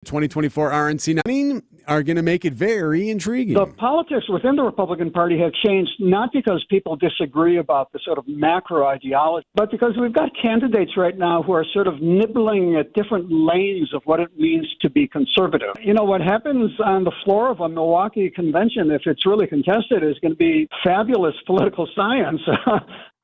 2024 RNC are going to make it very intriguing. The politics within the Republican Party have changed not because people disagree about the sort of macro ideology, but because we've got candidates right now who are sort of nibbling at different lanes of what it means to be conservative. You know, what happens on the floor of a Milwaukee convention, if it's really contested, is going to be fabulous political science.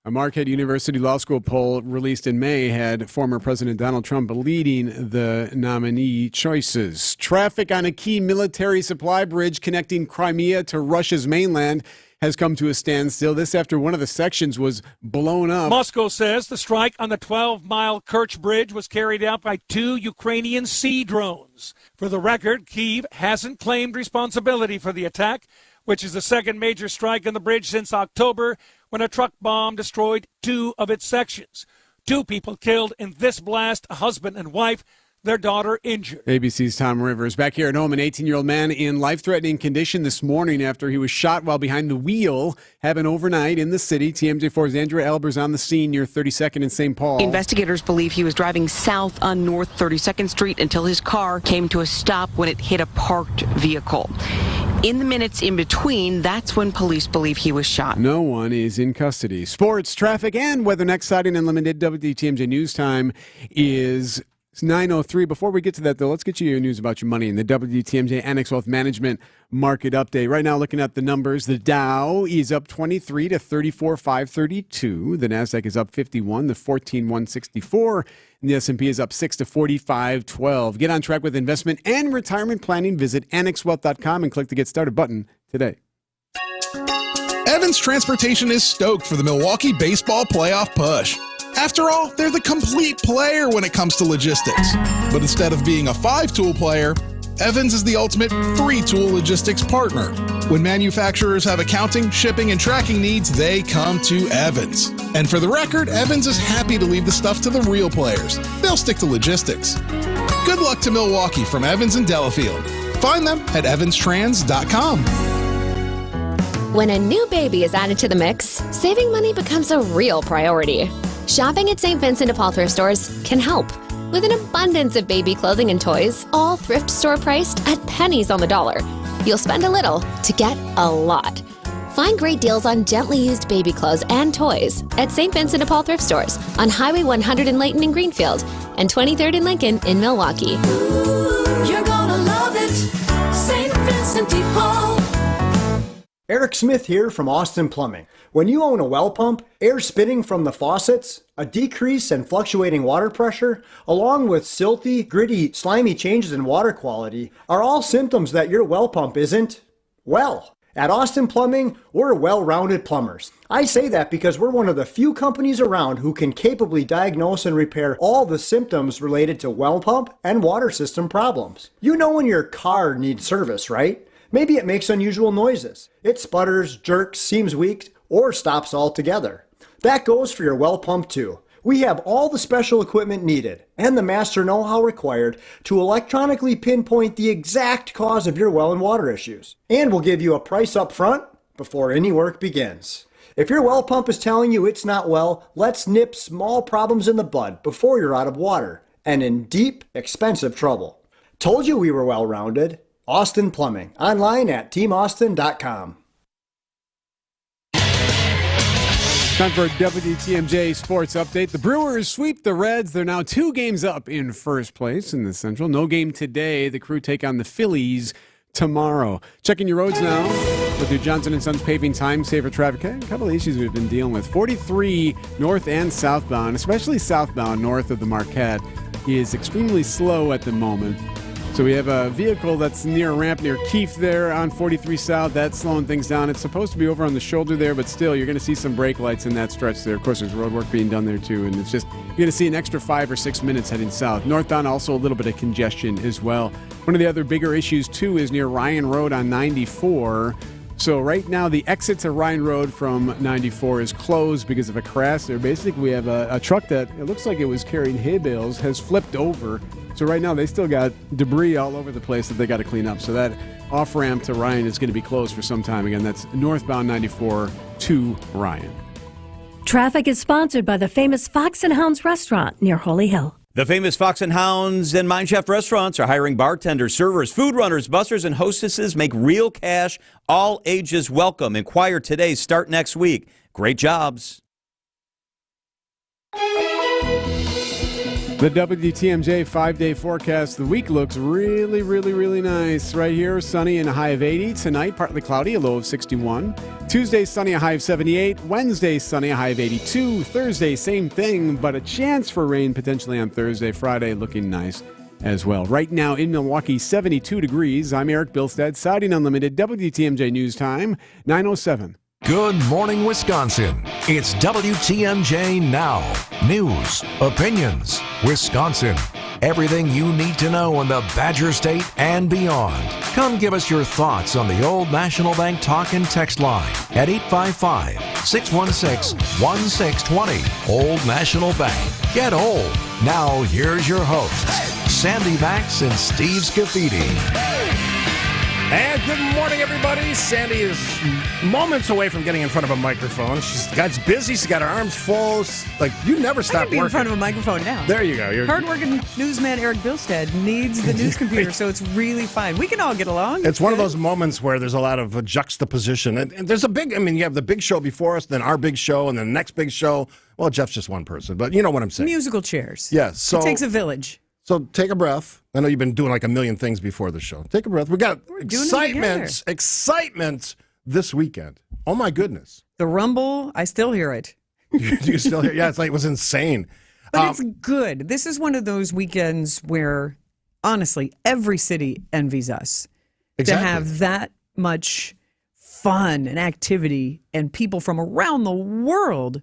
A Marquette University Law School poll released in May had former President Donald Trump leading the nominee choices. Traffic on a key military supply bridge connecting Crimea to Russia's mainland has come to a standstill. This after one of the sections was blown up. Moscow says the strike on the 12-mile Kerch Bridge was carried out by 2 Ukrainian sea drones. For the record, Kyiv hasn't claimed responsibility for the attack, which is the second major strike on the bridge since October, when a truck bomb destroyed 2 of its sections. 2 people killed in this blast, a husband and wife, their daughter injured. ABC's Tom Rivers. Back here at home, an 18-year-old man in life-threatening condition this morning after he was shot while behind the wheel. Happened overnight in the city. TMJ4's Andrea Elber's on the scene near 32nd and St. Paul. Investigators believe he was driving south on North 32nd Street until his car came to a stop when it hit a parked vehicle. In the minutes in between, that's when police believe he was shot. No one is in custody. Sports, traffic, and weather next. Siding Unlimited. WTMJ News Time is 9:03. Before we get to that, though, let's get you your news about your money in the WTMJ Annex Wealth Management Market Update. Right now, looking at the numbers, the Dow is up 23 to 34,532. The Nasdaq is up 51 to 14,164. And the S&P is up 6 to 45,12. Get on track with investment and retirement planning. Visit annexwealth.com and click the Get Started button today. Evans Transportation is stoked for the Milwaukee baseball playoff push. After all, they're the complete player when it comes to logistics. But instead of being a 5-tool player, Evans is the ultimate 3-tool logistics partner. When manufacturers have accounting, shipping, and tracking needs, they come to Evans. And for the record, Evans is happy to leave the stuff to the real players. They'll stick to logistics. Good luck to Milwaukee from Evans and Delafield. Find them at evanstrans.com. When a new baby is added to the mix, saving money becomes a real priority. Shopping at St. Vincent de Paul thrift stores can help. With an abundance of baby clothing and toys, all thrift store priced at pennies on the dollar. You'll spend a little to get a lot. Find great deals on gently used baby clothes and toys at St. Vincent de Paul thrift stores on Highway 100 in Layton and Greenfield and 23rd and Lincoln in Milwaukee. Ooh, you're gonna love it, St. Vincent de Paul. Eric Smith here from Austin Plumbing. When you own a well pump, air spitting from the faucets, a decrease in fluctuating water pressure, along with silty, gritty, slimy changes in water quality, are all symptoms that your well pump isn't well. At Austin Plumbing, we're well-rounded plumbers. I say that because we're one of the few companies around who can capably diagnose and repair all the symptoms related to well pump and water system problems. You know when your car needs service, right? Maybe it makes unusual noises. It sputters, jerks, seems weak, or stops altogether. That goes for your well pump too. We have all the special equipment needed and the master know-how required to electronically pinpoint the exact cause of your well and water issues. And we'll give you a price up front before any work begins. If your well pump is telling you it's not well, let's nip small problems in the bud before you're out of water and in deep, expensive trouble. Told you we were well-rounded. Austin Plumbing. Online at teamaustin.com. Time for a WTMJ Sports Update. The Brewers sweep the Reds. They're now 2 games up in first place in the Central. No game today. The Crew take on the Phillies tomorrow. Checking your roads now with your Johnson & Sons paving time saver traffic. A couple of issues we've been dealing with. 43 north and southbound, especially southbound north of the Marquette, is extremely slow at the moment. So we have a vehicle that's near a ramp near Keefe there on 43 South. That's slowing things down. It's supposed to be over on the shoulder there, but still, you're going to see some brake lights in that stretch there. Of course, there's road work being done there, too, and it's just, you're going to see an extra 5 or 6 minutes heading south. Northbound, also a little bit of congestion as well. One of the other bigger issues, too, is near Ryan Road on 94. So right now, the exit to Ryan Road from 94 is closed because of a crash there. Basically, we have a truck that, it looks like it was carrying hay bales, has flipped over. So right now, they still got debris all over the place that they got to clean up. So that off-ramp to Ryan is going to be closed for some time. Again, that's northbound 94 to Ryan. Traffic is sponsored by the famous Fox and Hounds restaurant near Holy Hill. The famous Fox and Hounds and Mine Shaft restaurants are hiring bartenders, servers, food runners, bussers, and hostesses. Make real cash. All ages welcome. Inquire today. Start next week. Great jobs. The WTMJ 5-day forecast. The week looks really, really, really nice. Right here, sunny and a high of 80. Tonight, partly cloudy, a low of 61. Tuesday, sunny, a high of 78. Wednesday, sunny, a high of 82. Thursday, same thing, but a chance for rain potentially on Thursday. Friday, looking nice as well. Right now in Milwaukee, 72 degrees. I'm Eric Bilstead, Siding Unlimited, WTMJ News Time, 9:07. Good morning, Wisconsin. It's WTMJ Now. News, opinions, Wisconsin. Everything you need to know in the Badger State and beyond. Come give us your thoughts on the Old National Bank talk and text line at 855-616-1620. Old National Bank. Get old. Now here's your hosts, Sandy Max and Steve Scafidi. And good morning, everybody. Sandy is moments away from getting in front of a microphone. She's busy. She's got her arms full. Like, you never stop I can be working. in front of a microphone now. There you go. Hardworking newsman Eric Bilstead needs the news computer, so it's really fine. We can all get along. It's one of those moments where there's a lot of juxtaposition. And there's you have the big show before us, then our big show, and then the next big show. Well, Jeff's just one person, but you know what I'm saying. Musical chairs. Yes. So, it takes a village. So take a breath. I know you've been doing like a million things before the show. Take a breath. We got excitement this weekend. Oh my goodness. The Rumble, I still hear it. You still hear? Yeah, it was insane. But it's good. This is one of those weekends where, honestly, every city envies us to have that much fun and activity and people from around the world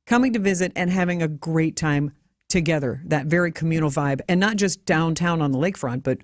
coming to visit and having a great time together, that very communal vibe, and not just downtown on the lakefront, but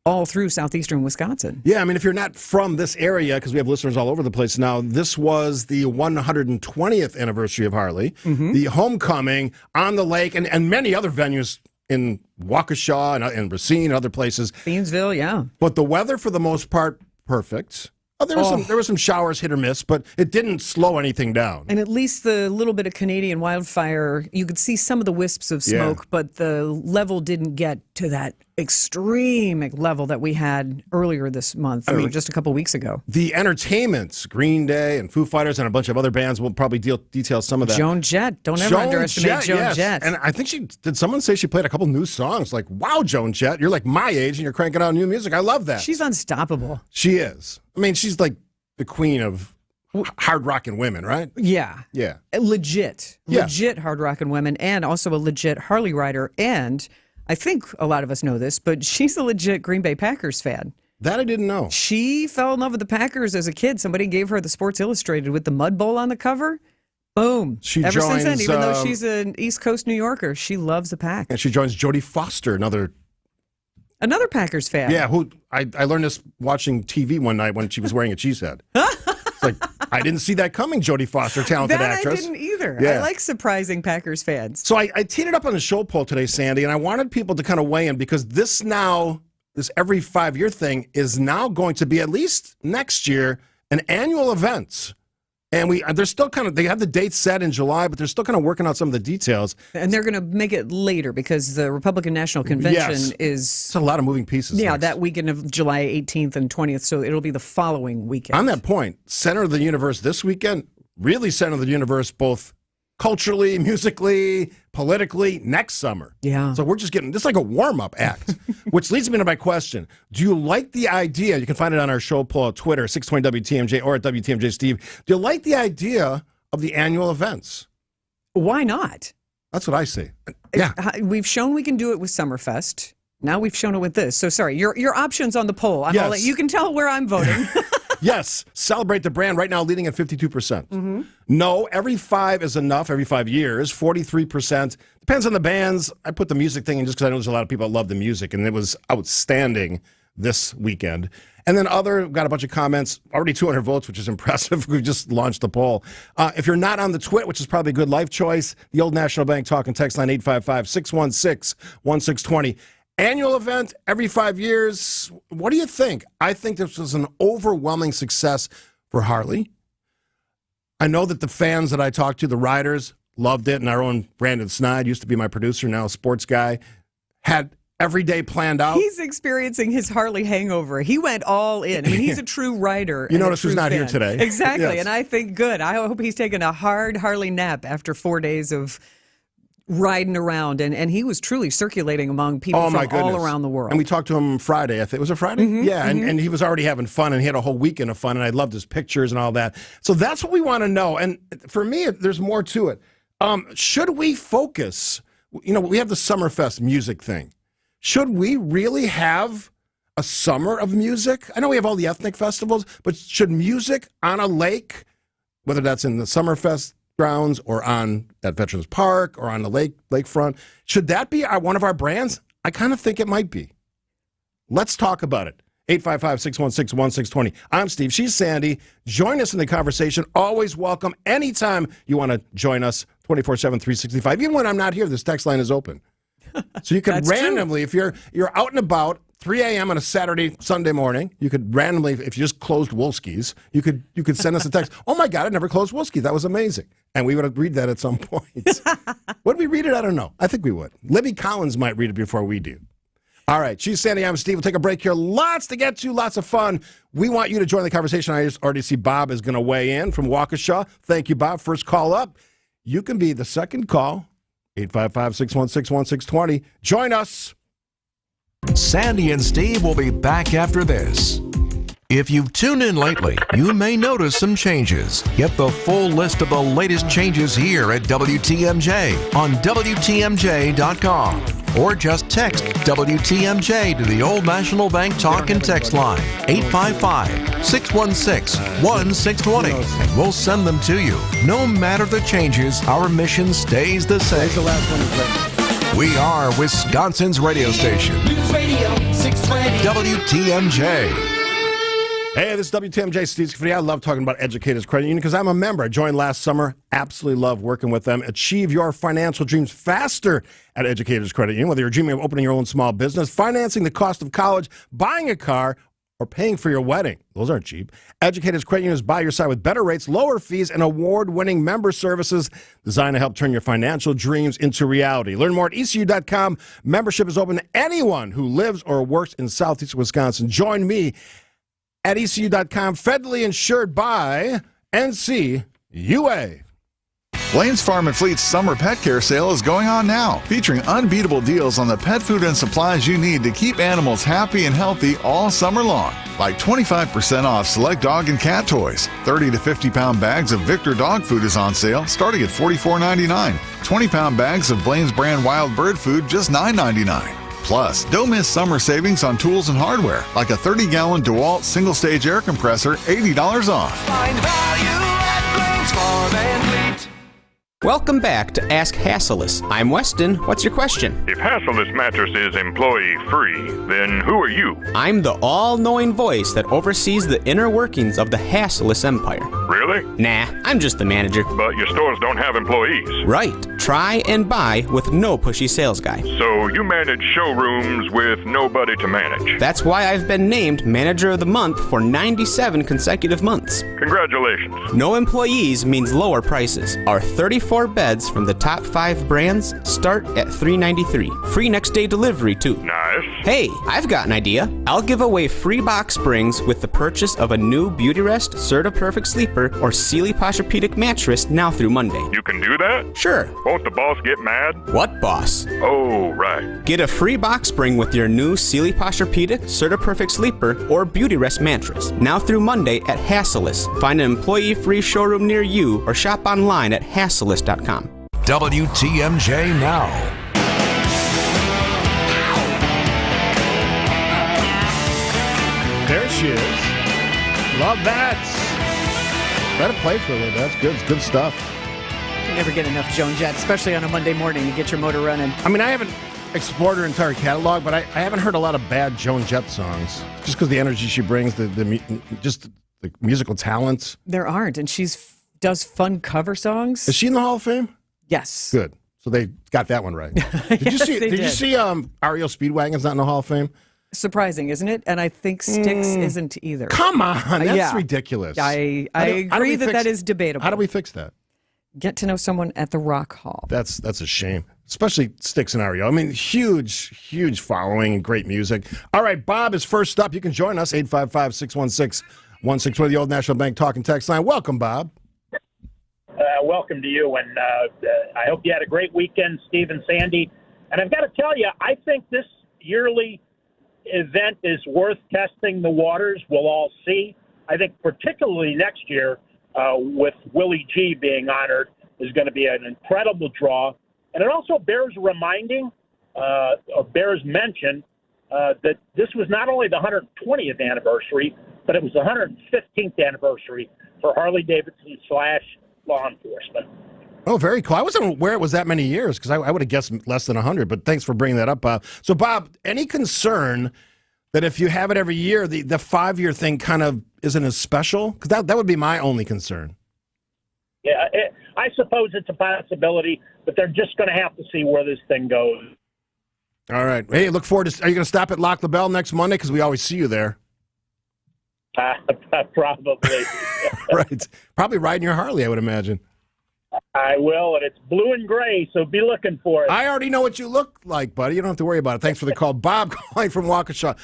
all through southeastern Wisconsin. Yeah, I mean, if you're not from this area, because we have listeners all over the place now, this was the 120th anniversary of Harley, the homecoming on the lake, and many other venues in Waukesha and Racine and other places. Beansville, yeah. But the weather, for the most part, perfect. There were some showers, hit or miss, but it didn't slow anything down. And at least the little bit of Canadian wildfire, you could see some of the wisps of smoke, but the level didn't get to that extreme level that we had earlier this month, or just a couple weeks ago. The entertainment, Green Day and Foo Fighters and a bunch of other bands, will probably detail some of that. Joan Jett. Don't ever underestimate Joan Jett. And I think did someone say she played a couple new songs? Like, wow, Joan Jett, you're like my age and you're cranking out new music. I love that. She's unstoppable. She is. I mean, she's like the queen of hard rocking women, right? Yeah. Yeah. Legit hard rocking women, and also a legit Harley rider. And I think a lot of us know this, but she's a legit Green Bay Packers fan. That I didn't know. She fell in love with the Packers as a kid. Somebody gave her the Sports Illustrated with the Mud Bowl on the cover. Boom. Ever since then, even though she's an East Coast New Yorker, she loves the Pack. And she joins Jodie Foster, another Packers fan. Yeah, who I learned this watching TV one night when she was wearing a cheese head. It's like, I didn't see that coming, Jodie Foster, talented actress. I didn't either. Yeah. I like surprising Packers fans. So I teed it up on the show poll today, Sandy, and I wanted people to kind of weigh in because this every 5-year thing is now going to be, at least next year, an annual event. And they're still they have the date set in July, but they're still kind of working out some of the details. And they're going to make it later because the Republican National Convention it's a lot of moving pieces. Yeah, that weekend of July 18th and 20th. So it'll be the following weekend. On that point, center of the universe this weekend, really center of the universe both culturally, musically, politically, next summer. Yeah. So we're just getting, this is like a warm-up act, which leads me to my question. Do you like the idea, you can find it on our show poll at Twitter, 620WTMJ or at WTMJ Steve. Do you like the idea of the annual events? Why not? That's what I say. Yeah. We've shown we can do it with Summerfest. Now we've shown it with this. So sorry, your options on the poll. You can tell where I'm voting. Yes, celebrate the brand right now, leading at 52%. Mm-hmm. No, every 5 is enough, every 5 years, 43%. Depends on the bands. I put the music thing in just because I know there's a lot of people that love the music, and it was outstanding this weekend. And then got a bunch of comments, already 200 votes, which is impressive. We just launched the poll. If you're not on the twit, which is probably a good life choice, the Old National Bank talk and text line 855-616-1620. Annual event every 5 years. What do you think? I think this was an overwhelming success for Harley. I know that the fans that I talked to, the riders, loved it. And our own Brandon Snide used to be my producer, now a sports guy. had every day planned out. He's experiencing his Harley hangover. He went all in. I mean, he's a true writer. You notice who's not here today. Exactly. Yes. And I think, good. I hope he's taking a hard Harley nap after 4 days of riding around. And he was truly circulating among people from all around the world. And we talked to him Friday. I think was it Friday? Yeah. And he was already having fun, and he had a whole weekend of fun. And I loved his pictures and all that. So that's what we want to know. And for me, there's more to it. Should we focus? We have the Summerfest music thing. Should we really have a summer of music? I know we have all the ethnic festivals, but should music on a lake, whether that's in the Summerfest grounds or at Veterans Park or on the lakefront, should that be one of our brands? I kind of think it might be. Let's talk about it. 855-616-1620. I'm Steve. She's Sandy. Join us in the conversation. Always welcome. Anytime you want to join us, 24/7, 365. Even when I'm not here, this text line is open. So you could randomly, if you're out and about, 3 a.m. on a Saturday, Sunday morning, you could randomly, if you just closed Wolski's, you could send us a text. Oh my God, I never closed Wolski's. That was amazing. And we would read that at some point. Would we read it? I don't know. I think we would. Libby Collins might read it before we do. All right, she's Sandy. I'm Steve. We'll take a break here. Lots to get to, lots of fun. We want you to join the conversation. I just already see Bob is going to weigh in from Waukesha. Thank you, Bob. First call up. You can be the second call. 855-616-1620. Join us. Sandy and Steve will be back after this. If you've tuned in lately, you may notice some changes. Get the full list of the latest changes here at WTMJ on WTMJ.com. Or just text WTMJ to the Old National Bank Talk and Text line, 855-616-1620, and we'll send them to you. No matter the changes, our mission stays the same. The last one is great. We are Wisconsin's radio station. News Radio 620. WTMJ. Hey, this is WTMJ Steve Scafidi. I love talking about Educators Credit Union because I'm a member. I joined last summer. Absolutely love working with them. Achieve your financial dreams faster at Educators Credit Union. Whether you're dreaming of opening your own small business, financing the cost of college, buying a car, or paying for your wedding. Those aren't cheap. Educators Credit Union is by your side with better rates, lower fees, and award-winning member services designed to help turn your financial dreams into reality. Learn more at ECU.com. Membership is open to anyone who lives or works in Southeast Wisconsin. Join me at ECU.com, federally insured by NCUA. Lane's Farm and Fleet's summer pet care sale is going on now, featuring unbeatable deals on the pet food and supplies you need to keep animals happy and healthy all summer long. Like 25% off select dog and cat toys. 30 to 50-pound bags of Victor dog food is on sale, starting at $44.99. 20-pound bags of Blaine's brand wild bird food, just $9.99. Plus, don't miss summer savings on tools and hardware, like a 30-gallon DeWalt single-stage air compressor, $80 off. Find value at Blaine's Farm and Fleet. Welcome back to Ask Hasselus. I'm Weston. What's your question? If Hasselus Mattress is employee-free, then who are you? I'm the all-knowing voice that oversees the inner workings of the Hasselus empire. Really? Nah, I'm just the manager. But your stores don't have employees. Right. Try and buy with no pushy sales guy. So you manage showrooms with nobody to manage. That's why I've been named Manager of the Month for 97 consecutive months. Congratulations. No employees means lower prices. Our 34 beds from the top 5 brands start at $393. Free next day delivery too. Nice. Hey, I've got an idea. I'll give away free box springs with the purchase of a new Beautyrest, Serta Perfect Sleeper, or Sealy Posturepedic mattress now through Monday. You can do that? Sure. Won't the boss get mad? What boss? Oh, right. Get a free box spring with your new Sealy Posturepedic, Serta Perfect Sleeper, or Beautyrest mattress now through Monday at Hasselus. Find an employee-free showroom near you or shop online at Hasselus.com. WTMJ Now. There she is. Love that. Let it play for a little bit. That's good. It's good stuff. You never get enough Joan Jett, especially on a Monday morning to get your motor running. I mean, I haven't explored her entire catalog, but I haven't heard a lot of bad Joan Jett songs. Just because the energy she brings, just the musical talents. There aren't, and does fun cover songs. Is she in the Hall of Fame? Yes. Good. So they got that one right. Did you see? Did you see? REO Speedwagon's not in the Hall of Fame. Surprising, isn't it? And I think Styx isn't either. Come on, that's ridiculous. I agree that is debatable. How do we fix that? Get to know someone at the Rock Hall. That's a shame. especially Styx and REO. I mean, huge following and great music. All right, Bob is first up. You can join us, 855-616-1620, the Old National Bank talk and text line. Welcome, Bob. Welcome to you, and I hope you had a great weekend, Steve and Sandy. And I've got to tell you, I think this yearly event is worth testing the waters. We'll all see. I think particularly next year, with Willie G being honored, is going to be an incredible draw. And it also bears reminding, or bears mention, that this was not only the 120th anniversary, but it was the 115th anniversary for Harley-Davidson / law enforcement. Oh, very cool. I wasn't aware it was that many years because I would have guessed less than 100, but thanks for bringing that up, Bob. So, Bob, any concern that if you have it every year, the 5-year thing kind of isn't as special? Because that would be my only concern. Yeah, I suppose it's a possibility, but they're just going to have to see where this thing goes. All right. Hey, look forward to – are you going to stop at Lock the Bell next Monday? Because we always see you there. Probably. Right. Probably riding your Harley, I would imagine. I will, and it's blue and gray, so be looking for it. I already know what you look like, buddy. You don't have to worry about it. Thanks for the call. Bob calling from Waukesha.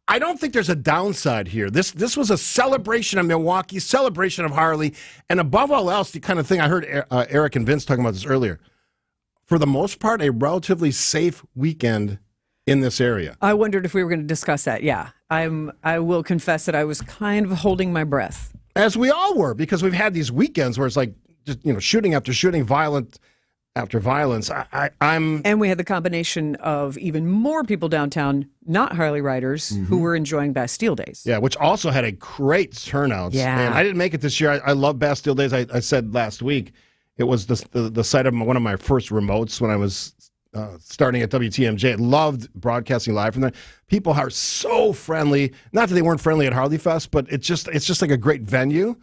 I don't think there's a downside here. This was a celebration of Milwaukee, celebration of Harley, and above all else, the kind of thing I heard Eric and Vince talking about this earlier. For the most part, a relatively safe weekend in this area. I wondered if we were going to discuss that. Yeah, I will confess that I was kind of holding my breath. As we all were, because we've had these weekends where it's like, just, shooting after shooting, violent after violence. And we had the combination of even more people downtown, not Harley riders, who were enjoying Bastille Days. Yeah, which also had a great turnout. Yeah. And I didn't make it this year. I love Bastille Days. I said last week it was the site of one of my first remotes when I was starting at WTMJ. I loved broadcasting live from there. People are so friendly. Not that they weren't friendly at Harley Fest, but it's just like a great venue.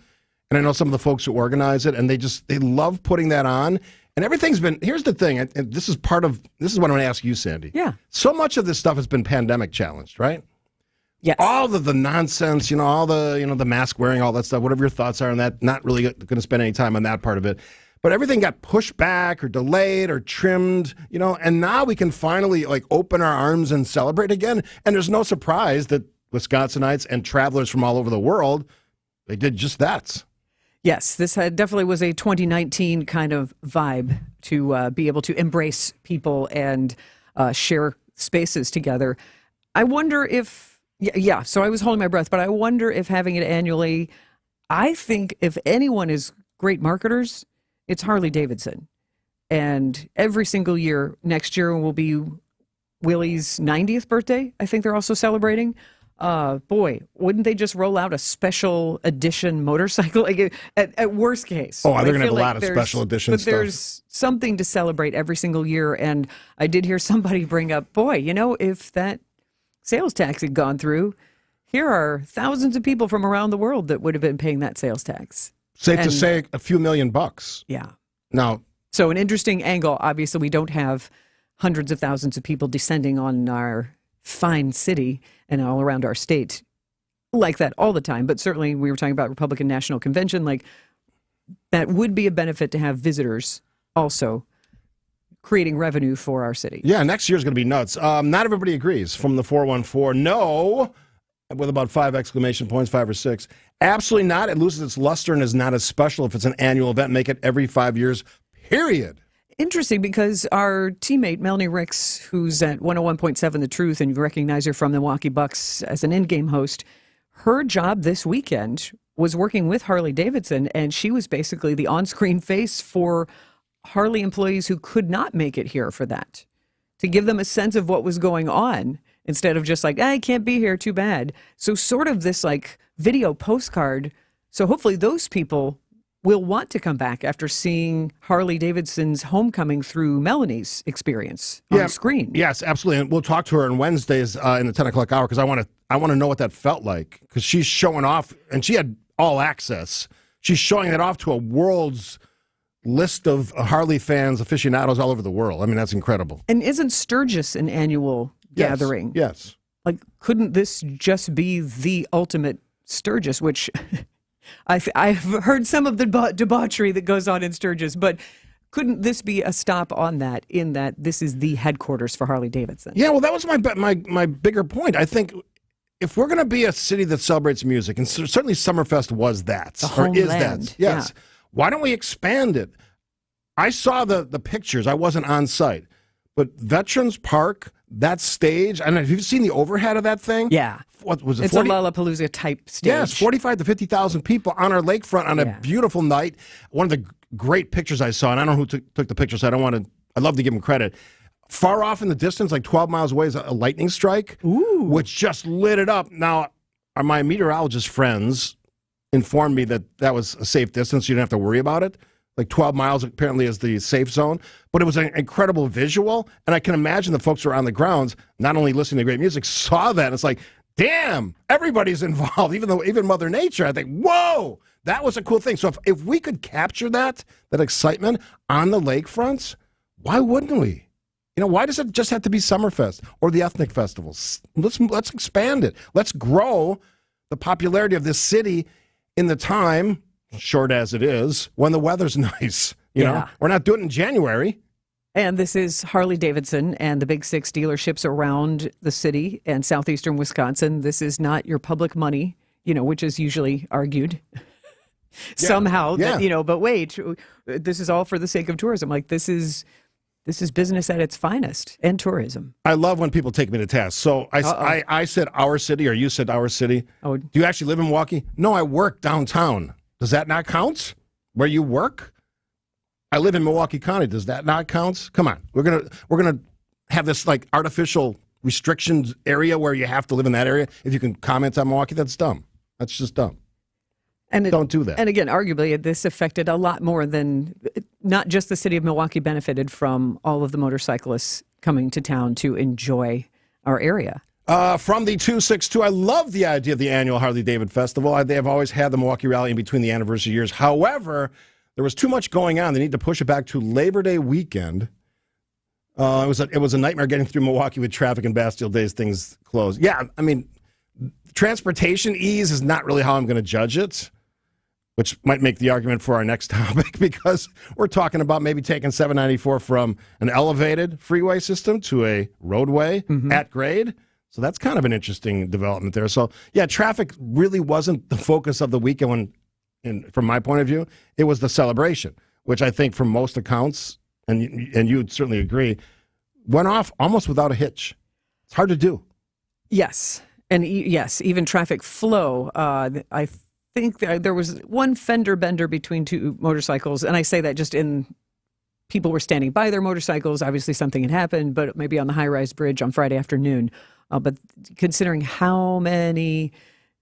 And I know some of the folks who organize it, and they love putting that on. And everything's been, here's the thing, and this is what I'm going to ask you, Sandy. Yeah. So much of this stuff has been pandemic challenged, right? Yes. All of the nonsense, all the mask wearing, all that stuff, whatever your thoughts are on that, not really going to spend any time on that part of it. But everything got pushed back or delayed or trimmed, and now we can finally open our arms and celebrate again. And there's no surprise that Wisconsinites and travelers from all over the world, they did just that. Yes, this definitely was a 2019 kind of vibe to be able to embrace people and share spaces together. I wonder if, so I was holding my breath, but I wonder if having it annually, I think if anyone is great marketers, it's Harley Davidson. And every single year, next year will be Willie's 90th birthday. I think they're also celebrating. Boy, wouldn't they just roll out a special edition motorcycle at worst case? Oh, they're going to have a lot of special edition stuff. But there's something to celebrate every single year. And I did hear somebody bring up, if that sales tax had gone through, here are thousands of people from around the world that would have been paying that sales tax. Safe to say a few million bucks. Yeah. Now, so an interesting angle. Obviously, we don't have hundreds of thousands of people descending on our fine city and all around our state like that all the time. But certainly we were talking about Republican National Convention, that would be a benefit to have visitors also creating revenue for our city. Yeah, next year's going to be nuts. Not everybody agrees. From the 414, no, with about 5 exclamation points, 5 or 6. Absolutely not. It loses its luster and is not as special if it's an annual event. Make it every 5 years, period. Interesting, because our teammate, Melanie Ricks, who's at 101.7 The Truth, and you recognize her from the Milwaukee Bucks as an in-game host, her job this weekend was working with Harley Davidson, and she was basically the on-screen face for Harley employees who could not make it here for that, to give them a sense of what was going on, instead of just I can't be here, too bad. So sort of this video postcard. So hopefully those people will want to come back after seeing Harley Davidson's homecoming through Melanie's experience on screen. Yes, absolutely. And we'll talk to her on Wednesdays in the 10 o'clock hour, because I want to know what that felt like, because she's showing off, and she had all access. She's showing that off to a world's list of Harley fans, aficionados all over the world. I mean, that's incredible. And isn't Sturgis an annual gathering? Yes. Couldn't this just be the ultimate Sturgis, which I've heard some of the debauchery that goes on in Sturgis, but couldn't this be a stop on that, in that this is the headquarters for Harley Davidson? Yeah, well, that was my bigger point. I think if we're going to be a city that celebrates music, and certainly Summerfest was that, or is that, yes, why don't we expand it? I saw the pictures. I wasn't on site. But Veterans Park, that stage, I don't know, have you seen the overhead of that thing? Yeah. What was it? It's 40? A Lollapalooza type stage. Yes, 45 to 50,000 people on our lakefront on a beautiful night. One of the great pictures I saw, and I don't know who took the picture, so I'd love to give him credit. Far off in the distance, like 12 miles away, is a lightning strike, which just lit it up. Now, my meteorologist friends informed me that was a safe distance. You didn't have to worry about it. Like 12 miles apparently is the safe zone. But it was an incredible visual, and I can imagine the folks who are on the grounds, not only listening to great music, saw that. It's like, damn, everybody's involved, even Mother Nature. I think, whoa, that was a cool thing. So if we could capture that excitement on the lakefronts, why wouldn't we? Why does it just have to be Summerfest or the ethnic festivals? Let's expand it. Let's grow the popularity of this city in the time, short as it is, when the weather's nice. You know, we're not doing it in January. And this is Harley Davidson and the Big Six dealerships around the city and southeastern Wisconsin. This is not your public money, which is usually argued somehow. That, but wait, this is all for the sake of tourism. Like this is business at its finest, and tourism. I love when people take me to task. So I said our city, or you said our city. Oh. Do you actually live in Milwaukee? No, I work downtown. Does that not count? Where you work? I live in Milwaukee County. Does that not count? Come on. We're gonna have this like artificial restrictions area where you have to live in that area. If you can comment on Milwaukee, that's dumb. That's just dumb. And don't do that. And again, arguably, this affected a lot more than not just the city of Milwaukee benefited from all of the motorcyclists coming to town to enjoy our area. From the 262, I love the idea of the annual Harley David Festival. They have always had the Milwaukee Rally in between the anniversary years. However, there was too much going on. They need to push it back to Labor Day weekend. It was a nightmare getting through Milwaukee with traffic and Bastille Days, things closed. Yeah, I mean, transportation ease is not really how I'm going to judge it, which might make the argument for our next topic, because we're talking about maybe taking 794 from an elevated freeway system to a roadway at grade. So that's kind of an interesting development there. So, yeah, traffic really wasn't the focus of the weekend from my point of view. It was the celebration, which I think from most accounts, and you would certainly agree, went off almost without a hitch. It's hard to do. Yes. And yes, even traffic flow. I think there was one fender bender between two motorcycles, and I say that just in people were standing by their motorcycles. Obviously something had happened, but maybe on the high-rise bridge on Friday afternoon. But considering how many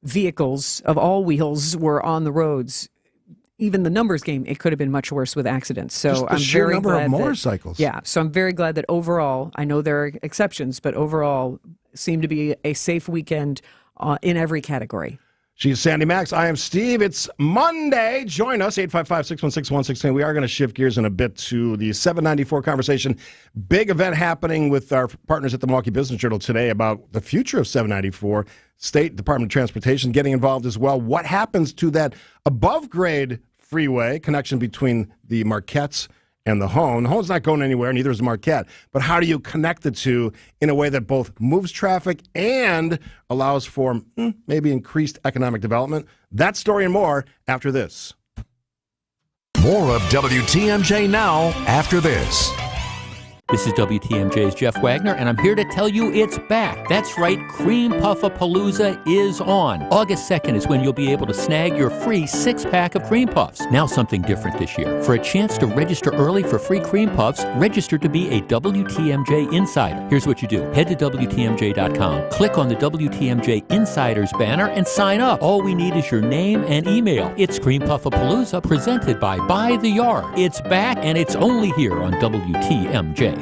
vehicles of all wheels were on the roads, even the numbers game, it could have been much worse with accidents. So I'm very number glad of motorcycles. So I'm very glad that overall, I know there are exceptions, but overall seemed to be a safe weekend in every category. She's Sandy Max. I am Steve. It's Monday. Join us, 855-616-1610. We are going to shift gears in a bit to the 794 conversation. Big event happening with our partners at the Milwaukee Business Journal today about the future of 794. State Department of Transportation getting involved as well. What happens to that above-grade freeway connection between the Marquettes and the Hone? The Hone's not going anywhere, neither is Marquette. But how do you connect the two in a way that both moves traffic and allows for maybe increased economic development? That story and more after this. More of WTMJ now after this. This is WTMJ's Jeff Wagner, and I'm here to tell you it's back. That's right, Cream Puff-A-Palooza is on. August 2nd is when you'll be able to snag your free 6-pack of Cream Puffs. Now something different this year. For a chance to register early for free Cream Puffs, register to be a WTMJ Insider. Here's what you do. Head to WTMJ.com, click on the WTMJ Insiders banner, and sign up. All we need is your name and email. It's Cream Puff-A-Palooza presented by The Yard. It's back, and it's only here on WTMJ.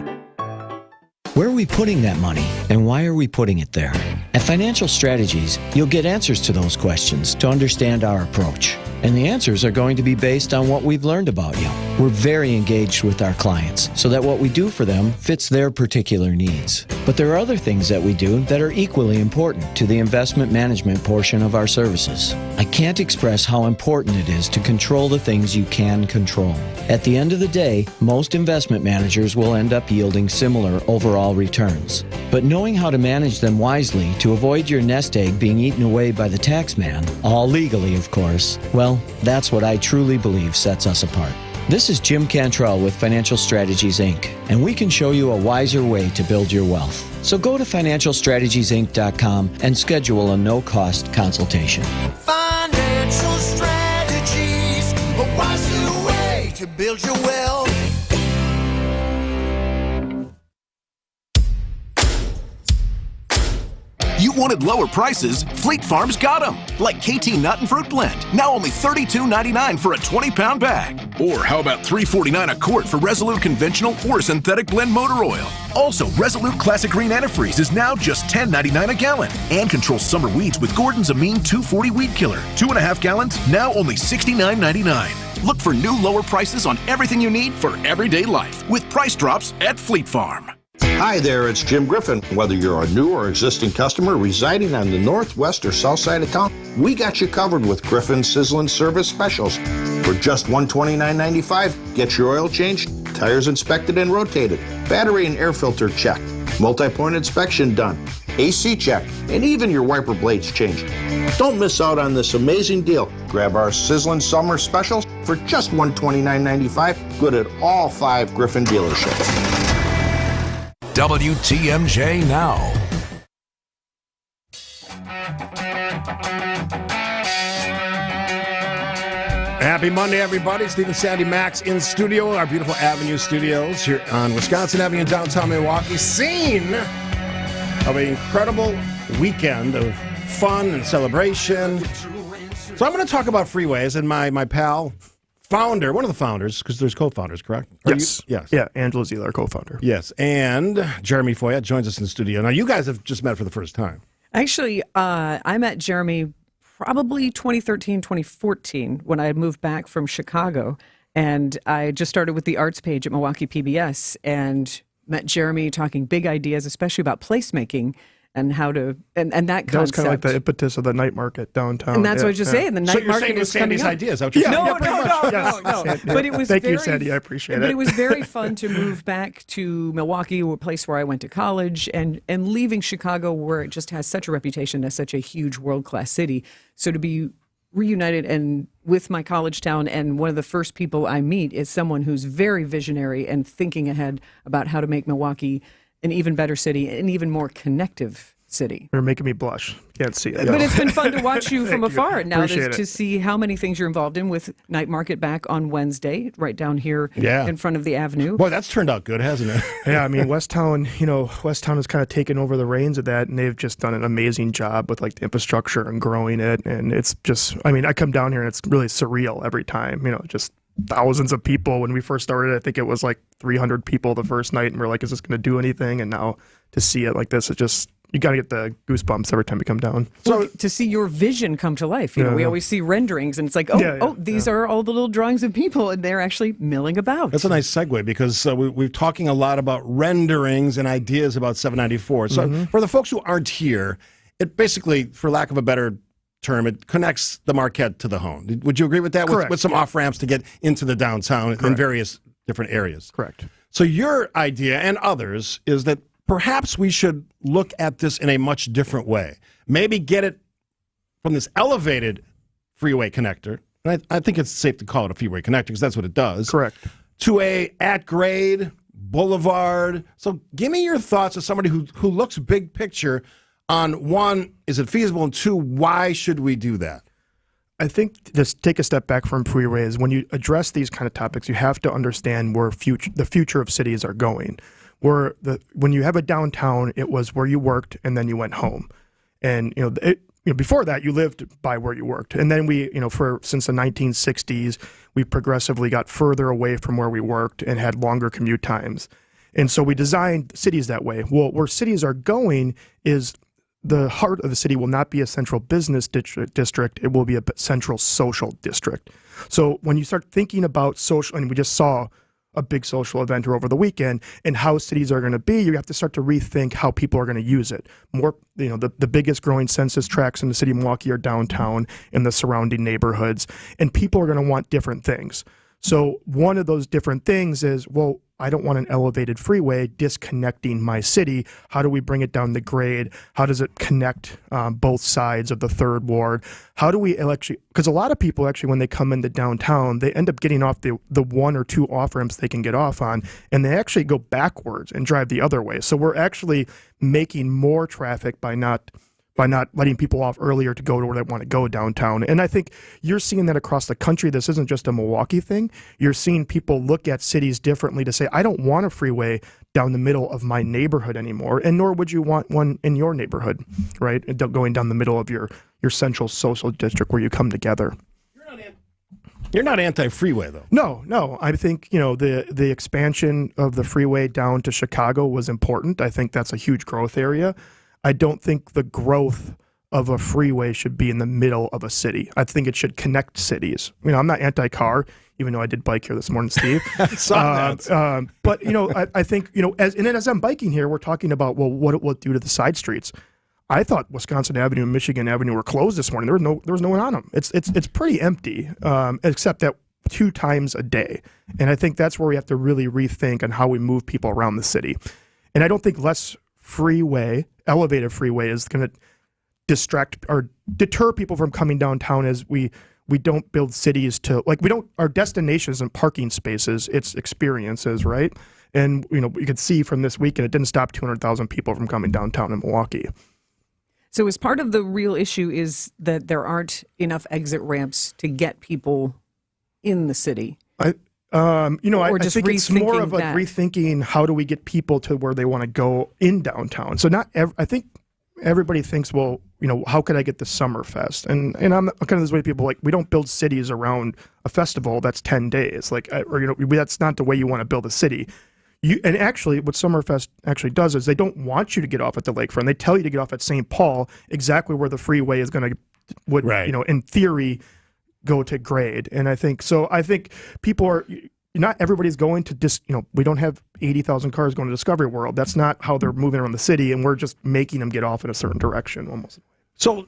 Where are we putting that money, and why are we putting it there? At Financial Strategies, you'll get answers to those questions to understand our approach. And the answers are going to be based on what we've learned about you. We're very engaged with our clients so that what we do for them fits their particular needs. But there are other things that we do that are equally important to the investment management portion of our services. I can't express how important it is to control the things you can control. At the end of the day, most investment managers will end up yielding similar overall returns. But knowing how to manage them wisely to avoid your nest egg being eaten away by the tax man, all legally of course, well, that's what I truly believe sets us apart. This is Jim Cantrell with Financial Strategies, Inc., and we can show you a wiser way to build your wealth. So go to financialstrategiesinc.com and schedule a no-cost consultation. Financial strategies, a wiser way to build your wealth. You wanted lower prices? Fleet Farm's got them. Like KT Nut and Fruit Blend, now only $32.99 for a 20-pound bag. Or how about $3.49 a quart for Resolute Conventional or Synthetic Blend Motor Oil? Also, Resolute Classic Green Antifreeze is now just $10.99 a gallon. And control summer weeds with Gordon's Amine 240 Weed Killer. 2.5 gallons, now only $69.99. Look for new lower prices on everything you need for everyday life with price drops at Fleet Farm. Hi there, it's Jim Griffin. Whether you're a new or existing customer residing on the northwest or south side of town, we got you covered with Griffin Sizzlin' Service Specials. For just $129.95, get your oil changed, tires inspected and rotated, battery and air filter checked, multi-point inspection done, AC checked, and even your wiper blades changed. Don't miss out on this amazing deal. Grab our Sizzlin' Summer Specials for just $129.95, good at all 5 Griffin dealerships. WTMJ Now. Happy Monday, everybody. Stephen, Sandy, Max in studio, our beautiful Avenue Studios here on Wisconsin Avenue in downtown Milwaukee. Scene of an incredible weekend of fun and celebration. So I'm going to talk about freeways, and my pal, founder, one of the founders, because there's co-founders, correct? Yes. Yes. Yeah, Angela Zieler, co-founder. Yes, and Jeremy Foyette joins us in the studio. Now, you guys have just met for the first time. Actually, I met Jeremy probably 2013, 2014 when I had moved back from Chicago, and I just started with the arts page at Milwaukee PBS and met Jeremy talking big ideas, especially about placemaking and how to, and that concept. That was kind of like the impetus of the night market downtown. And that's what I was just saying. The night market is Sandy's coming up. ideas. Is that what you're saying? No. But it was Thank you, Sandy. I appreciate it. But it was very fun to move back to Milwaukee, a place where I went to college, and leaving Chicago, where it just has such a reputation as such a huge world-class city. So to be reunited and with my college town, and one of the first people I meet is someone who's very visionary and thinking ahead about how to make Milwaukee an even better city, an even more connective city. You're making me blush. Can't see it. But it's been fun to watch you from afar now Appreciate to see how many things you're involved in with Night Market back on Wednesday, right down here in front of the Avenue. Boy, that's turned out good, hasn't it? Yeah, I mean, Westtown has kind of taken over the reins of that, and they've just done an amazing job with like the infrastructure and growing it. And it's just, I mean, I come down here and it's really surreal every time, just thousands of people. When we first started, I think it was like 300 people the first night, and we're like, is this going to do anything? And now to see it like this, it just, you got to get the goosebumps every time you come down. So to see your vision come to life, we always see renderings, and it's like, these are all the little drawings of people, and they're actually milling about. That's a nice segue, because we're talking a lot about renderings and ideas about 794. So for the folks who aren't here, it basically, for lack of a better term, it connects the Marquette to the Hone. Would you agree with that? Correct. With some off-ramps to get into the downtown in various different areas. Correct. So your idea, and others, is that perhaps we should look at this in a much different way. Maybe get it from this elevated freeway connector, and I think it's safe to call it a freeway connector because that's what it does. Correct. To a at-grade boulevard. So give me your thoughts as somebody who looks big picture on, one, is it feasible, and two, why should we do that? I think just take a step back from freeways. When you address these kind of topics, you have to understand where the future of cities are going. When you have a downtown, it was where you worked and then you went home, and before that you lived by where you worked, and then since the 1960s we progressively got further away from where we worked and had longer commute times, and so we designed cities that way. Well, where cities are going is the heart of the city will not be a central business district. It will be a central social district. So when you start thinking about social, and we just saw a big social event over the weekend, and how cities are going to be, you have to start to rethink how people are going to use it. More, the biggest growing census tracts in the city of Milwaukee are downtown and the surrounding neighborhoods, and people are going to want different things. So one of those different things is, well, I don't want an elevated freeway disconnecting my city. How do we bring it down the grade? How does it connect both sides of the third ward? How do we actually, because a lot of people actually, when they come into downtown, they end up getting off the one or two off ramps they can get off on, and they actually go backwards and drive the other way. So we're actually making more traffic by not letting people off earlier to go to where they want to go downtown. And I think you're seeing that across the country. This isn't just a Milwaukee thing. You're seeing people look at cities differently to say, I don't want a freeway down the middle of my neighborhood anymore, and nor would you want one in your neighborhood, right? Going down the middle of your central social district where you come together. You're not anti-freeway, though. No. I think, the expansion of the freeway down to Chicago was important. I think that's a huge growth area. I don't think the growth of a freeway should be in the middle of a city. I think it should connect cities. I'm not anti-car, even though I did bike here this morning, Steve. But I think as I'm biking here, we're talking about what it will do to the side streets. I thought Wisconsin Avenue and Michigan Avenue were closed this morning. There was no one on them. It's pretty empty, except that 2 times a day. And I think that's where we have to really rethink on how we move people around the city. And I don't think less elevated freeway is going to distract or deter people from coming downtown, as we don't build cities to, our destination isn't parking spaces, it's experiences, right? And, you could see from this weekend, it didn't stop 200,000 people from coming downtown in Milwaukee. So as part of the real issue is that there aren't enough exit ramps to get people in the city. I think it's more of rethinking how do we get people to where they want to go in downtown. So I think everybody thinks, well, how could I get the Summerfest? And I'm kind of this way people we don't build cities around a festival that's 10 days. That's not the way you want to build a city. And actually, what Summerfest actually does is they don't want you to get off at the lakefront. They tell you to get off at St. Paul, exactly where the freeway is going to, in theory, go to grade. And I think people are, not everybody's going to we don't have 80,000 cars going to Discovery World. That's not how they're moving around the city, and we're just making them get off in a certain direction almost. So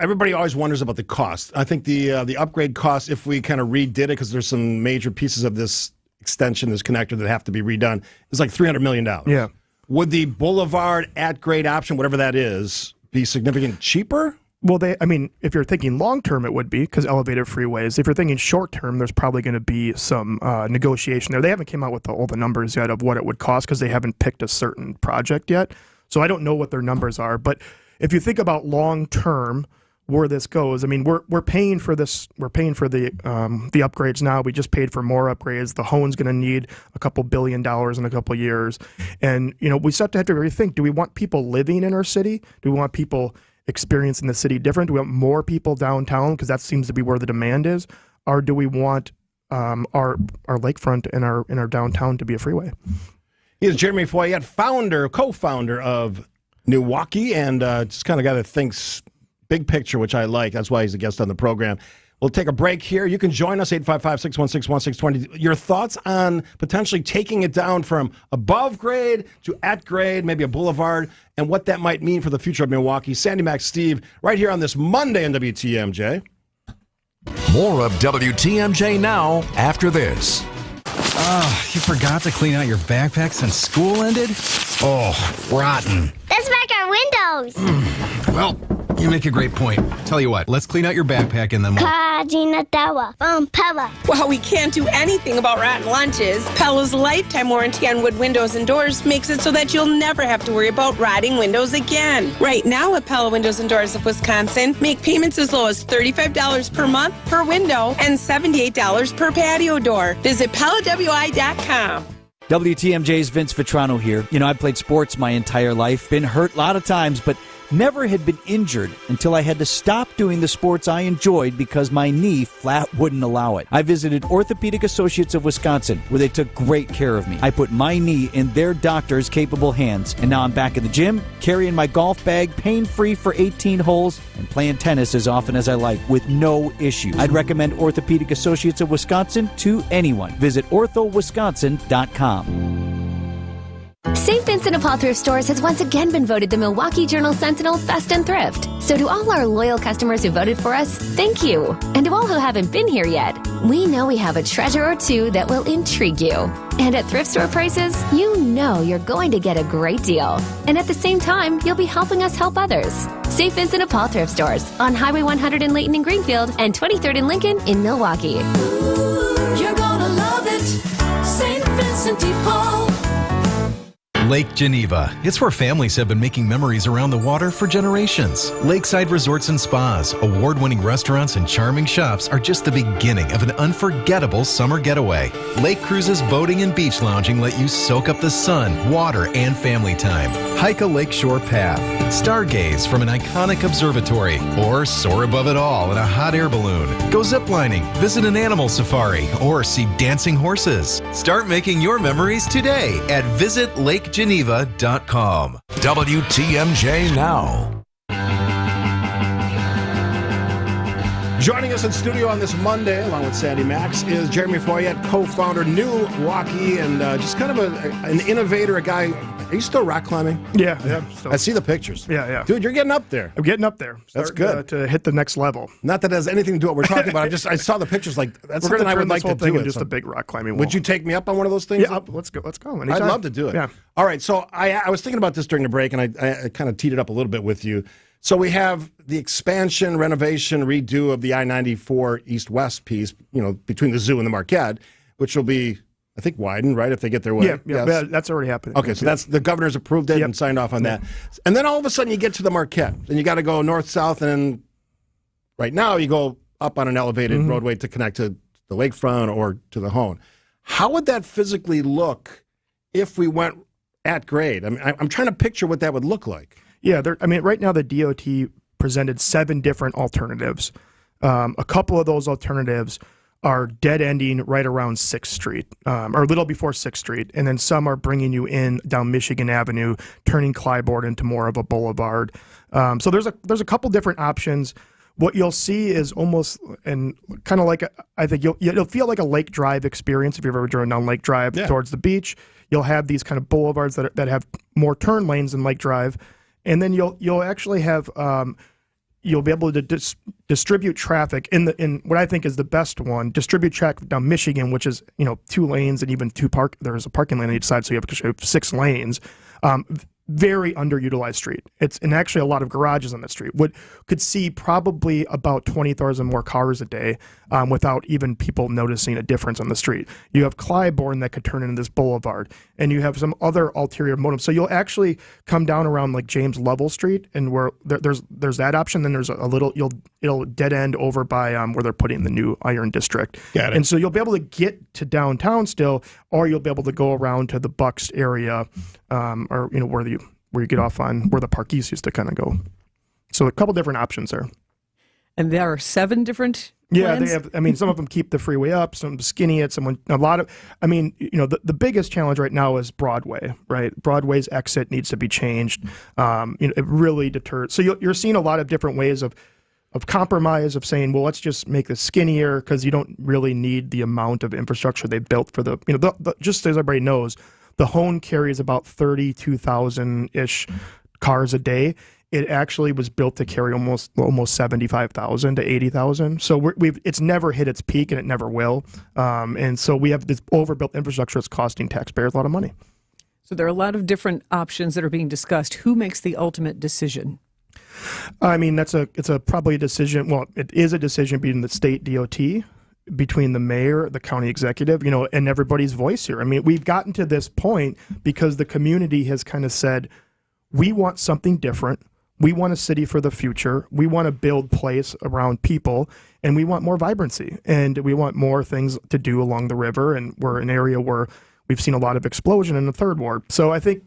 everybody always wonders about the cost. I think the upgrade cost, if we kind of redid it, because there's some major pieces of this extension, this connector that have to be redone, is like $300 million. Yeah. Would the Boulevard at grade option, whatever that is, be significantly cheaper? Well, if you're thinking long-term, it would be, because elevated freeways. If you're thinking short-term, there's probably going to be some negotiation there. They haven't come out with all the numbers yet of what it would cost, because they haven't picked a certain project yet. So I don't know what their numbers are. But if you think about long-term, where this goes, we're paying for this. We're paying for the upgrades now. We just paid for more upgrades. The Hone's going to need a couple $2 billion in a couple of years. And, we start to have to rethink, do we want people living in our city? Do we want people experiencing the city different? Do we want more people downtown, because that seems to be where the demand is? Or do we want our lakefront and our downtown to be a freeway? He is Jeremy Foyette, co-founder of Milwaukee, and just kind of guy that thinks big picture, which I like. That's why he's a guest on the program. We'll take a break here. You can join us, 855-616-1620. Your thoughts on potentially taking it down from above grade to at grade, maybe a boulevard, and what that might mean for the future of Milwaukee. Sandy, Max, Steve, right here on this Monday on WTMJ. More of WTMJ now after this. You forgot to clean out your backpack since school ended? Oh, rotten. Let's make our windows. Well, you make a great point. Tell you what, let's clean out your backpack and then we'll... from Pella. While we can't do anything about rotten lunches, Pella's lifetime warranty on wood windows and doors makes it so that you'll never have to worry about rotting windows again. Right now at Pella Windows and Doors of Wisconsin, make payments as low as $35 per month per window and $78 per patio door. Visit PellaWI.com. WTMJ's Vince Vitrano here. I've played sports my entire life, been hurt a lot of times, but never had been injured until I had to stop doing the sports I enjoyed because my knee flat wouldn't allow it. I visited Orthopedic Associates of Wisconsin, where they took great care of me. I put my knee in their doctors' capable hands, and now I'm back in the gym, carrying my golf bag, pain-free for 18 holes, and playing tennis as often as I like with no issues. I'd recommend Orthopedic Associates of Wisconsin to anyone. Visit orthowisconsin.com. St. Vincent de Paul Thrift Stores has once again been voted the Milwaukee Journal Sentinel's Best in Thrift. So to all our loyal customers who voted for us, thank you. And to all who haven't been here yet, we know we have a treasure or two that will intrigue you. And at thrift store prices, you know you're going to get a great deal. And at the same time, you'll be helping us help others. St. Vincent de Paul Thrift Stores on Highway 100 in Layton and Greenfield and 23rd and Lincoln in Milwaukee. You're gonna love it, St. Vincent de Paul. Lake Geneva. It's where families have been making memories around the water for generations. Lakeside resorts and spas, award-winning restaurants, and charming shops are just the beginning of an unforgettable summer getaway. Lake cruises, boating, and beach lounging let you soak up the sun, water, and family time. Hike a lakeshore path, stargaze from an iconic observatory, or soar above it all in a hot air balloon. Go ziplining, visit an animal safari, or see dancing horses. Start making your memories today at visitlakegeneva.com. WTMJ Now. Joining us in studio on this Monday, along with Sandy Max, is Jeremy Foyette, co-founder, New Walkie, and just kind of an innovator, a guy. Are you still rock climbing? Yeah. I see the pictures. Yeah. Dude, you're getting up there. I'm getting up there. That's good. To hit the next level. Not that it has anything to do with what we're talking about. I saw the pictures. Like that's We're something I turn would this like to whole thing do. into just a big rock climbing wall. Would you take me up on one of those things? Yeah, let's go. Anytime. I'd love to do it. Yeah. All right. So I was thinking about this during the break, and I kind of teed it up a little bit with you. So we have the expansion, renovation, redo of the I-94 east-west piece, between the zoo and the Marquette, which will be, I think, widened, right, if they get their way. Yeah, Yes. that's already happening. Okay, so that's the governor's approved it and signed off on that. And then all of a sudden you get to the Marquette, and you got to go north-south, and then right now you go up on an elevated roadway to connect to the lakefront or to the Hone. How would that physically look if we went at grade? I mean, I'm trying to picture what that would look like. Yeah, right now the DOT presented 7 different alternatives. A couple of those alternatives are dead-ending right around 6th Street, or a little before 6th Street, and then some are bringing you in down Michigan Avenue, turning Clybourne into more of a boulevard. So there's a couple different options. What you'll see is almost, and kind of like, I think you'll feel like a Lake Drive experience if you've ever driven down Lake Drive towards the beach. You'll have these kind of boulevards that have more turn lanes than Lake Drive. And then you'll actually have you'll be able to distribute traffic in what I think is the best one. Distribute traffic down Michigan, which is 2 lanes and even there's a parking lane on each side, so you have 6 lanes. Very underutilized street. And actually a lot of garages on that street. Could see probably about 20,000 more cars a day without even people noticing a difference on the street. You have Clybourne that could turn into this boulevard, and you have some other ulterior motives. So you'll actually come down around like James Lovell Street, and where there's that option. Then there's it'll dead end over by where they're putting the new Iron District. Got it. And so you'll be able to get to downtown still, or you'll be able to go around to the Bucks area, or where you get off on where the Park East used to kind of go. So a couple different options there. And there are 7 different Yeah, plans? they have. I mean, some of them keep the freeway up, some skinny it, the biggest challenge right now is Broadway, right? Broadway's exit needs to be changed. It really deters. So you're seeing a lot of different ways of compromise, of saying, well, let's just make this skinnier because you don't really need the amount of infrastructure they built for just as everybody knows, the Hone carries about 32,000-ish cars a day. It actually was built to carry almost 75,000 to 80,000. So it's never hit its peak, and it never will. And so we have this overbuilt infrastructure that's costing taxpayers a lot of money. So there are a lot of different options that are being discussed. Who makes the ultimate decision? I mean, it's probably a decision. Well, it is a decision between the state DOT, between the mayor, the county executive, and everybody's voice here. I mean, we've gotten to this point because the community has kind of said, we want something different. We want a city for the future. We want to build place around people, and we want more vibrancy, and we want more things to do along the river. And we're an area where we've seen a lot of explosion in the Third Ward. So I think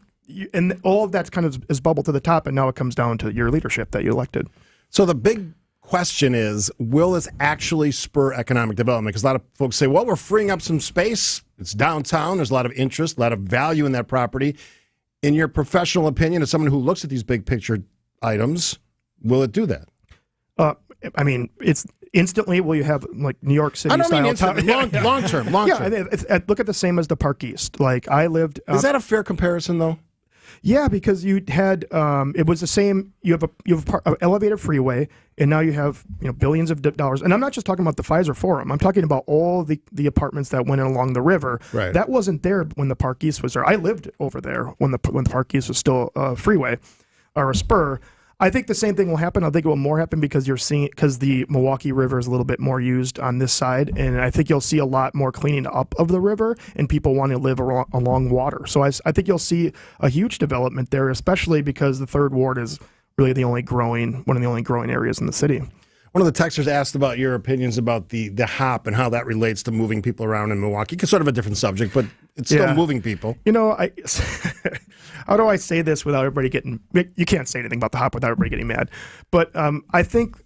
and all of that's kind of is bubbled to the top, and now it comes down to your leadership that you elected. So the big question is, will this actually spur economic development? Because a lot of folks say, well, we're freeing up some space. It's downtown. There's a lot of interest, a lot of value in that property. In your professional opinion, as someone who looks at these big picture items, will it do that? I mean, it's instantly. Will you have like New York City? I don't style mean instantly. Long term. Yeah, look at the same as the Park East. Like I lived. Is that a fair comparison, though? Yeah, because you had it was the same. You have an elevated freeway, and now you have billions of dollars. And I'm not just talking about the Pfizer Forum. I'm talking about all the apartments that went in along the river. Right. That wasn't there when the Park East was there. I lived over there when the Park East was still a freeway or a spur. I think the same thing will happen. I think it will more happen because the Milwaukee River is a little bit more used on this side, and I think you'll see a lot more cleaning up of the river and people want to live along water. So I think you'll see a huge development there, especially because the Third Ward is really one of the only growing areas in the city. One of the texters asked about your opinions about the hop and how that relates to moving people around in Milwaukee. It's sort of a different subject, but it's still moving people. How do I say this without everybody getting... You can't say anything about the hop without everybody getting mad. But I think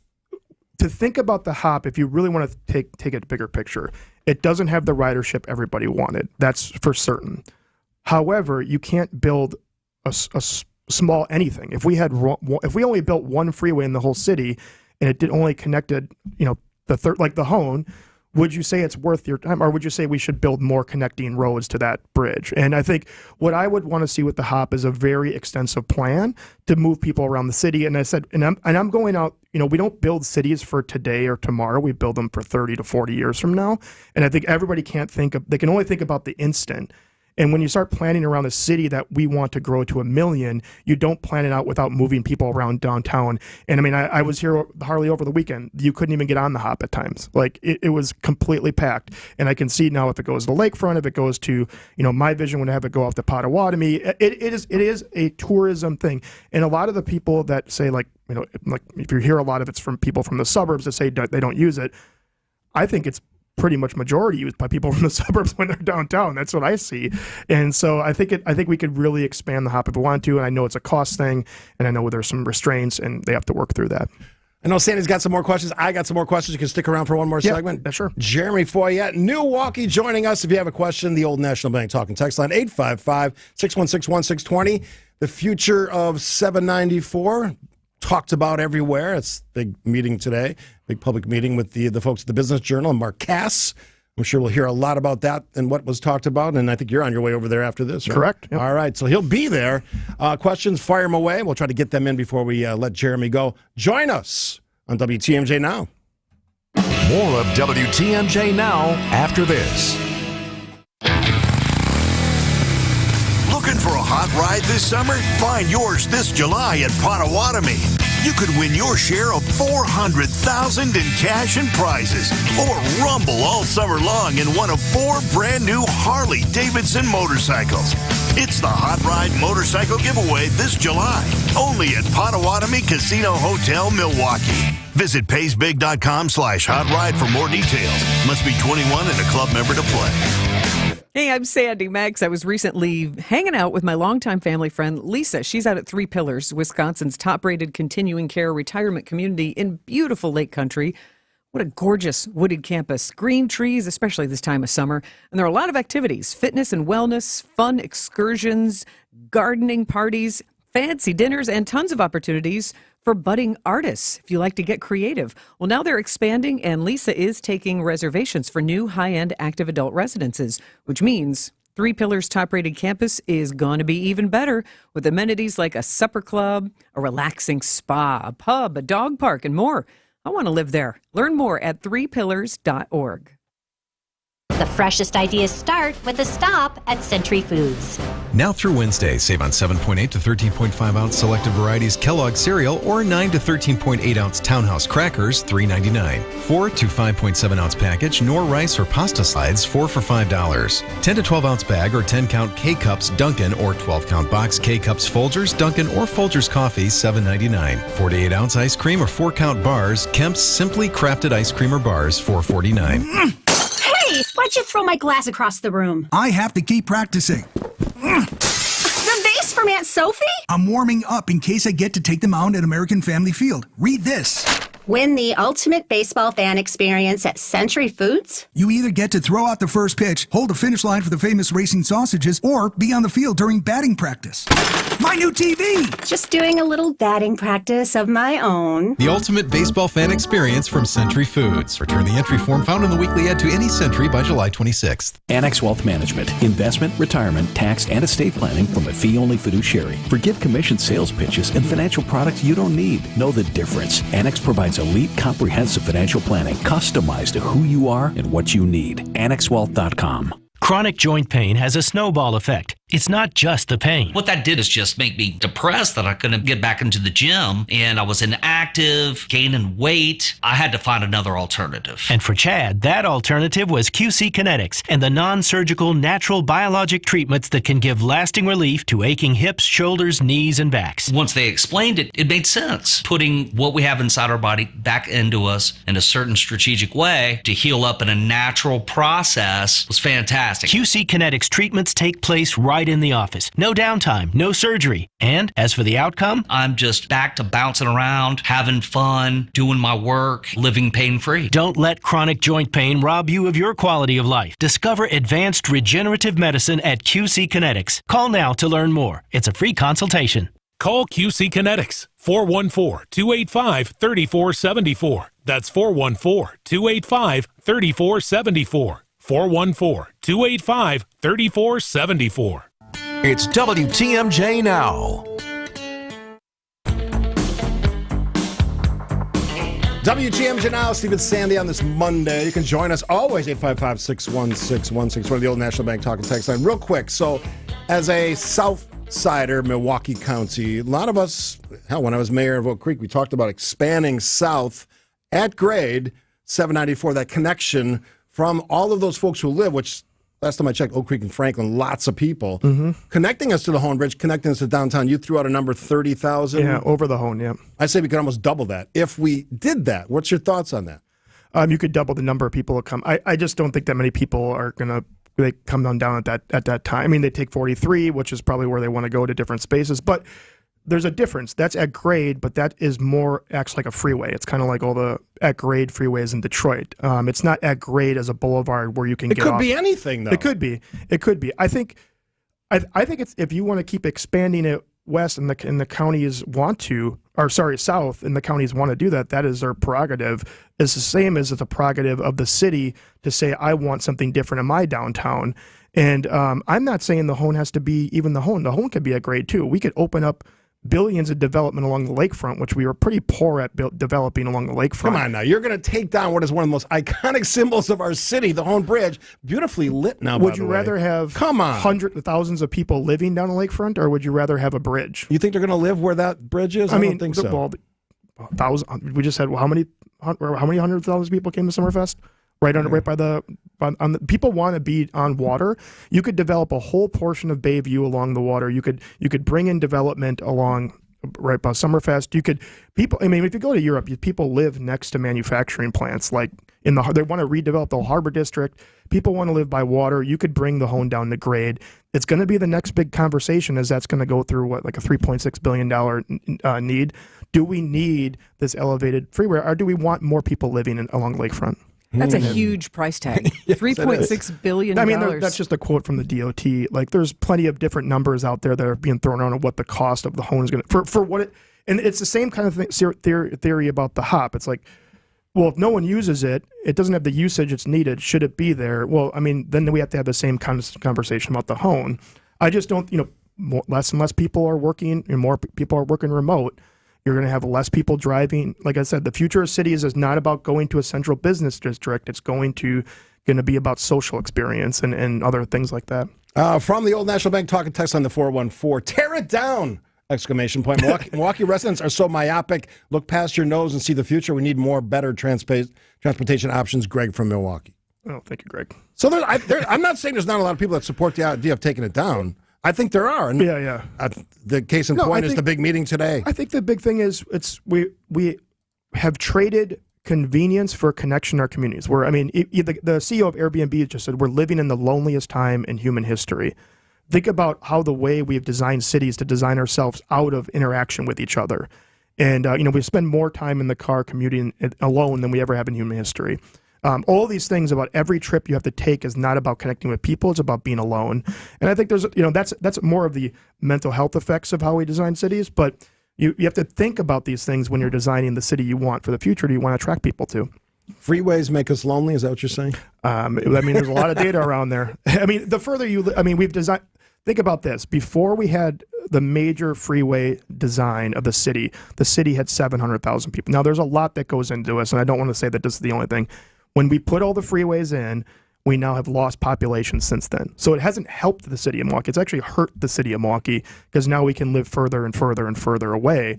to think about the hop, if you really want to take a bigger picture, it doesn't have the ridership everybody wanted. That's for certain. However, you can't build a small anything. If we only built one freeway in the whole city and it only connected, the Hone, would you say it's worth your time, or would you say we should build more connecting roads to that bridge? And I think what I would want to see with the hop is a very extensive plan to move people around the city. And I said, and I'm going out, we don't build cities for today or tomorrow. We build them for 30 to 40 years from now. And I think everybody they can only think about the instant. And when you start planning around a city that we want to grow to 1 million, you don't plan it out without moving people around downtown. And I mean, I was here hardly over the weekend. You couldn't even get on the hop at times. Like it was completely packed. And I can see now if it goes to the lakefront, if it goes to, my vision would have it go off to Potawatomi. It is a tourism thing. And a lot of the people that say like if you hear a lot of it's from people from the suburbs that say they don't use it, I think it's pretty much majority used by people from the suburbs when they're downtown. That's what I see. And so I think we could really expand the hop if we want to. And I know it's a cost thing, and I know there's some restraints, and they have to work through that. I know Sandy's got some more questions. I got some more questions. You can stick around for one more segment. Yeah, sure. Jeremy Foyette, Milwaukee, joining us. If you have a question, the Old National Bank talking text line, 855-616-1620. The future of 794 talked about everywhere. It's a big meeting today, big public meeting with the folks at the Business Journal and Mark Cass. I'm sure we'll hear a lot about that and what was talked about, and I think you're on your way over there after this, right? Correct. Yep. All right, so he'll be there. Questions, fire them away. We'll try to get them in before we let Jeremy go. Join us on WTMJ Now. More of WTMJ Now after this. Looking for a hot ride this summer? Find yours this July at Potawatomi. You could win your share of $400,000 in cash and prizes, or rumble all summer long in one of 4 brand new Harley-Davidson motorcycles. It's the Hot Ride Motorcycle Giveaway this July, only at Potawatomi Casino Hotel, Milwaukee. Visit paysbig.com/hot ride for more details. Must be 21 and a club member to play. Hey, I'm Sandy Max. I was recently hanging out with my longtime family friend, Lisa. She's out at Three Pillars, Wisconsin's top-rated continuing care retirement community in beautiful Lake Country. What a gorgeous wooded campus. Green trees, especially this time of summer. And there are a lot of activities, fitness and wellness, fun excursions, gardening parties, fancy dinners, and tons of opportunities for budding artists if you like to get creative. Well, now they're expanding, and Lisa is taking reservations for new high-end active adult residences, which means Three Pillars' top-rated campus is going to be even better with amenities like a supper club, a relaxing spa, a pub, a dog park, and more. I want to live there. Learn more at threepillars.org. The freshest ideas start with a stop at Century Foods. Now through Wednesday, save on 7.8 to 13.5 ounce selected varieties Kellogg cereal or 9 to 13.8 ounce Townhouse crackers, $3.99. 4 to 5.7 ounce package Knorr rice or pasta slides, 4 for $5. 10 to 12 ounce bag or 10 count K-Cups Dunkin' or 12 count box K-Cups Folgers Dunkin' or Folgers coffee, $7.99. 4 to 8 ounce ice cream or 4 count bars Kemp's Simply Crafted ice cream or bars, $4.49. Hey, why'd you throw my glass across the room? I have to keep practicing. The vase for Aunt Aunt Sophie? I'm warming up in case I get to take the mound at American Family Field. Read this. Win the ultimate baseball fan experience at Century Foods? You either get to throw out the first pitch, hold the finish line for the famous racing sausages, or be on the field during batting practice. My new TV! Just doing a little batting practice of my own. The ultimate baseball fan experience from Century Foods. Return the entry form found in the weekly ad to any Century by July 26th. Annex Wealth Management. Investment, retirement, tax, and estate planning from a fee-only fiduciary. Forget commission sales pitches and financial products you don't need. Know the difference. Annex provides elite comprehensive financial planning customized to who you are and what you need. AnnexWealth.com. Chronic joint pain has a snowball effect. It's not just the pain. What that did is just make me depressed that I couldn't get back into the gym, and I was inactive, gaining weight. I had to find another alternative. And for Chad, that alternative was QC Kinetics and the non-surgical natural biologic treatments that can give lasting relief to aching hips, shoulders, knees, and backs. Once they explained it, it made sense. Putting what we have inside our body back into us in a certain strategic way to heal up in a natural process was fantastic. QC Kinetics treatments take place right in the office. No downtime, no surgery. And as for the outcome, I'm just back to bouncing around, having fun, doing my work, living pain-free. Don't let chronic joint pain rob you of your quality of life. Discover advanced regenerative medicine at QC Kinetics. Call now to learn more. It's a free consultation. Call QC Kinetics, 414-285-3474. That's 414-285-3474. 414-285-3474. It's WTMJ Now. WTMJ Now, Stephen Sandy on this Monday. You can join us always, 855-616-1621, the old National Bank talking text line. Real quick, so as a Southsider, Milwaukee County, a lot of us, hell, when I was mayor of Oak Creek, we talked about expanding south at grade 794, that connection from all of those folks who live, which last time I checked, Oak Creek and Franklin, lots of people, connecting us to the Hone Bridge, connecting us to downtown. You threw out a number 30,000. Yeah, over the Hone, yeah. I say we could almost double that if we did that. What's your thoughts on that? You could double the number of people that come. I just don't think that many people are going to come down at that time. I mean, they take 43, which is probably where they want to go to different spaces, but there's a difference. That's at grade, but that is more acts like a freeway. It's kind of like all the at grade freeways in Detroit. It's not at grade as a boulevard where you can get off. It could be anything, though. It could be. It could be. I think it's, if you want to keep expanding it west and the counties want to, or sorry, south, and the counties want to do that, that is their prerogative. It's the same as the prerogative of the city to say, I want something different in my downtown. And I'm not saying the Hone has to be even the Hone. The Hone could be at grade too. We could open up billions of development along the lakefront, which we were pretty poor at developing along the lakefront. Come on now. You're going to take down what is one of the most iconic symbols of our city, the Hone Bridge, beautifully lit now, Would you rather have hundreds of thousands of people living down the lakefront, or would you rather have a bridge? You think they're going to live where that bridge is? I don't think so. Well, we just had, how many hundreds of thousands of people came to Summerfest? Right by the people want to be on water. You could develop a whole portion of Bayview along the water. You could bring in development along right by Summerfest. You could if you go to Europe, people live next to manufacturing plants. Like they want to redevelop the Harbor District. People want to live by water. You could bring the Hone down to grade. It's going to be the next big conversation, as that's going to go through like a $3.6 billion need. Do we need this elevated freeway, or do we want more people living along the lakefront? That's a huge price tag. Yes, $3.6 billion. I mean, that's just a quote from the DOT. Like, there's plenty of different numbers out there that are being thrown around on what the cost of the Hone is going to for what it. And it's the same kind of theory about the hop. It's like, well, if no one uses it, it doesn't have the usage it's needed. Should it be there? Well, I mean, then we have to have the same kind of conversation about the Hone. I just don't. Less and less people are working, and more people are working remote. You're going to have less people driving. Like I said, the future of cities is not about going to a central business district. It's going to be about social experience and other things like that. From the old National Bank talking text on the 414, tear it down! Exclamation point. Milwaukee residents are so myopic. Look past your nose and see the future. We need more better transportation options. Greg from Milwaukee. Oh, thank you, Greg. So I'm not saying there's not a lot of people that support the idea of taking it down. I think there are. And the case in point is the big meeting today. I think the big thing is we have traded convenience for connection in our communities. The CEO of Airbnb just said we're living in the loneliest time in human history. think about how the way we've designed cities to design ourselves out of interaction with each other. And, we spend more time in the car commuting alone than we ever have in human history. All these things about every trip you have to take is not about connecting with people. It's about being alone. And I think there's, that's more of the mental health effects of how we design cities. But you have to think about these things when you're designing the city you want for the future. Do you want to attract people to? Freeways make us lonely. Is that what you're saying? There's a lot of data around there. The further we've designed. Think about this. Before we had the major freeway design of the city had 700,000 people. Now, there's a lot that goes into us, and I don't want to say that this is the only thing. When we put all the freeways in, we now have lost population since then. So it hasn't helped the city of Milwaukee. It's actually hurt the city of Milwaukee because now we can live further and further and further away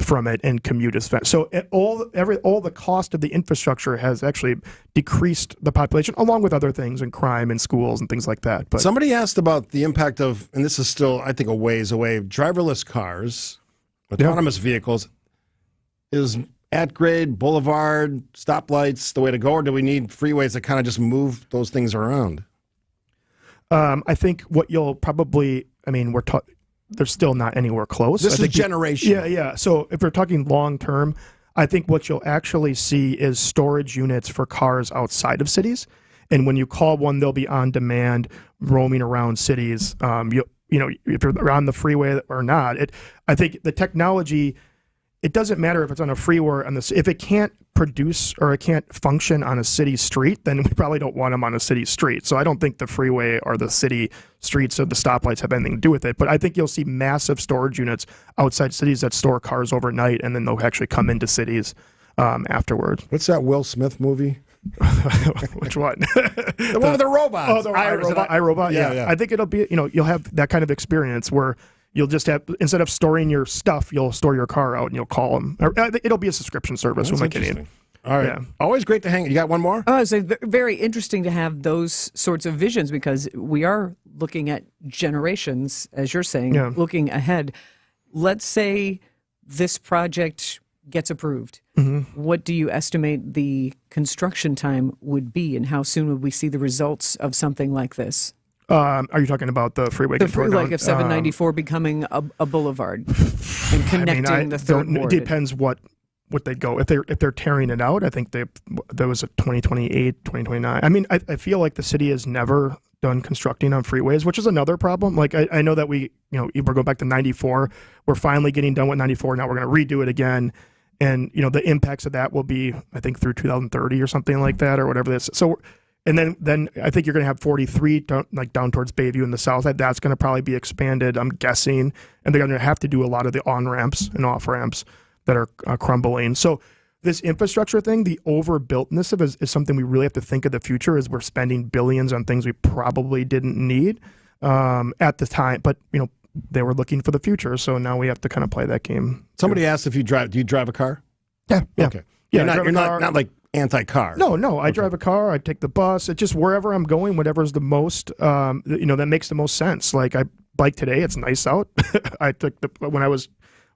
from it and commute as fast. So all the cost of the infrastructure has actually decreased the population, along with other things and crime and schools and things like that. But somebody asked about the impact of, and this is still, I think, a ways away, driverless cars, autonomous vehicles. Is at-grade, boulevard, stoplights the way to go, or do we need freeways that kind of just move those things around? I think what you'll probably, they're still not anywhere close. This is generation. Yeah. So if we're talking long term, I think what you'll actually see is storage units for cars outside of cities. And when you call one, they'll be on demand, roaming around cities. If you're on the freeway or not, I think the technology, it doesn't matter if it's on a freeway or if it can't produce or it can't function on a city street, then we probably don't want them on a city street. So I don't think the freeway or the city streets or the stoplights have anything to do with it. But I think you'll see massive storage units outside cities that store cars overnight, and then they'll actually come into cities afterwards. What's that Will Smith movie? Which one? The one with the robots. Oh, the iRobot. Yeah. I think it'll be, you'll have that kind of experience where you'll just have, instead of storing your stuff, you'll store your car out and you'll call them. It'll be a subscription service. That's interesting. All right. Yeah. Always great to hang. You got one more? Oh, it's very interesting to have those sorts of visions because we are looking at generations, as you're saying, looking ahead. Let's say this project gets approved. Mm-hmm. What do you estimate the construction time would be, and how soon would we see the results of something like this? Are you talking about the freeway? Like if 794 becoming a boulevard and connecting the third ward? It depends what they go. If they're tearing it out, I think there was a 2028, 2029. I feel like the city has never done constructing on freeways, which is another problem. Like I know that we're going back to 94. We're finally getting done with 94. Now we're going to redo it again. And, the impacts of that will be, I think, through 2030 or something like that or whatever this. So, and then I think you're going to have 43 down towards Bayview in the south. That's going to probably be expanded, I'm guessing. And they're going to have to do a lot of the on-ramps and off-ramps that are crumbling. So this infrastructure thing, the overbuiltness of it is something we really have to think of the future as we're spending billions on things we probably didn't need at the time. But, they were looking for the future. So now we have to kind of play that game. Somebody asked if do you drive a car? Yeah. Okay. Yeah, you're not like anti-car. No. I drive a car. I take the bus. It's just wherever I'm going, whatever's the most, that makes the most sense. Like I bike today. It's nice out. I took when I was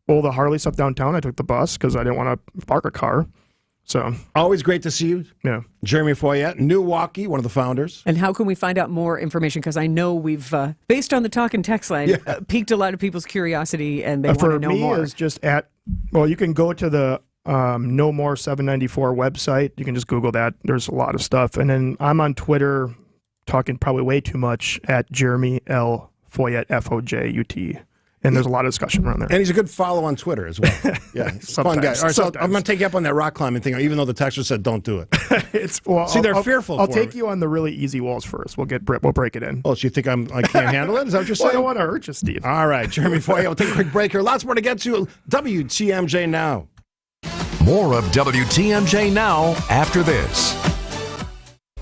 all the Harley stuff downtown, I took the bus because I didn't want to park a car. So always great to see you. Yeah. Jeremy Foyette, Milwaukee, one of the founders. And how can we find out more information? Because I know we've, based on the talk and text line, piqued a lot of people's curiosity and they want to know more. For me, it's just you can go to the No More 794 website. You can just Google that. There's a lot of stuff. And then I'm on Twitter talking probably way too much at Jeremy L. Foyette, F-O-J-U-T. And there's a lot of discussion around there. And he's a good follow on Twitter as well. Yeah, he's a fun guy. All right, so I'm going to take you up on that rock climbing thing, even though the texter said don't do it. They're fearful. I'll take you on the really easy walls first. We'll break it in. Oh, so you think I can't handle it? Is that what you're saying? I don't want to hurt you, Steve. All right, Jeremy Foyette. We'll take a quick break here. Lots more to get to. WTMJ Now. More of WTMJ Now after this.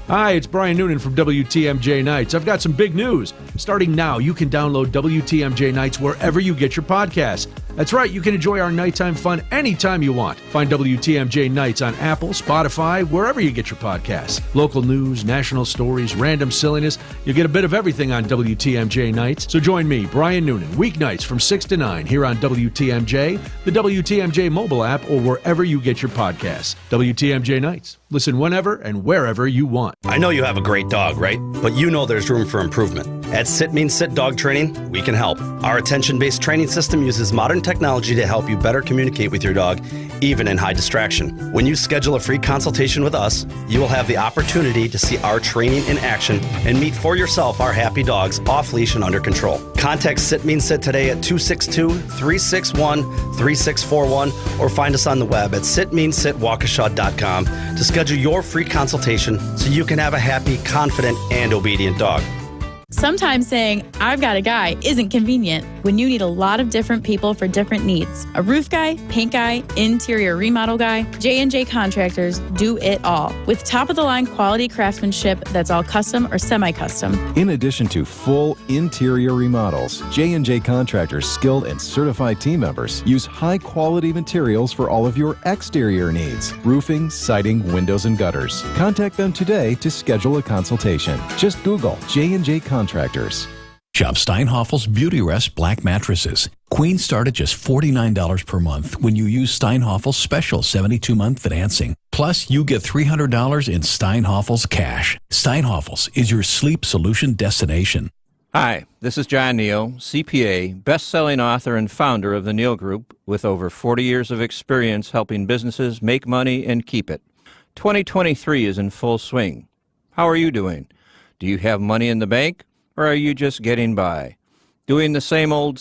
Hi, it's Brian Noonan from WTMJ Nights. I've got some big news. Starting now, you can download WTMJ Nights wherever you get your podcasts. That's right, you can enjoy our nighttime fun anytime you want. Find WTMJ Nights on Apple, Spotify, wherever you get your podcasts. Local news, national stories, random silliness. You'll get a bit of everything on WTMJ Nights. So join me, Brian Noonan, weeknights from 6 to 9 here on WTMJ, the WTMJ mobile app, or wherever you get your podcasts. WTMJ Nights. Listen whenever and wherever you want. I know you have a great dog, right? But you know there's room for improvement. At Sit Means Sit Dog Training, we can help. Our attention-based training system uses modern technology to help you better communicate with your dog, even in high distraction. When you schedule a free consultation with us, you will have the opportunity to see our training in action and meet for yourself our happy dogs off leash and under control. Contact Sit Means Sit today at 262-361-3641 or find us on the web at sitmeansitwaukesha.com to schedule your free consultation so you can have a happy, confident, and obedient dog. Sometimes saying, I've got a guy, isn't convenient when you need a lot of different people for different needs. A roof guy, paint guy, interior remodel guy, J&J Contractors do it all. With top-of-the-line quality craftsmanship that's all custom or semi-custom. In addition to full interior remodels, J&J Contractors' skilled and certified team members use high-quality materials for all of your exterior needs: roofing, siding, windows, and gutters. Contact them today to schedule a consultation. Just Google J&J Contractors. Shop Steinhoffel's Beauty Rest Black Mattresses. Queen start at just $49 per month when you use Steinhoffel's special 72-month financing. Plus, you get $300 in Steinhoffel's cash. Steinhoffel's is your sleep solution destination. Hi, this is John Neal, CPA, best-selling author and founder of the Neal Group, with over 40 years of experience helping businesses make money and keep it. 2023 is in full swing. How are you doing? Do you have money in the bank? Or are you just getting by? Doing the same old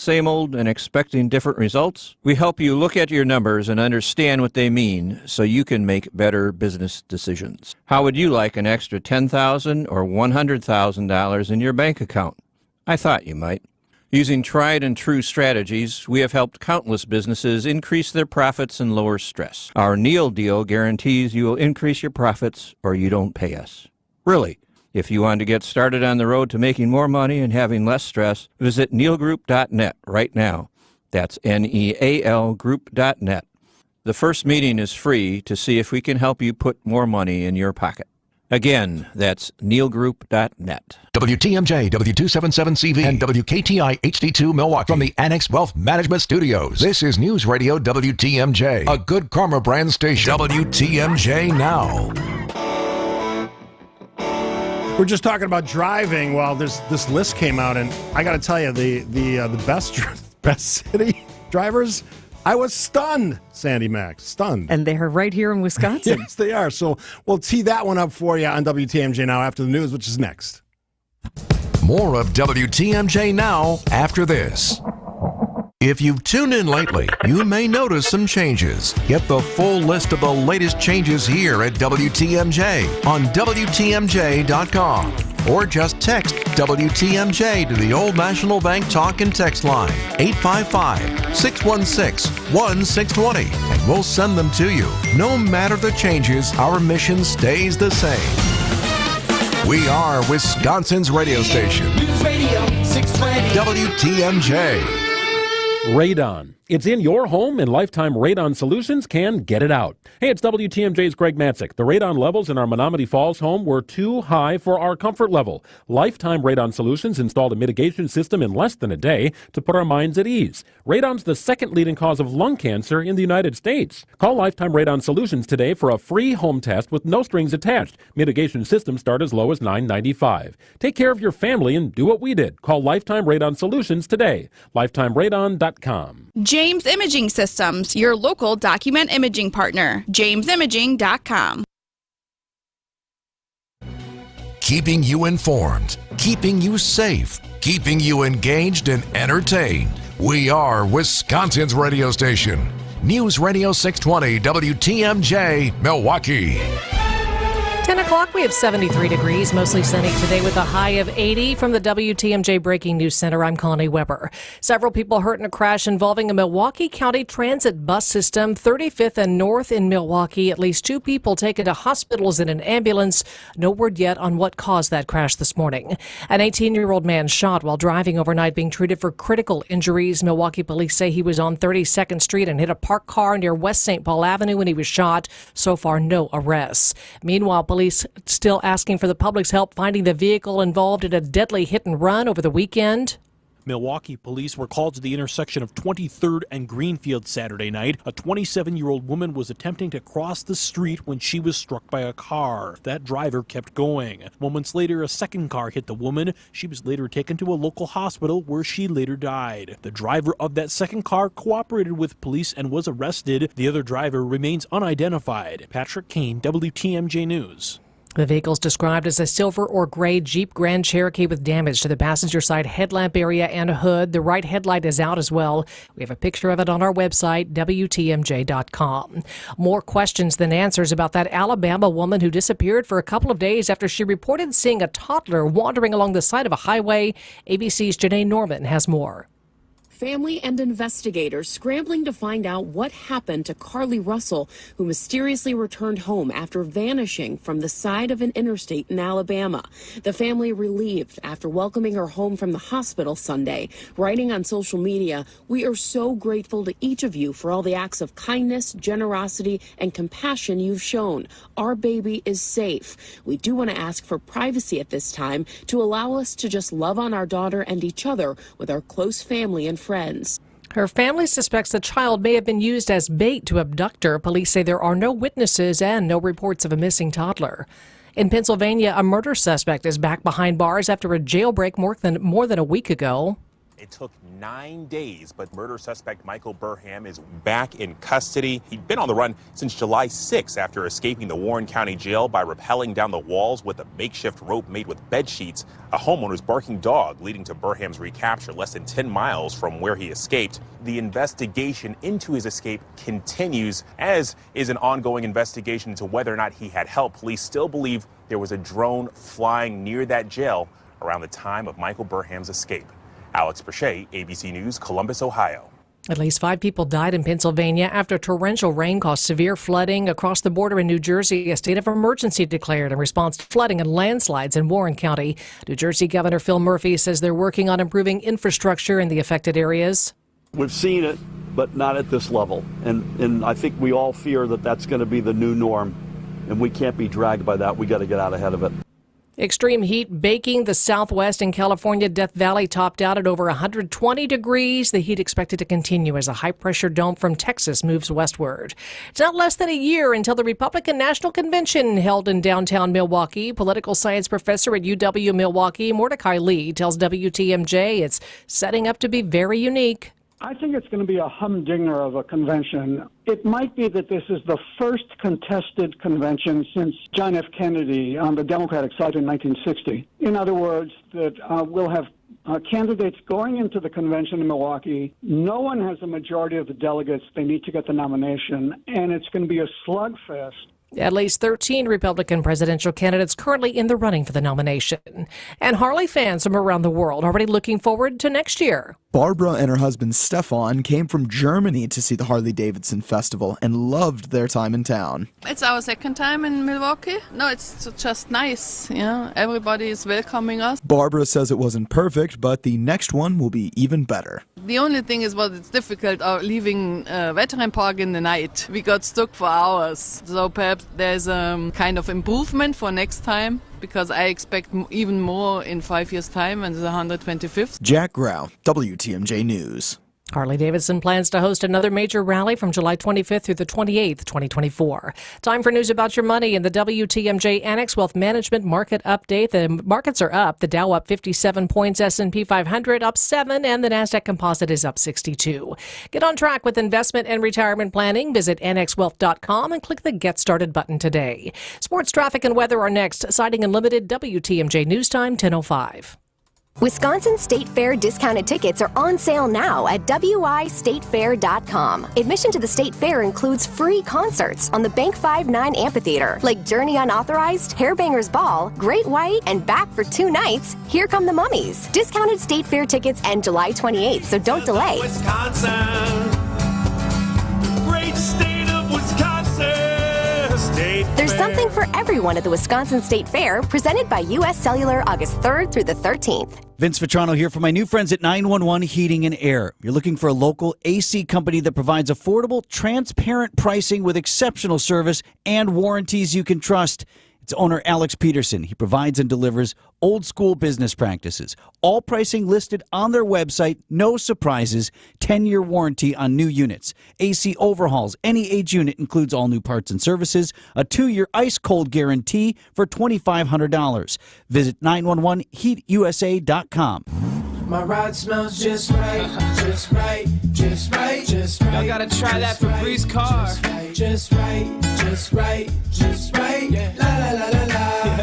and expecting different results? We help you look at your numbers and understand what they mean so you can make better business decisions. How would you like an extra $10,000 or $100,000 in your bank account? I thought you might. Using tried and true strategies, we have helped countless businesses increase their profits and lower stress. Our Neal deal guarantees you will increase your profits or you don't pay us. Really. If you want to get started on the road to making more money and having less stress, visit nealgroup.net right now. That's NEAL group.net. The first meeting is free to see if we can help you put more money in your pocket. Again, that's nealgroup.net. WTMJ, W277CV, and WKTI HD2 Milwaukee from the Annex Wealth Management Studios. This is News Radio WTMJ, a Good Karma brand station. WTMJ Now. We're just talking about driving while this list came out, and I got to tell you, the best city drivers, I was stunned, Sandy Max, stunned. And they're right here in Wisconsin. Yes, they are. So we'll tee that one up for you on WTMJ Now after the news, which is next. More of WTMJ Now after this. If you've tuned in lately, you may notice some changes. Get the full list of the latest changes here at WTMJ on WTMJ.com. Or just text WTMJ to the Old National Bank talk and text line 855-616-1620 and we'll send them to you. No matter the changes, our mission stays the same. We are Wisconsin's radio station. News Radio 620 WTMJ. Radon. It's in your home, and Lifetime Radon Solutions can get it out. Hey, it's WTMJ's Greg Matzik. The radon levels in our Menominee Falls home were too high for our comfort level. Lifetime Radon Solutions installed a mitigation system in less than a day to put our minds at ease. Radon's the second leading cause of lung cancer in the United States. Call Lifetime Radon Solutions today for a free home test with no strings attached. Mitigation systems start as low as $9.95. Take care of your family and do what we did. Call Lifetime Radon Solutions today. LifetimeRadon.com. James Imaging Systems, your local document imaging partner. JamesImaging.com. Keeping you informed, keeping you safe, keeping you engaged and entertained. We are Wisconsin's radio station. News Radio 620 WTMJ, Milwaukee. 10 o'clock, we have 73 degrees, mostly sunny today with a high of 80. From the WTMJ Breaking News Center, I'm Connie Weber. Several people hurt in a crash involving a Milwaukee County Transit bus system, 35th and North in Milwaukee. At least 2 people taken to hospitals in an ambulance. No word yet on what caused that crash this morning. An 18-year-old man shot while driving overnight, being treated for critical injuries. Milwaukee police say he was on 32nd Street and hit a parked car near West St. Paul Avenue when he was shot. So far, no arrests. Meanwhile, police still asking for the public's help finding the vehicle involved in a deadly hit and run over the weekend. Milwaukee police were called to the intersection of 23rd and Greenfield Saturday night. A 27-year-old woman was attempting to cross the street when she was struck by a car. That driver kept going. Moments later, a second car hit the woman. She was later taken to a local hospital where she later died. The driver of that second car cooperated with police and was arrested. The other driver remains unidentified. Patrick Kane, WTMJ News. The vehicle's described as a silver or gray Jeep Grand Cherokee with damage to the passenger side headlamp area and hood. The right headlight is out as well. We have a picture of it on our website, WTMJ.com. More questions than answers about that Alabama woman who disappeared for a couple of days after she reported seeing a toddler wandering along the side of a highway. ABC's Janae Norman has more. Family and investigators scrambling to find out what happened to Carly Russell, who mysteriously returned home after vanishing from the side of an interstate in Alabama. The family relieved after welcoming her home from the hospital Sunday, writing on social media, "We are so grateful to each of you for all the acts of kindness, generosity, and compassion you've shown. Our baby is safe. We do want to ask for privacy at this time to allow us to just love on our daughter and each other with our close family and friends." Her family suspects the child may have been used as bait to abduct her. Police say there are no witnesses and no reports of a missing toddler. In Pennsylvania, a murder suspect is back behind bars after a jailbreak more than a week ago. It took 9 days, but murder suspect Michael Burham is back in custody. He'd been on the run since July 6 after escaping the Warren County Jail by rappelling down the walls with a makeshift rope made with bed sheets, a homeowner's barking dog, leading to Burham's recapture less than 10 miles from where he escaped. The investigation into his escape continues, as is an ongoing investigation into whether or not he had help. Police still believe there was a drone flying near that jail around the time of Michael Burham's escape. Alex Brachet, ABC News, Columbus, Ohio. At least 5 people died in Pennsylvania after torrential rain caused severe flooding. Across the border in New Jersey, a state of emergency declared in response to flooding and landslides in Warren County. New Jersey Governor Phil Murphy says they're working on improving infrastructure in the affected areas. We've seen it, but not at this level. And I think we all fear that that's going to be the new norm, and we can't be dragged by that. We got to get out ahead of it. Extreme heat baking the Southwest and California. Death Valley topped out at over 120 degrees. The heat expected to continue as a high-pressure dome from Texas moves westward. It's not less than a year until the Republican National Convention held in downtown Milwaukee. Political science professor at UW Milwaukee, Mordecai Lee, tells WTMJ it's setting up to be very unique. I think it's going to be a humdinger of a convention. It might be that this is the first contested convention since John F. Kennedy on the Democratic side in 1960. In other words, that we'll have candidates going into the convention in Milwaukee. No one has a majority of the delegates. They need to get the nomination, and it's going to be a slugfest. At least 13 Republican presidential candidates currently in the running for the nomination. And Harley fans from around the world already looking forward to next year. Barbara and her husband Stefan came from Germany to see the Harley-Davidson Festival and loved their time in town. It's our second time in Milwaukee. No, it's just nice. Everybody is welcoming us. Barbara says it wasn't perfect, but the next one will be even better. The only thing is it's difficult leaving Veteran Park in the night. We got stuck for hours. So perhaps there's a kind of improvement for next time, because I expect even more in 5 years' time and the 125th. Jack Grau, WTMJ News. Harley-Davidson plans to host another major rally from July 25th through the 28th, 2024. Time for news about your money in the WTMJ Annex Wealth Management Market Update. The markets are up. The Dow up 57 points, S&P 500 up 7, and the NASDAQ Composite is up 62. Get on track with investment and retirement planning. Visit annexwealth.com and click the Get Started button today. Sports, traffic, and weather are next. Siding Unlimited, WTMJ News Time, 10:05. Wisconsin State Fair discounted tickets are on sale now at wistatefair.com. Admission to the State Fair includes free concerts on the Bank 5-9 Amphitheater, like Journey Unauthorized, Hairbangers Ball, Great White, and back for 2 nights, Here Come the Mummies. Discounted State Fair tickets end July 28th, so don't delay. Wisconsin, great state of Wisconsin. There's something for everyone at the Wisconsin State Fair, presented by U.S. Cellular August 3rd through the 13th. Vince Vitrano here for my new friends at 911 Heating and Air. You're looking for a local AC company that provides affordable, transparent pricing with exceptional service and warranties you can trust. It's owner Alex Peterson. He provides and delivers old school business practices. All pricing listed on their website. No surprises. 10-year warranty on new units. AC overhauls. Any age unit includes all new parts and services. A 2-year ice cold guarantee for $2,500. Visit 911heatusa.com. My ride smells just right, just right, just right, just right. Y'all gotta try that Febreze car. Just right, just right, just right. Yeah. La la la la la.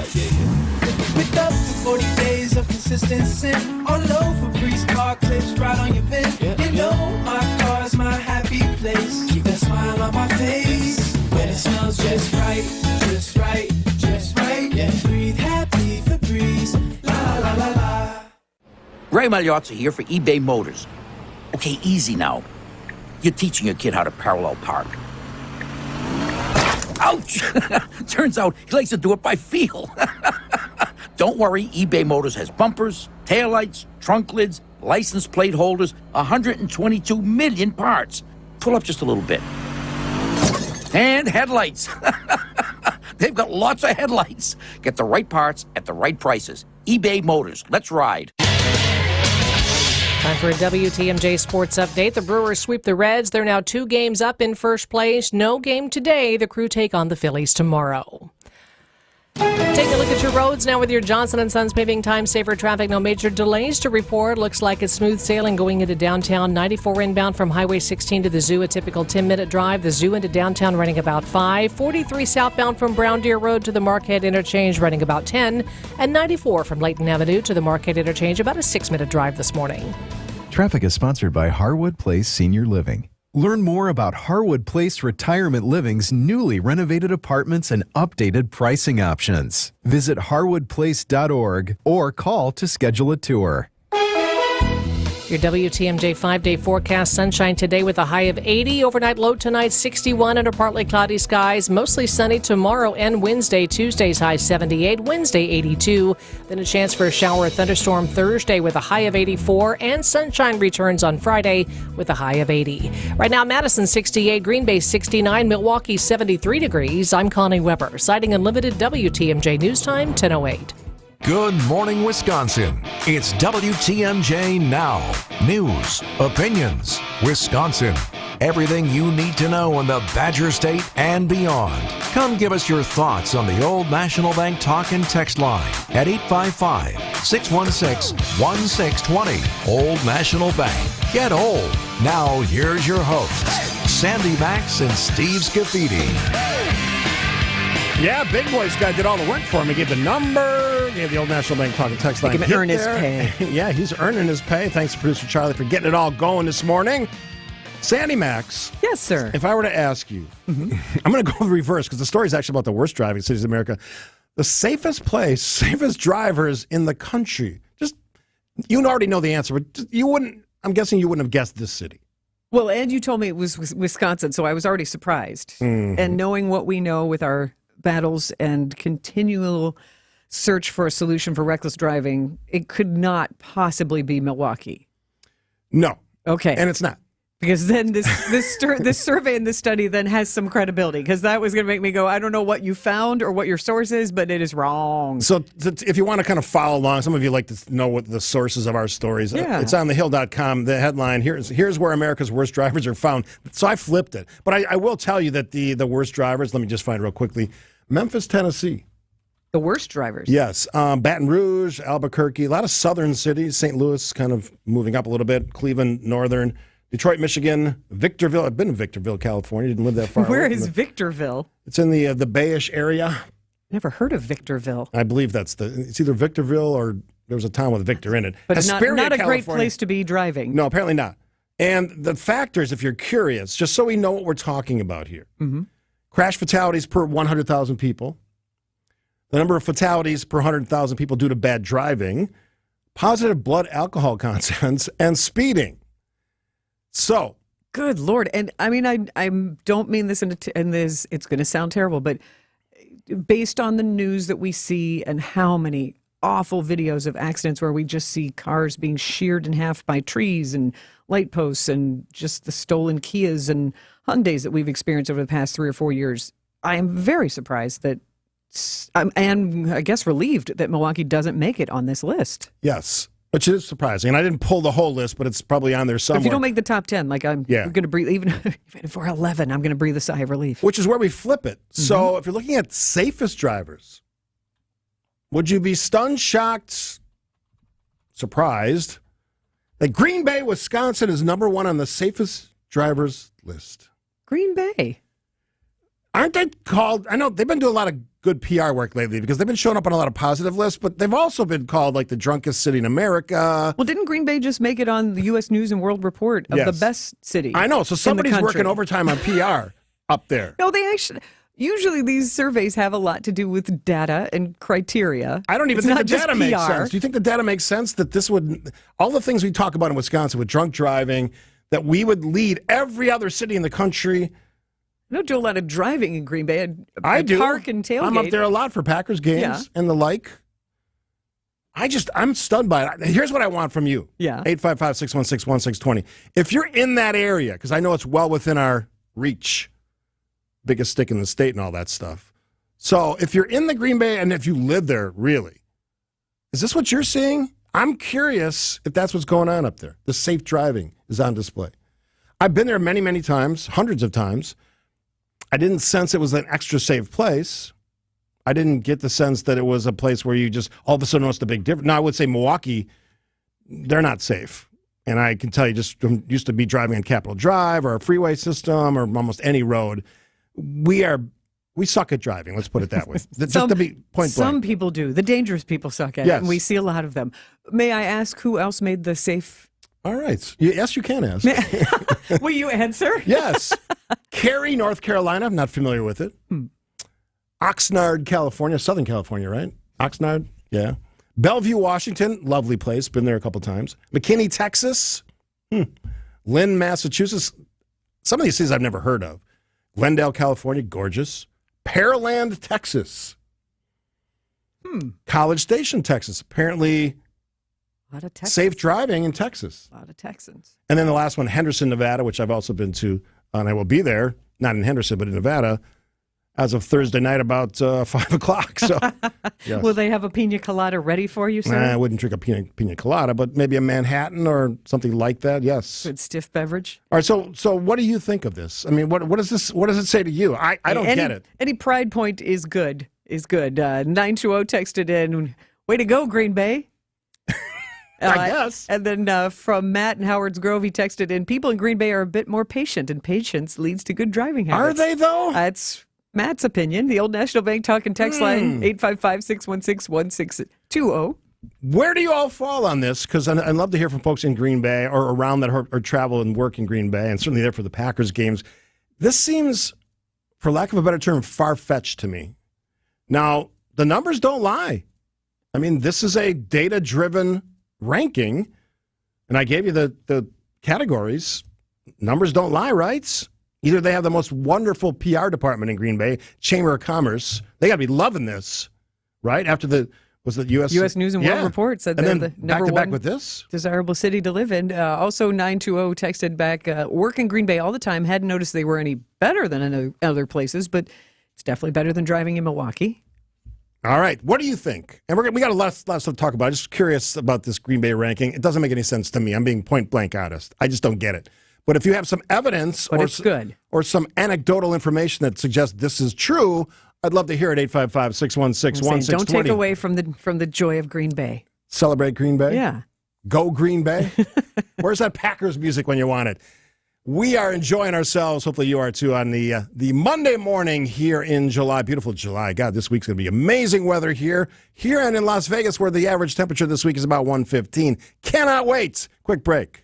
With up to 40 days of consistency. All over Febreze car clips right on your vent. You know my car's my happy place. Keep that smile on my face. When it smells just right, just right, just right. Yeah. Breathe happy Febreze. La la la la. Ray Magliozzi here for eBay Motors. Okay, easy now. You're teaching your kid how to parallel park. Ouch! Turns out he likes to do it by feel. Don't worry, eBay Motors has bumpers, taillights, trunk lids, license plate holders, 122 million parts. Pull up just a little bit. And headlights. They've got lots of headlights. Get the right parts at the right prices. eBay Motors. Let's ride. Time for a WTMJ Sports Update. The Brewers sweep the Reds. They're now 2 games up in first place. No game today. The Crew take on the Phillies tomorrow. Take a look at your roads now with your Johnson & Sons paving time saver traffic. No major delays to report. Looks like it's smooth sailing going into downtown. 94 inbound from Highway 16 to the Zoo, a typical 10-minute drive. The Zoo into downtown running about 5. 43 southbound from Brown Deer Road to the Marquette Interchange running about 10. And 94 from Layton Avenue to the Marquette Interchange, about a 6-minute drive this morning. Traffic is sponsored by Harwood Place Senior Living. Learn more about Harwood Place Retirement Living's newly renovated apartments and updated pricing options. Visit harwoodplace.org or call to schedule a tour. Your WTMJ 5-day forecast: sunshine today with a high of 80. Overnight low tonight 61 under partly cloudy skies. Mostly sunny tomorrow and Wednesday. Tuesday's high 78. Wednesday 82. Then a chance for a shower or thunderstorm Thursday with a high of 84. And sunshine returns on Friday with a high of 80. Right now Madison 68, Green Bay 69, Milwaukee 73 degrees. I'm Connie Weber. Citing Unlimited, WTMJ News Time 10:08. Good morning, Wisconsin. It's WTMJ Now. News, opinions, Wisconsin. Everything you need to know in the Badger State and beyond. Come give us your thoughts on the Old National Bank talk and text line at 855-616-1620. Old National Bank. Get old. Now, here's your hosts, Sandy Max and Steve Scafidi. Yeah, Big Boy's guy did all the work for him. He gave the number, gave the Old National Bank talking text line. Make him earn his pay. Yeah, he's earning his pay. Thanks to producer Charlie for getting it all going this morning. Sandy Max. Yes, sir. If I were to ask you, I'm going to go reverse because the story is actually about the worst driving cities in America. The safest place, safest drivers in the country. Just, you already know the answer, but I'm guessing you wouldn't have guessed this city. Well, and you told me it was Wisconsin, so I was already surprised. And knowing what we know with our battles and continual search for a solution for reckless driving, it could not possibly be Milwaukee. No. Okay. And it's not. Because then this survey and this study then has some credibility, because that was going to make me go, I don't know what you found or what your source is, but it is wrong. So if you want to kind of follow along, some of you like to know what the sources of our stories. Yeah. It's on thehill.com. The headline, here's where America's worst drivers are found. So I flipped it. But I will tell you that the worst drivers, let me just find it real quickly, Memphis, Tennessee. The worst drivers? Yes. Baton Rouge, Albuquerque, a lot of southern cities. St. Louis kind of moving up a little bit. Cleveland, northern. Detroit, Michigan. Victorville. I've been in Victorville, California. Didn't live that far. Where is Victorville? It's in the Bayish area. Never heard of Victorville. I believe it's either Victorville or there was a town with Victor in it. But not a California. great place to be driving. No, apparently not. And the factors, if you're curious, just so we know what we're talking about here. Crash fatalities per 100,000 people. The number of fatalities per 100,000 people due to bad driving. Positive blood alcohol contents and speeding. So, good Lord. And I mean, I don't mean this in this, it's going to sound terrible, but based on the news that we see and how many awful videos of accidents where we just see cars being sheared in half by trees and light posts and just the stolen Kias and Hyundais that we've experienced over the past 3 or 4 years, I am very surprised that and I guess relieved that Milwaukee doesn't make it on this list. Yes, which is surprising. And I didn't pull the whole list, but it's probably on there somewhere. If you don't make the top 10, like I'm going to breathe, even if we're 11, I'm going to breathe a sigh of relief. Which is where we flip it. So if you're looking at safest drivers, would you be stunned, shocked, surprised that Green Bay, Wisconsin is number one on the safest drivers list? Green Bay. Aren't they called? I know they've been doing a lot of good PR work lately because they've been showing up on a lot of positive lists, but they've also been called like the drunkest city in America. Well, didn't Green Bay just make it on the U.S. News and World Report of the best city? I know. So somebody's working overtime on PR up there. No, they actually. Usually these surveys have a lot to do with data and criteria. I don't even think the data makes sense. Do you think the data makes sense that this would, all the things we talk about in Wisconsin with drunk driving, that we would lead every other city in the country? I don't do a lot of driving in Green Bay. I do. Park and tailgate. I'm up there a lot for Packers games and the like. I'm stunned by it. Here's what I want from you. Yeah. 855-616-1620. If you're in that area, because I know it's well within our reach, biggest stick in the state and all that stuff. So if you're in the Green Bay and if you live there, really, is this what you're seeing? I'm curious if that's what's going on up there. The safe driving is on display. I've been there many, many times, hundreds of times. I didn't sense it was an extra safe place. I didn't get the sense that it was a place where you just all of a sudden notice the big difference. Now, I would say Milwaukee, they're not safe. And I can tell you just from used to be driving on Capitol Drive or a freeway system or almost any road. We suck at driving. Let's put it that way. Just to be point blank. Some people do. The dangerous people suck at it, and we see a lot of them. May I ask who else made the safe? All right. Yes, you can ask. Will you answer? Yes. Cary, North Carolina. I'm not familiar with it. Oxnard, California. Southern California, right? Oxnard? Yeah. Bellevue, Washington. Lovely place. Been there a couple times. McKinney, Texas. Lynn, Massachusetts. Some of these cities I've never heard of. Glendale, California, gorgeous. Pearland, Texas. College Station, Texas. Apparently, a lot of Texans. Safe driving in Texas. A lot of Texans. And then the last one, Henderson, Nevada, which I've also been to, and I will be there, not in Henderson, but in Nevada, as of Thursday night about 5 o'clock. So, yes. Will they have a pina colada ready for you, sir? I wouldn't drink a pina colada, but maybe a Manhattan or something like that. Yes. Good stiff beverage. All right. So what do you think of this? I mean, what is this? What does it say to you? I don't get it. Any pride point is good. 920 texted in. Way to go, Green Bay. I guess. And then from Matt in Howard's Grove, he texted in. People in Green Bay are a bit more patient, and patience leads to good driving habits. Are they though? That's Matt's opinion. The Old National Bank talk and text line, 855-616-1620. Where do you all fall on this? Because I'd love to hear from folks in Green Bay or around that or travel and work in Green Bay, and certainly there for the Packers games. This seems, for lack of a better term, far-fetched to me. Now, the numbers don't lie. I mean, this is a data-driven ranking, and I gave you the categories. Numbers don't lie, right? Either they have the most wonderful PR department in Green Bay, Chamber of Commerce. They got to be loving this, right? After was it U.S. News and World Report said they're the number back to back one with this desirable city to live in. Also, 920 texted back, work in Green Bay all the time. Hadn't noticed they were any better than in other places, but it's definitely better than driving in Milwaukee. All right. What do you think? And we got a lot of stuff to talk about. I'm just curious about this Green Bay ranking. It doesn't make any sense to me. I'm being point blank honest. I just don't get it. But if you have some evidence or some anecdotal information that suggests this is true, I'd love to hear it. 855-616-1620. Don't take away from the joy of Green Bay. Celebrate Green Bay? Yeah. Go Green Bay? Where's that Packers music when you want it? We are enjoying ourselves. Hopefully you are too on the Monday morning here in July. Beautiful July. God, this week's going to be amazing weather here and in Las Vegas, where the average temperature this week is about 115. Cannot wait. Quick break.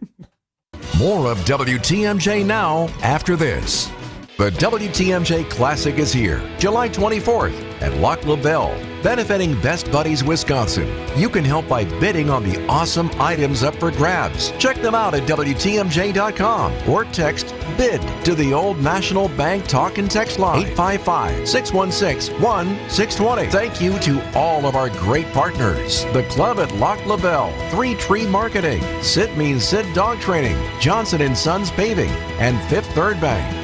More of WTMJ now after this. The WTMJ Classic is here, July 24th at Lac La Belle, benefiting Best Buddies Wisconsin. You can help by bidding on the awesome items up for grabs. Check them out at WTMJ.com or text BID to the Old National Bank talk and text line 855-616-1620. Thank you to all of our great partners. The Club at Lac La Belle, 3 Tree Marketing, Sit Means Sit Dog Training, Johnson & Sons Paving, and Fifth Third Bank.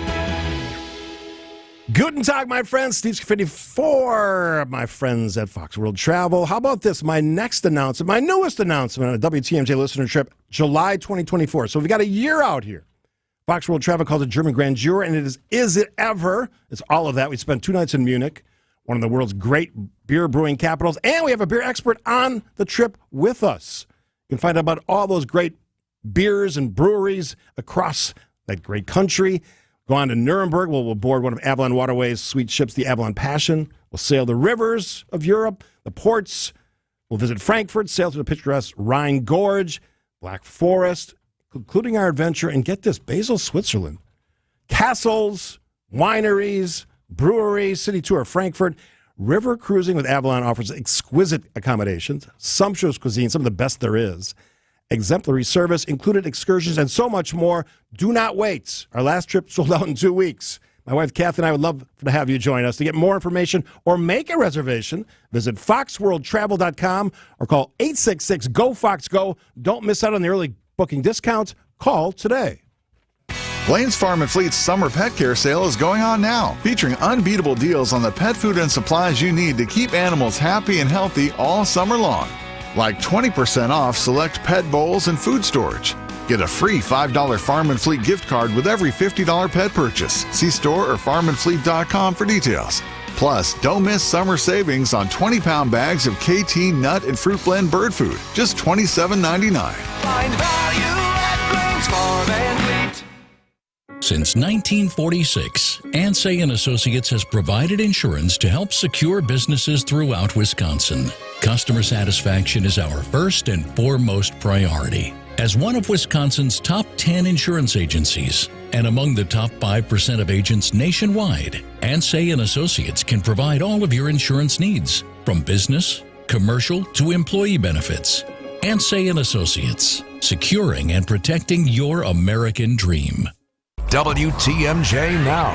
Guten Tag, my friends. Steve Scaffidi for my friends at Fox World Travel. How about this? My next announcement, my newest announcement on a WTMJ listener trip, July 2024. So we've got a year out here. Fox World Travel calls it German Grandeur, and it is it ever? It's all of that. We spent 2 nights in Munich, one of the world's great beer brewing capitals, and we have a beer expert on the trip with us. You can find out about all those great beers and breweries across that great country. Go on to Nuremberg. We'll board one of Avalon Waterways' sweet ships, the Avalon Passion. We'll sail the rivers of Europe, the ports. We'll visit Frankfurt, sail to the picturesque Rhine Gorge, Black Forest, concluding our adventure, and get this, Basel, Switzerland. Castles, wineries, breweries, city tour of Frankfurt. River cruising with Avalon offers exquisite accommodations, sumptuous cuisine, some of the best there is, exemplary service, included excursions, and so much more. Do not wait. Our last trip sold out in 2 weeks. My wife, Kathy, and I would love to have you join us. To get more information or make a reservation, visit foxworldtravel.com or call 866-GO-FOX-GO. Don't miss out on the early booking discounts. Call today. Blaine's Farm and Fleet's summer pet care sale is going on now, featuring unbeatable deals on the pet food and supplies you need to keep animals happy and healthy all summer long. Like 20% off select pet bowls and food storage. Get a free $5 Farm and Fleet gift card with every $50 pet purchase. See store or farmandfleet.com for details. Plus, don't miss summer savings on 20-pound bags of KT nut and fruit blend bird food, just $27.99. Find value at Blaine's Farm and Fleet. Since 1946, Ansay & Associates has provided insurance to help secure businesses throughout Wisconsin. Customer satisfaction is our first and foremost priority. As one of Wisconsin's top 10 insurance agencies and among the top 5% of agents nationwide, Ansay & Associates can provide all of your insurance needs, from business, commercial to employee benefits. Ansay & Associates, securing and protecting your American dream. WTMJ Now.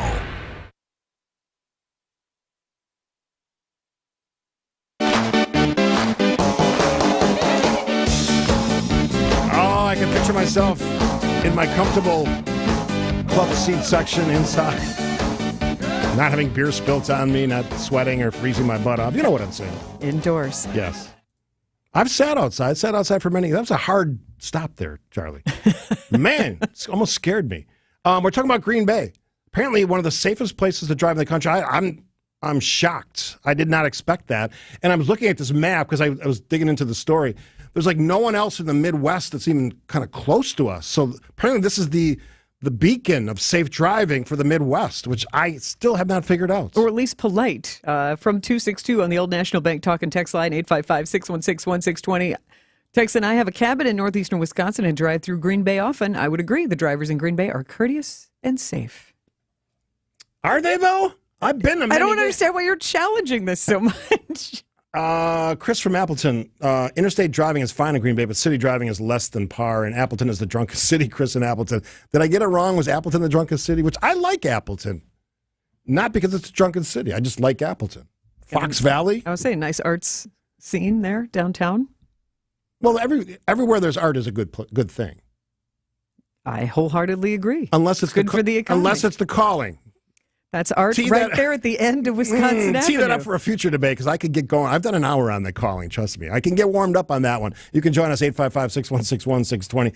Oh, I can picture myself in my comfortable club seat section inside. Not having beer spilt on me, not sweating or freezing my butt off. You know what I'm saying. Indoors. Yes. I've sat outside for many. That was a hard stop there, Charlie. Man, it's almost scared me. We're talking about Green Bay. Apparently one of the safest places to drive in the country. I'm shocked. I did not expect that. And I was looking at this map because I was digging into the story. There's like no one else in the Midwest that's even kind of close to us. So apparently this is the beacon of safe driving for the Midwest, which I still have not figured out. Or at least polite. From 262 on the Old National Bank talk and text line, 855-616-1620. Texan, I have a cabin in northeastern Wisconsin and drive through Green Bay often. I would agree. The drivers in Green Bay are courteous and safe. Are they, though? I've been to many. I don't understand why you're challenging this so much. Chris from Appleton, interstate driving is fine in Green Bay, but city driving is less than par, and Appleton is the drunkest city. Chris in Appleton. Did I get it wrong? Was Appleton the drunkest city? Which I like Appleton. Not because it's a drunken city. I just like Appleton. Fox Valley. I would say nice arts scene there downtown. Well, everywhere there's art is a good thing. I wholeheartedly agree. Unless it's good for the economy. Unless it's the calling. That's art there at the end of Wisconsin Avenue. Tee that up for a future debate because I could get going. I've done an hour on the calling, trust me. I can get warmed up on that one. You can join us, 855-616-1620.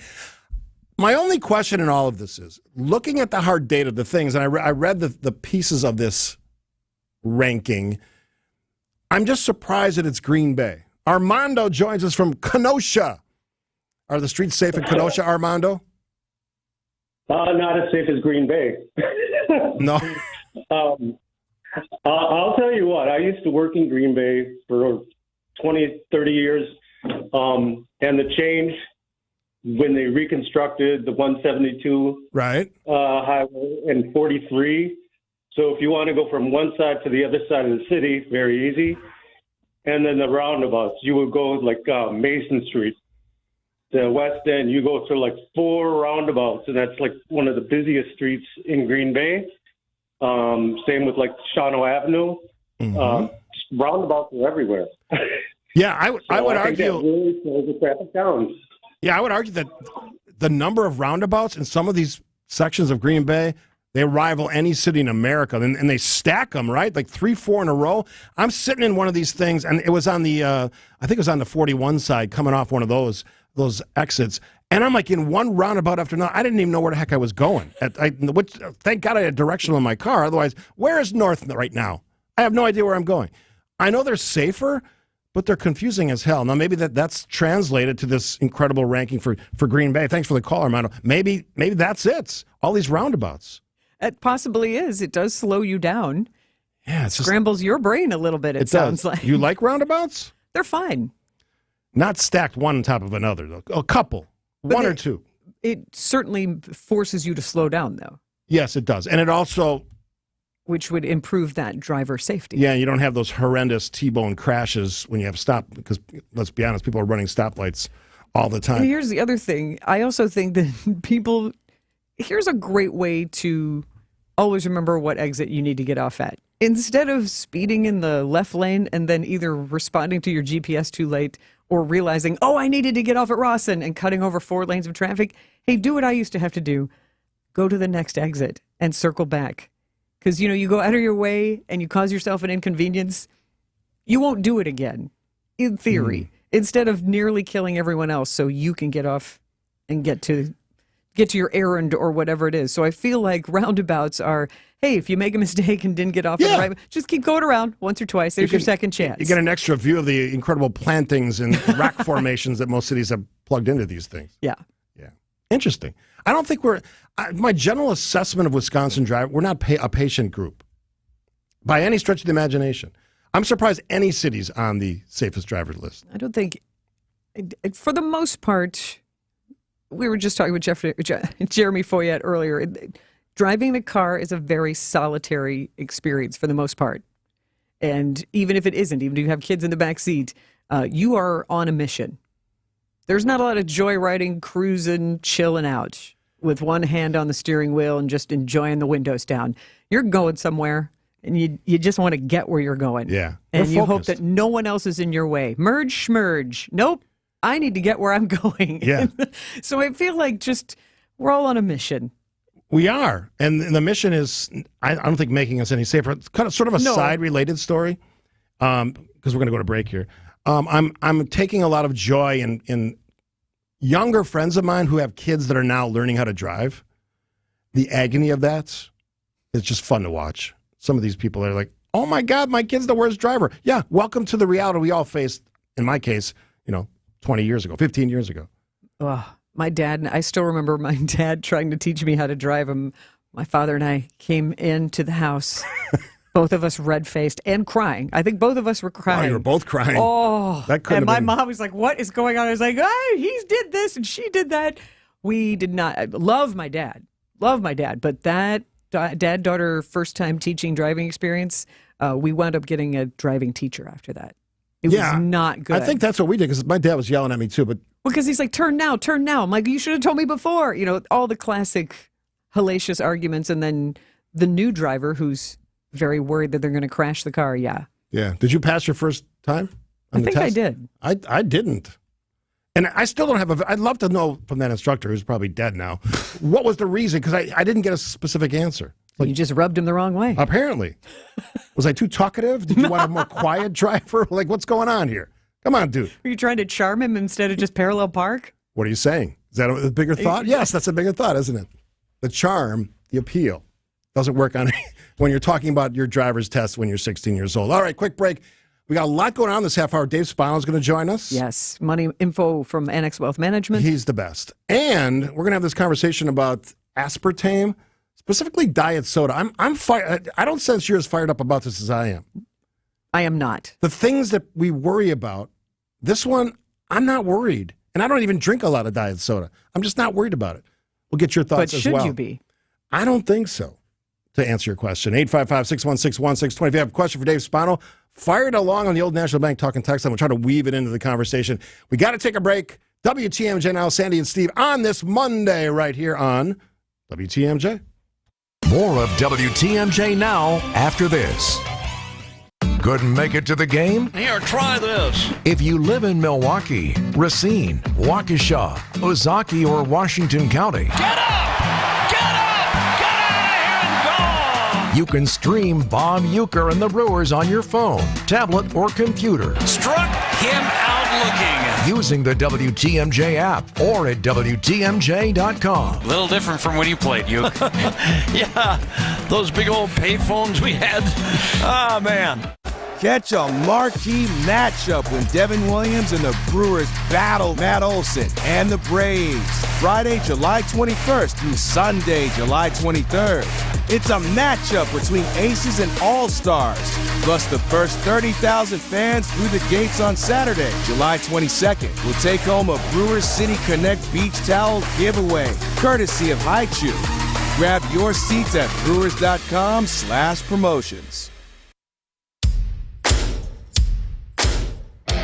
My only question in all of this is, looking at the hard data, the things, and I read the pieces of this ranking, I'm just surprised that it's Green Bay. Armando joins us from Kenosha. Are the streets safe in Kenosha, Armando? Not as safe as Green Bay. No. I'll tell you what, I used to work in Green Bay for 20, 30 years, and the change when they reconstructed the 172 highway and 43. So if you want to go from one side to the other side of the city, very easy. And then the roundabouts, you would go like Mason Street, the West End. You go through like 4 roundabouts, and that's like one of the busiest streets in Green Bay. Same with like Shawano Avenue. Roundabouts are everywhere. Yeah, I would argue. That really slows the traffic down. Yeah, I would argue that the number of roundabouts in some of these sections of Green Bay They rival any city in America, and they stack them, right? Like 3, 4 in a row. I'm sitting in one of these things, and it was on the, I think it was on the 41 side, coming off one of those exits. And I'm like in one roundabout after another. I didn't even know where the heck I was going. Thank God I had directional in my car. Otherwise, where is north right now? I have no idea where I'm going. I know they're safer, but they're confusing as hell. Now, maybe that's translated to this incredible ranking for Green Bay. Thanks for the call, Armando. Maybe that's it. All these roundabouts. It possibly is. It does slow you down. Yeah, it scrambles your brain a little bit, it sounds like. You like roundabouts? They're fine. Not stacked one on top of another, though. A couple. One or two. It certainly forces you to slow down, though. Yes, it does. And it also... Which would improve that driver safety. Yeah, you don't have those horrendous T-bone crashes when you have stop, because let's be honest, people are running stoplights all the time. And here's the other thing. I also think that here's a great way to always remember what exit you need to get off at. Instead of speeding in the left lane and then either responding to your GPS too late or realizing, oh, I needed to get off at Rawson and cutting over 4 lanes of traffic, hey, do what I used to have to do. Go to the next exit and circle back. Because, you go out of your way and you cause yourself an inconvenience, you won't do it again, in theory, instead of nearly killing everyone else so you can get off and get to your errand or whatever it is. So I feel like roundabouts are, hey, if you make a mistake and didn't get off at the right, just keep going around once or twice. There's your second chance. You get an extra view of the incredible plantings and rock formations that most cities have plugged into these things. Yeah. Yeah. Interesting. I don't think my general assessment of Wisconsin driving, we're not a patient group by any stretch of the imagination. I'm surprised any city's on the safest drivers list. I don't think, for the most part, we were just talking with Jeremy Foyette earlier. Driving the car is a very solitary experience for the most part. And even if it isn't, even if you have kids in the back seat, you are on a mission. There's not a lot of joyriding, cruising, chilling out with one hand on the steering wheel and just enjoying the windows down. You're going somewhere, and you just want to get where you're going. Yeah. And you hope that no one else is in your way. Merge, schmerge. Nope. I need to get where I'm going. Yeah. So I feel like we're all on a mission. We are. And the mission is, I don't think making us any safer. It's kind of sort of a side-related story, because we're going to go to break here. I'm taking a lot of joy in younger friends of mine who have kids that are now learning how to drive. The agony of that is just fun to watch. Some of these people are like, oh my God, my kid's the worst driver. Yeah, welcome to the reality we all faced, in my case, 20 years ago, 15 years ago. My dad, I still remember my dad trying to teach me how to drive him. My father and I came into the house, both of us red-faced and crying. I think both of us were crying. Oh, you were both crying. Oh, that couldn't and my been... mom was like, what is going on? I was like, oh, he did this and she did that. We did not. I love my dad, but that dad-daughter first-time teaching driving experience, we wound up getting a driving teacher after that. It was not good. I think that's what we did, because my dad was yelling at me too. But because he's like, turn now. I'm like, you should have told me before. All the classic hellacious arguments, and then the new driver who's very worried that they're going to crash the car. Yeah. Yeah. Did you pass your first time? I think I did. I didn't. And I still don't have I'd love to know from that instructor, who's probably dead now, what was the reason? Because I didn't get a specific answer. Like, you just rubbed him the wrong way. Apparently. Was I too talkative? Did you want a more quiet driver? Like, what's going on here? Come on, dude. Were you trying to charm him instead of just parallel park? What are you saying? Is that a bigger thought? Yes, that's a bigger thought, isn't it? The charm, the appeal, doesn't work on when you're talking about your driver's test when you're 16 years old. All right, quick break. We got a lot going on this half hour. Dave Spano is going to join us. Yes, money info from Annex Wealth Management. He's the best. And we're going to have this conversation about aspartame, specifically diet soda. I'm fired. I don't sense you're as fired up about this as I am. I am not. The things that we worry about, this one, I'm not worried. And I don't even drink a lot of diet soda. I'm just not worried about it. We'll get your thoughts as well. But should you be? I don't think so. To answer your question, 855-616-1620. If you have a question for Dave Spano, fire it along on the Old National Bank talking text line. We'll try to weave it into the conversation. We got to take a break. WTMJ now, Sandy and Steve on this Monday right here on WTMJ. More of WTMJ now after this. Couldn't make it to the game? Here, try this. If you live in Milwaukee, Racine, Waukesha, Ozaki, or Washington County, Get up! Get up! Get out of here and You can stream Bob Uecker and the Brewers on your phone, tablet, or computer. Struck him out looking. Using the WTMJ app or at WTMJ.com. A little different from when you played, Uke. Yeah, those big old payphones we had. Ah, man. Catch a marquee matchup when Devin Williams and the Brewers battle Matt Olson and the Braves. Friday, July 21st through Sunday, July 23rd. It's a matchup between aces and all-stars. Plus, the first 30,000 fans through the gates on Saturday, July 22nd, will take home a Brewers City Connect beach towel giveaway, courtesy of Haichu. Grab your seats at brewers.com/promotions.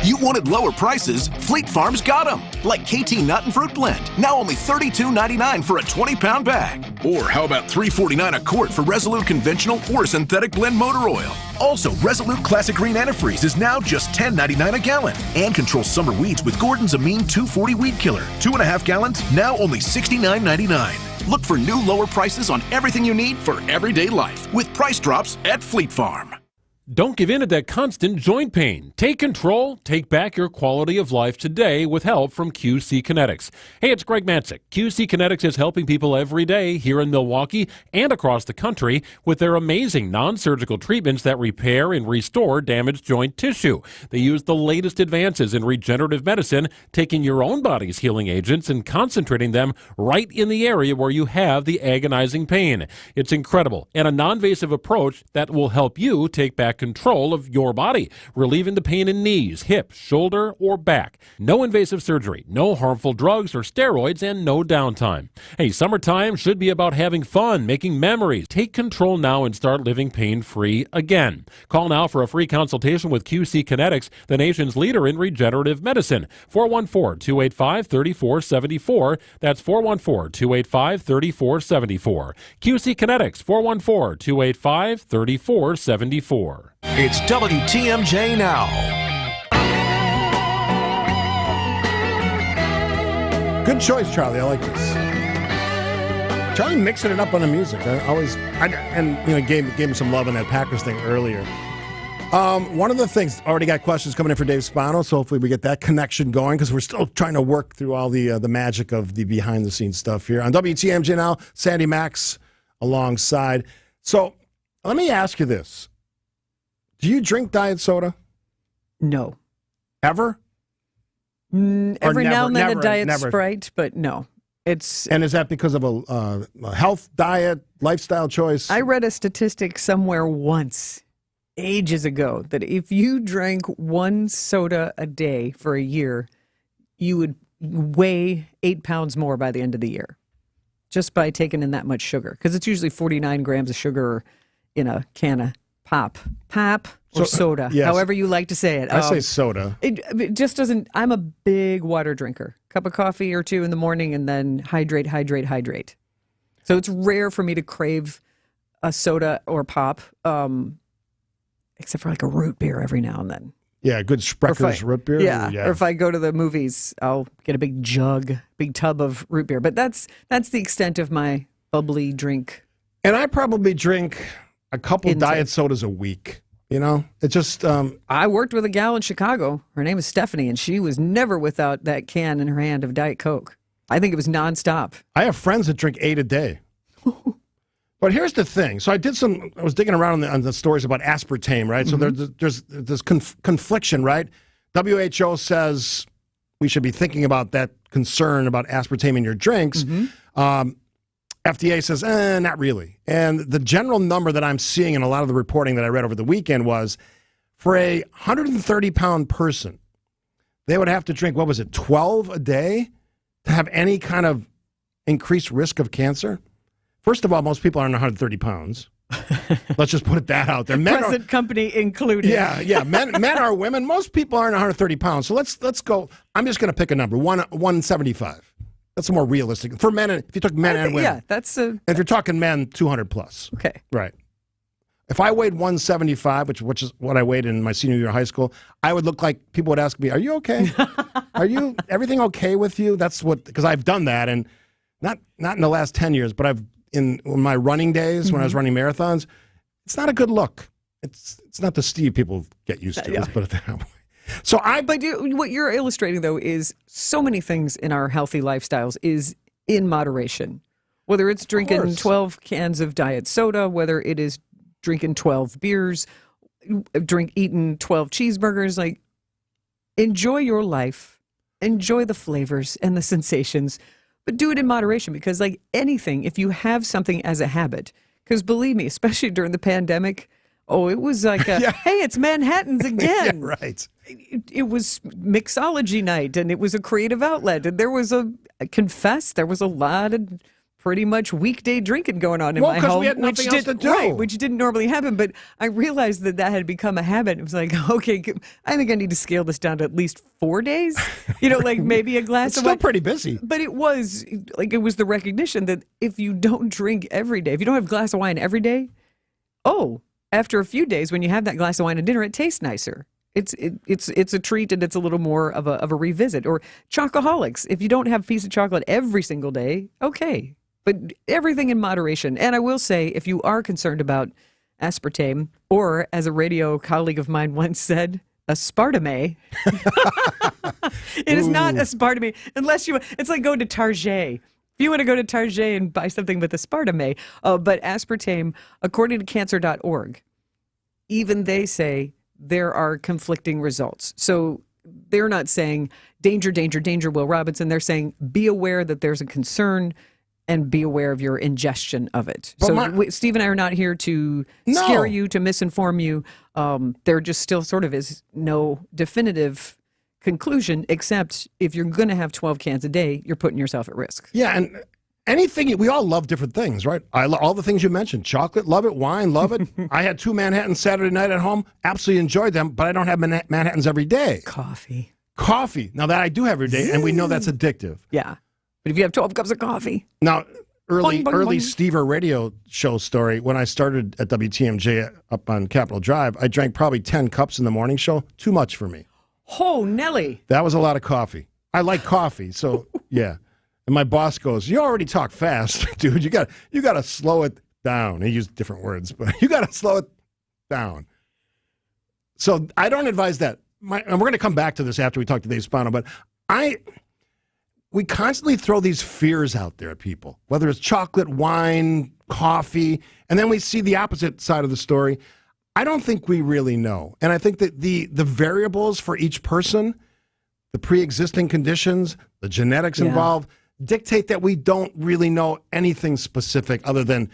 You wanted lower prices? Fleet Farm's got them. Like KT Nut and Fruit Blend, now only $32.99 for a 20-pound bag. Or how about $3.49 a quart for Resolute Conventional or Synthetic Blend Motor Oil? Also, Resolute Classic Green Antifreeze is now just $10.99 a gallon. And control summer weeds with Gordon's Amine 240 Weed Killer. 2.5 gallons, now only $69.99. Look for new lower prices on everything you need for everyday life with price drops at Fleet Farm. Don't give in to that constant joint pain. Take control. Take back your quality of life today with help from QC Kinetics. Hey, it's Greg Matzik. QC Kinetics is helping people every day here in Milwaukee and across the country with their amazing non-surgical treatments that repair and restore damaged joint tissue. They use the latest advances in regenerative medicine, taking your own body's healing agents and concentrating them right in the area where you have the agonizing pain. It's incredible and a non-invasive approach that will help you take back control of your body, relieving the pain in knees, hips, shoulder, or back. No invasive surgery, no harmful drugs or steroids, and no downtime. Hey, summertime should be about having fun, making memories. Take control now and start living pain-free again. Call now for a free consultation with QC Kinetics, the nation's leader in regenerative medicine. 414-285-3474. That's 414-285-3474. QC Kinetics, 414-285-3474. It's WTMJ Now. Good choice, Charlie. I like this. Charlie mixing it up on the music. Gave him some love on that Packers thing earlier. One of the things, already got questions coming in for Dave Spano, so hopefully we get that connection going because we're still trying to work through all the magic of the behind-the-scenes stuff here. On WTMJ Now, Sandy Max alongside. So let me ask you this. Do you drink diet soda? No. Ever? Every now and then a diet Sprite, but no. And is that because of a health, diet, lifestyle choice? I read a statistic somewhere once, ages ago, that if you drank one soda a day for a year, you would weigh 8 pounds more by the end of the year, just by taking in that much sugar. Because it's usually 49 grams of sugar in a can of pop or soda, yes. However you like to say it. I say soda. It just doesn't. I'm a big water drinker. Cup of coffee or two in the morning, and then hydrate. So it's rare for me to crave a soda or pop, except for like a root beer every now and then. Yeah, good Sprecher's root beer. Yeah, or if I go to the movies, I'll get a big tub of root beer. But that's the extent of my bubbly drink. And I probably drink a couple diet sodas a week. You know, it's just... I worked with a gal in Chicago. Her name is Stephanie, and she was never without that can in her hand of Diet Coke. I think it was nonstop. I have friends that drink 8 a day. But here's the thing. So I was digging around on the stories about aspartame, right? Mm-hmm. So there's this confliction, right? WHO says we should be thinking about that concern about aspartame in your drinks. Mm-hmm. FDA says, not really. And the general number that I'm seeing in a lot of the reporting that I read over the weekend was for a 130-pound person, they would have to drink, 12 a day to have any kind of increased risk of cancer? First of all, most people aren't 130 pounds. Let's just put that out there. Present company included. Yeah. Men are women. Most people aren't 130 pounds. So let's go. I'm just going to pick a number, 175. That's more realistic for men. If you took men and women, yeah, that's if you're talking men, 200 plus. Okay, right. If I weighed 175, which is what I weighed in my senior year of high school, I would look like people would ask me, "Are you okay? Are you everything okay with you?" That's what, because I've done that, and not in the last 10 years, but in my running days when I was running marathons, it's not a good look. It's not the Steve people get used to. Yeah. Let's put it that way. So But what you're illustrating, though, is so many things in our healthy lifestyles is in moderation. Whether it's drinking 12 cans of diet soda, whether it is drinking 12 beers, eating 12 cheeseburgers, like, enjoy your life, enjoy the flavors and the sensations, but do it in moderation, because like anything, if you have something as a habit, because believe me, especially during the pandemic, it was like, hey, it's Manhattan's again. Yeah, right. It was mixology night, and it was a creative outlet, and there was there was a lot of pretty much weekday drinking going on in my home. Because we had nothing else to do. Right, which didn't normally happen, but I realized that had become a habit. It was like, okay, I think I need to scale this down to at least 4 days, like maybe a glass of wine. Still pretty busy. But it was the recognition that if you don't drink every day, if you don't have a glass of wine every day, after a few days, when you have that glass of wine at dinner, it tastes nicer. It's a treat, and it's a little more of a revisit. Or chocoholics. If you don't have a piece of chocolate every single day, okay. But everything in moderation. And I will say, if you are concerned about aspartame, or as a radio colleague of mine once said, aspartame, it is not aspartame unless it's like going to Target. If you want to go to Target and buy something with aspartame, but aspartame, according to cancer.org, even they say there are conflicting results. So they're not saying danger, danger, danger, Will Robinson. They're saying be aware that there's a concern and be aware of your ingestion of it. Steve and I are not here to scare you, to misinform you. There just still sort of is no definitive conclusion, except if you're going to have 12 cans a day, you're putting yourself at risk. Yeah, and anything, we all love different things, right? All the things you mentioned. Chocolate, love it. Wine, love it. I had 2 Manhattans Saturday night at home. Absolutely enjoyed them, but I don't have Manhattans every day. Coffee. Now, that I do have every day, and we know that's addictive. Yeah. But if you have 12 cups of coffee. Now, early boing. Stever radio show story, when I started at WTMJ up on Capitol Drive, I drank probably 10 cups in the morning show. Too much for me. Oh, Nelly. That was a lot of coffee. I like coffee, so yeah. And my boss goes, "You already talk fast, dude. You got to slow it down." He used different words, but you got to slow it down. So I don't advise that. And we're going to come back to this after we talk to Dave Spano, but we constantly throw these fears out there at people, whether it's chocolate, wine, coffee, and then we see the opposite side of the story. I don't think we really know. And I think that the variables for each person, the pre-existing conditions, the genetics involved, dictate that we don't really know anything specific other than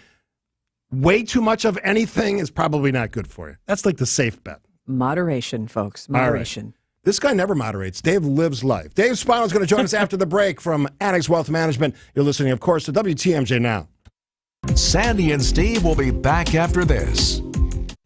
way too much of anything is probably not good for you. That's like the safe bet. Moderation, folks. Moderation. This guy never moderates. Dave lives life. Dave Spano is going to join us after the break from Addicts Wealth Management. You're listening, of course, to WTMJ Now. Sandy and Steve will be back after this.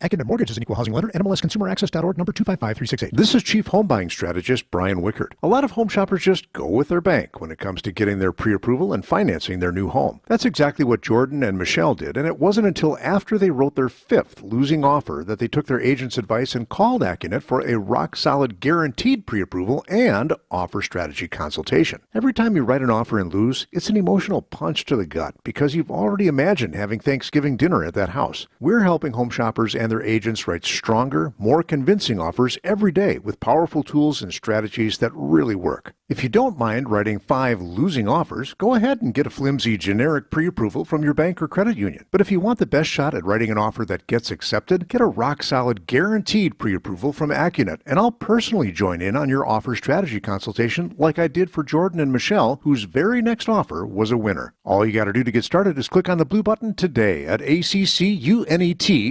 Academic Mortgage is an equal housing lender. NMLSConsumerAccess.org, number 255368. This is Chief Home Buying Strategist Brian Wickard. A lot of home shoppers just go with their bank when it comes to getting their pre-approval and financing their new home. That's exactly what Jordan and Michelle did, and it wasn't until after they wrote their 5th losing offer that they took their agent's advice and called Accunet for a rock-solid guaranteed pre-approval and offer strategy consultation. Every time you write an offer and lose, it's an emotional punch to the gut because you've already imagined having Thanksgiving dinner at that house. We're helping home shoppers and their agents write stronger, more convincing offers every day with powerful tools and strategies that really work. If you don't mind writing 5 losing offers, go ahead and get a flimsy generic pre-approval from your bank or credit union. But if you want the best shot at writing an offer that gets accepted, get a rock-solid guaranteed pre-approval from Accunet, and I'll personally join in on your offer strategy consultation like I did for Jordan and Michelle, whose very next offer was a winner. All you got to do to get started is click on the blue button today at ACCUNET.com.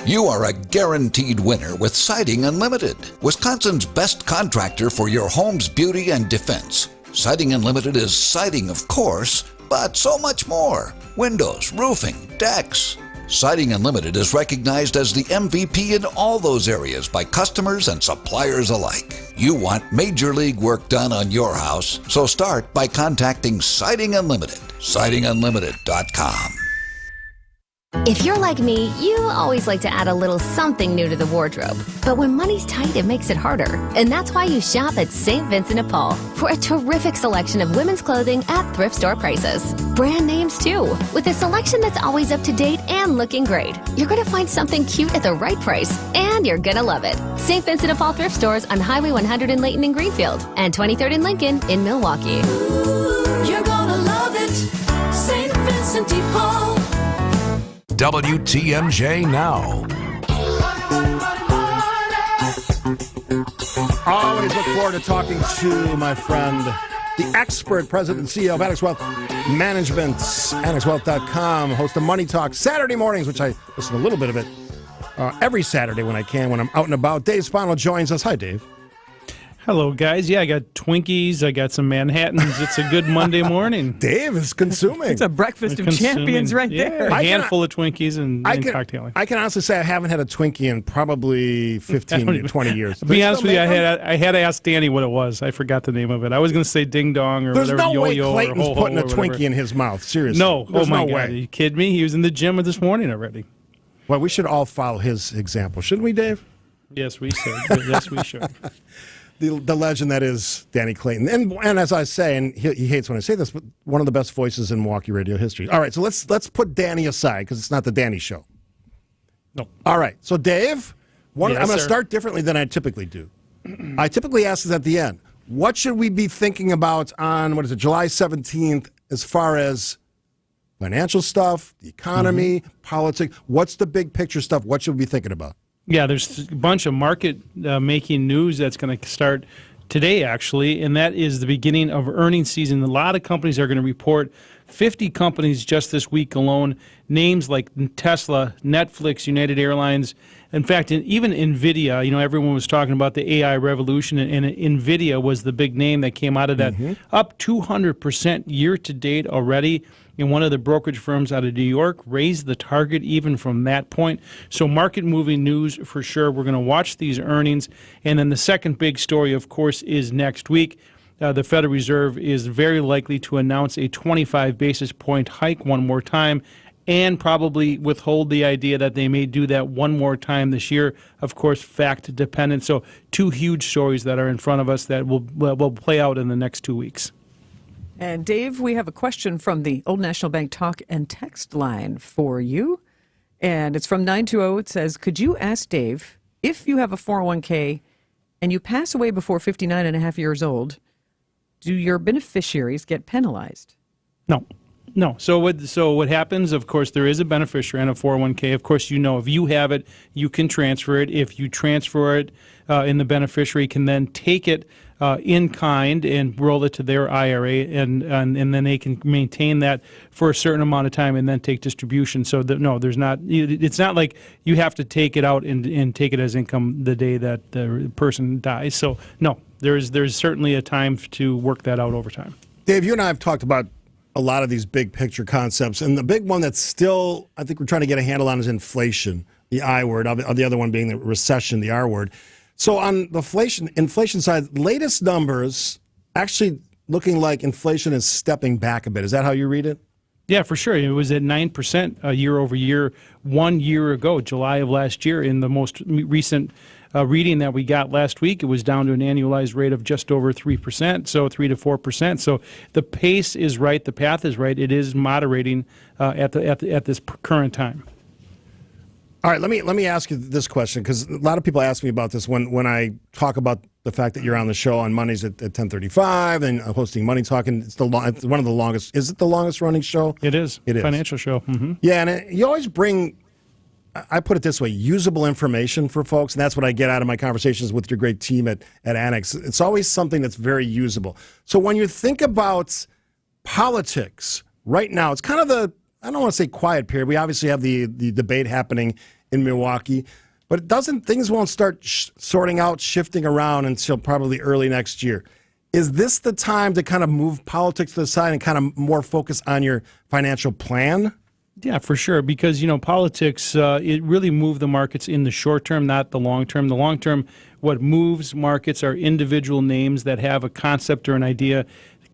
You are a guaranteed winner with Siding Unlimited, Wisconsin's best contractor for your home's beauty and defense. Siding Unlimited is siding, of course, but so much more. Windows, roofing, decks. Siding Unlimited is recognized as the MVP in all those areas by customers and suppliers alike. You want major league work done on your house, so start by contacting Siding Unlimited. SidingUnlimited.com. If you're like me, you always like to add a little something new to the wardrobe. But when money's tight, it makes it harder. And that's why you shop at St. Vincent de Paul for a terrific selection of women's clothing at thrift store prices. Brand names, too, with a selection that's always up to date and looking great. You're going to find something cute at the right price, and you're going to love it. St. Vincent de Paul thrift stores on Highway 100 in Layton and Greenfield, and 23rd in Lincoln in Milwaukee. Ooh, you're gonna love it. St. Vincent de Paul. WTMJ Now. Always look forward to talking to my friend, the expert president and CEO of Annex Wealth Management, AnnexWealth.com, host of Money Talk Saturday mornings, which I listen to a little bit of it every Saturday when I can, when I'm out and about. Dave Spano joins us. Hi, Dave. Hello, guys. Yeah, I got Twinkies. I got some Manhattans. It's a good Monday morning. Dave is consuming. It's a breakfast of champions right there. A handful of Twinkies and cocktailing. I can honestly say I haven't had a Twinkie in probably 15, 20 years. To be honest with you, I had to ask Danny what it was. I forgot the name of it. I was going to say Ding Dong or There's whatever. no way Yo-yo Clayton's or putting a ho-ho or Twinkie whatever. in his mouth. Seriously. No. There's Oh, my no God. way. Are you kidding me? He was in the gym this morning already. Well, we should all follow his example, shouldn't we, Dave? Yes, we should. Yes, we should. The legend that is Danny Clayton. And as I say, and he hates when I say this, but one of the best voices in Milwaukee radio history. All right, so let's put Danny aside because it's not the Danny show. No. All right, so Dave, I'm Yes, going to sir. start differently than I typically do. I typically ask this at the end. What should we be thinking about on, July 17th as far as financial stuff, the economy, politics? What's the big picture stuff? What should we be thinking about? Yeah, there's a bunch of market-making news that's going to start today, actually, and that is the beginning of earnings season. A lot of companies are going to report 50 companies just this week alone, names like Tesla, Netflix, United Airlines. In fact, even NVIDIA, everyone was talking about the AI revolution, and NVIDIA was the big name that came out of that, up 200% year-to-date already. And one of the brokerage firms out of New York raised the target even from that point. So market-moving news for sure. We're going to watch these earnings. And then the second big story, of course, is next week. The Federal Reserve is very likely to announce a 25 basis point hike one more time and probably withhold the idea that they may do that one more time this year. Of course, fact dependent. So two huge stories that are in front of us that will play out in the next 2 weeks. And Dave, we have a question from the Old National Bank talk and text line for you. And it's from 920. It says, could you ask Dave, if you have a 401k and you pass away before 59 and a half years old, do your beneficiaries get penalized? No. So what happens, of course, there is a beneficiary on a 401k. Of course, if you have it, you can transfer it. If you transfer it, and the beneficiary can then take it in kind and roll it to their IRA, and then they can maintain that for a certain amount of time and then take distribution. So there's not. It's not like you have to take it out and take it as income the day that the person dies. So no, there's certainly a time to work that out over time. Dave, you and I have talked about a lot of these big picture concepts, and the big one that's still, I think we're trying to get a handle on is inflation, the I word, the other one being the recession, the R word. So on the inflation side, latest numbers actually looking like inflation is stepping back a bit. Is that how you read it? Yeah, for sure. It was at 9% year over year 1 year ago, July of last year. In the most recent reading that we got last week, it was down to an annualized rate of just over 3%, so 3 to 4%. So the pace is right, the path is right. It is moderating at this current time. All right, let me ask you this question, because a lot of people ask me about this when I talk about the fact that you're on the show on Mondays at 10:35 and hosting Money Talk, and it's one of the longest. Is it the longest running show? It is. It is. Financial show. Mm-hmm. Yeah, and you always bring, I put it this way, usable information for folks, and that's what I get out of my conversations with your great team at Annex. It's always something that's very usable. So when you think about politics right now, it's kind of I don't want to say quiet period. We obviously have the debate happening in Milwaukee, but things won't start sorting out, shifting around until probably early next year. Is this the time to kind of move politics to the side and kind of more focus on your financial plan? Yeah, for sure, because, politics, it really moved the markets in the short term, not the long term. The long term, what moves markets are individual names that have a concept or an idea,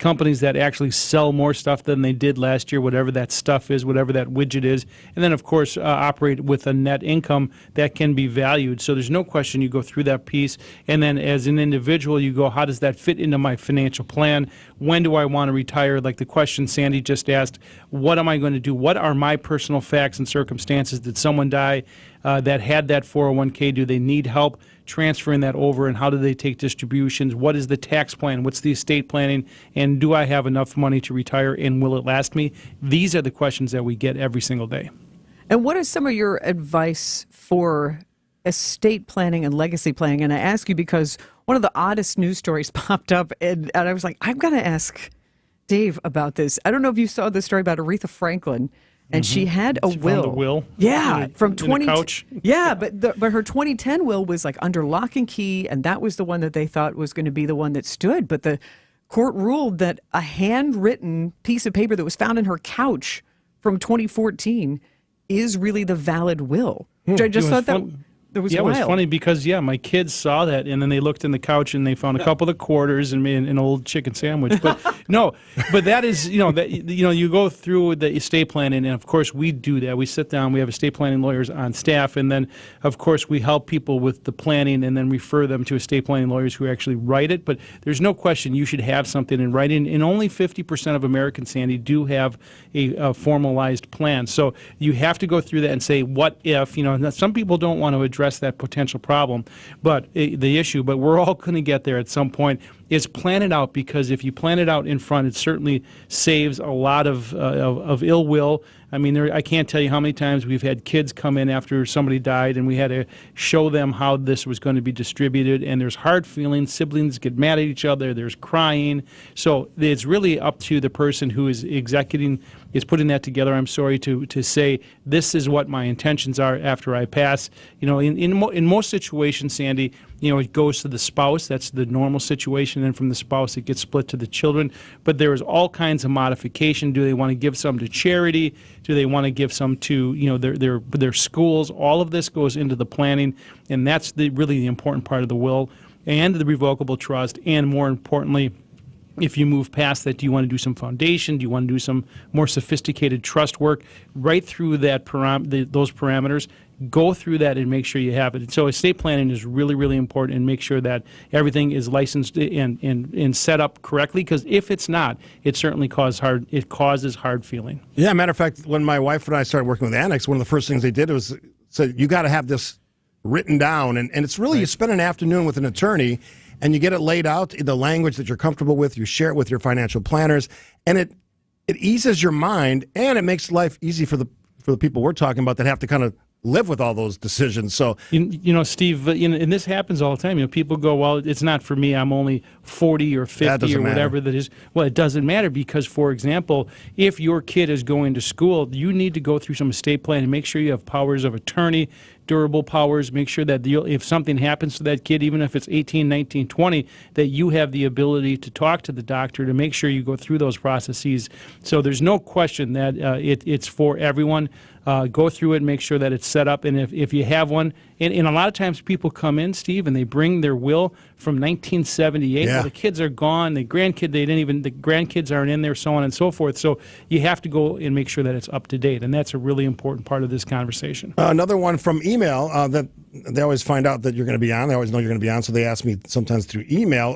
companies that actually sell more stuff than they did last year, whatever that stuff is, whatever that widget is, and then, of course, operate with a net income that can be valued. So there's no question you go through that piece, and then as an individual, you go, how does that fit into my financial plan? When do I want to retire? Like the question Sandy just asked, what am I going to do? What are my personal facts and circumstances? Did someone die that had that 401k? Do they need help transferring that over, and how do they take distributions? What is the tax plan? What's the estate planning? And do I have enough money to retire, and will it last me? These are the questions that we get every single day. And what is some of your advice for estate planning and legacy planning? And I ask you because one of the oddest news stories popped up, and I was like, I've got to ask Dave about this. I don't know if you saw the story about Aretha Franklin. And she had a will. Found a will? Yeah, from 20. Couch. Yeah, but her 2010 will was like under lock and key, and that was the one that they thought was going to be the one that stood. But the court ruled that a handwritten piece of paper that was found in her couch from 2014 is really the valid will. Which I just thought that was wild. wild. It was funny because, my kids saw that, and then they looked in the couch and they found a couple of quarters and made an old chicken sandwich. But but that is, you go through the estate planning, and of course we do that. We sit down, we have estate planning lawyers on staff, and then of course we help people with the planning and then refer them to estate planning lawyers who actually write it. But there's no question you should have something in writing, and only 50% of Americans, Sandy, do have a formalized plan. So you have to go through that and say, what if, some people don't want to address that potential problem, but the issue, but we're all going to get there at some point, is plan it out, because if you plan it out in front, it certainly saves a lot of ill will. I mean, I can't tell you how many times we've had kids come in after somebody died, and we had to show them how this was going to be distributed, and there's hard feelings. Siblings get mad at each other. There's crying. So it's really up to the person who is is putting that together, I'm sorry, to say, this is what my intentions are after I pass. In most situations, Sandy, it goes to the spouse. That's the normal situation. And from the spouse, it gets split to the children. But there is all kinds of modification. Do they want to give some to charity? Do they want to give some to their schools? All of this goes into the planning, and that's really the important part of the will and the revocable trust. And more importantly, if you move past that, do you want to do some foundation? Do you want to do some more sophisticated trust work? Right through that those parameters, go through that and make sure you have it. So estate planning is really, really important, and make sure that everything is licensed and set up correctly, because if it's not, it certainly causes hard feeling. Yeah, matter of fact, when my wife and I started working with Annex, one of the first things they did was say, you got to have this written down. And it's really, you spend an afternoon with an attorney, and you get it laid out in the language that you're comfortable with. You share it with your financial planners, and it eases your mind, and it makes life easy for the people we're talking about that have to kind of live with all those decisions. So Steve, and this happens all the time. People go, well, it's not for me. I'm only 40 or 50 or whatever that is. Well, it doesn't matter, because, for example, if your kid is going to school, you need to go through some estate planning and make sure you have powers of attorney, durable powers. Make sure that if something happens to that kid, even if it's 18, 19, 20, that you have the ability to talk to the doctor to make sure you go through those processes. So there's no question that it's for everyone. Go through it and make sure that it's set up. And if you have one, and a lot of times people come in, Steve, and they bring their will from 1978. Yeah. Well, the kids are gone. The grandkids aren't in there, so on and so forth. So you have to go and make sure that it's up to date, and that's a really important part of this conversation. Another one from email that they always find out that you're going to be on. They always know you're going to be on, so they ask me sometimes through email.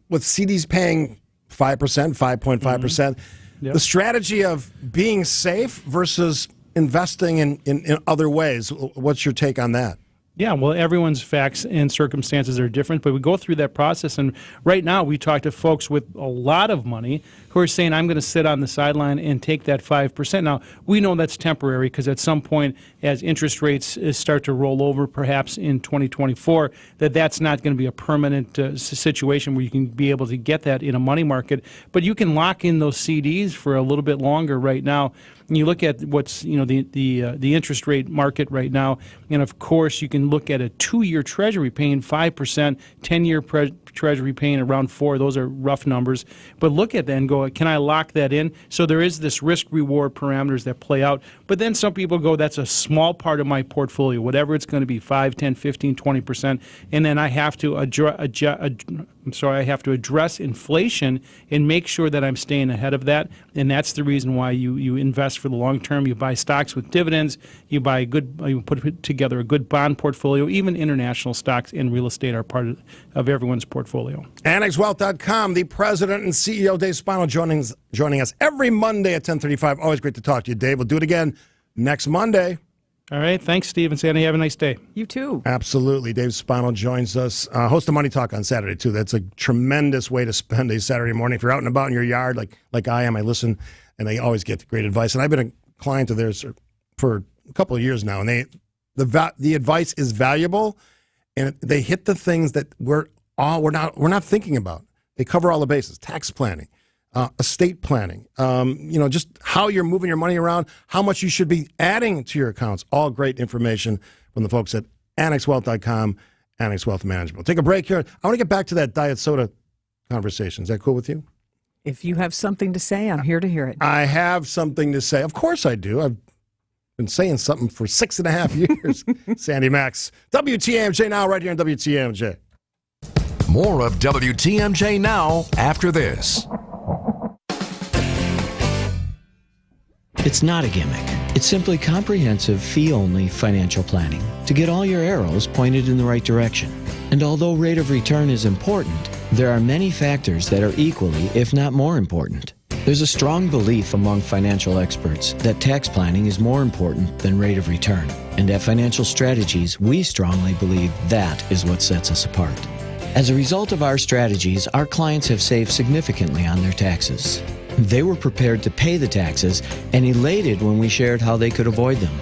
With CDs paying 5%, 5.5%, Yep. the strategy of being safe versus investing in other ways. What's your take on that? Yeah, well, everyone's facts and circumstances are different, but we go through that process. And right now, we talk to folks with a lot of money who are saying, I'm going to sit on the sideline and take that 5%. Now, we know that's temporary, because at some point, as interest rates start to roll over, perhaps in 2024, that's not going to be a permanent situation where you can be able to get that in a money market. But you can lock in those CDs for a little bit longer right now. And you look at what's the interest rate market right now, and of course you can look at a 2-year Treasury paying 5%, 10-year Treasury paying around 4%. Those are rough numbers, but look at that and go, So can I lock that in? So there is this risk-reward parameters that play out. But then some people go, that's a small part of my portfolio, whatever it's going to be, 5, 10, 15, 20%. And then I have to I have to address inflation and make sure that I'm staying ahead of that. And that's the reason why you invest for the long term. You buy stocks with dividends. You put together a good bond portfolio. Even international stocks and real estate are part of everyone's portfolio. AnnexWealth.com, the president and CEO, Dave Spino, joining us every Monday at 10:35. Always great to talk to you, Dave. We'll do it again next Monday. All right. Thanks, Steve and Sandy. Have a nice day. You too. Absolutely. Dave Spino joins us. Host of Money Talk on Saturday, too. That's a tremendous way to spend a Saturday morning. If you're out and about in your yard, like I am, I listen, and they always get great advice. And I've been a client of theirs for a couple of years now, and the advice is valuable, and they hit the things that we're not thinking about. They cover all the bases: tax planning, estate planning, just how you're moving your money around, how much you should be adding to your accounts. All great information from the folks at AnnexWealth.com, Annex Wealth Management. We'll take a break here. I want to get back to that diet soda conversation. Is that cool with you? If you have something to say, I'm here to hear it. I have something to say. Of course I do. I've been saying something for 6.5 years. Sandy Max, WTMJ Now, right here on WTMJ. More of WTMJ Now after this. It's not a gimmick. It's simply comprehensive, fee-only financial planning to get all your arrows pointed in the right direction. And although rate of return is important, there are many factors that are equally, if not more important. There's a strong belief among financial experts that tax planning is more important than rate of return. And at Financial Strategies, we strongly believe that is what sets us apart. As a result of our strategies, our clients have saved significantly on their taxes. They were prepared to pay the taxes and elated when we shared how they could avoid them.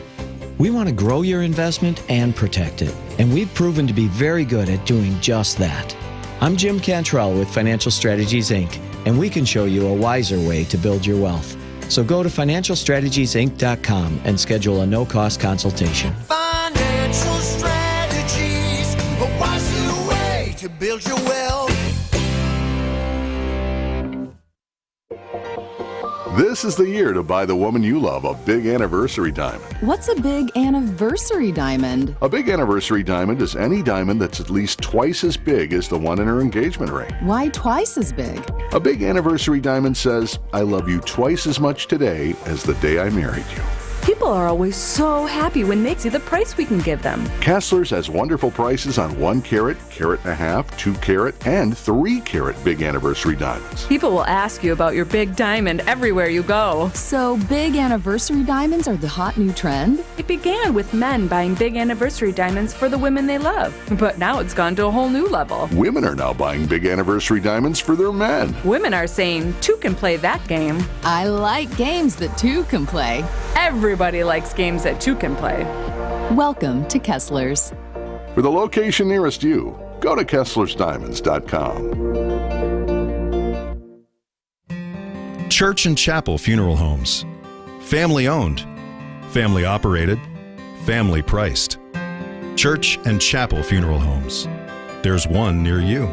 We want to grow your investment and protect it, and we've proven to be very good at doing just that. I'm Jim Cantrell with Financial Strategies, Inc., and we can show you a wiser way to build your wealth. So go to financialstrategiesinc.com and schedule a no-cost consultation. Financial strategies, a wiser way to build your wealth. This is the year to buy the woman you love a big anniversary diamond. What's a big anniversary diamond? A big anniversary diamond is any diamond that's at least twice as big as the one in her engagement ring. Why twice as big? A big anniversary diamond says, I love you twice as much today as the day I married you. People are always so happy when they see the price we can give them. Kessler's has wonderful prices on 1 carat, carat and a half, 2 carat, and 3 carat big anniversary diamonds. People will ask you about your big diamond everywhere you go. So big anniversary diamonds are the hot new trend? It began with men buying big anniversary diamonds for the women they love. But now it's gone to a whole new level. Women are now buying big anniversary diamonds for their men. Women are saying 2 can play that game. I like games that 2 can play. Everybody likes games that 2 can play. Welcome to Kessler's. For the location nearest you, go to KesslersDiamonds.com. Church and Chapel Funeral Homes. Family owned, family operated, family priced. Church and Chapel Funeral Homes. There's one near you.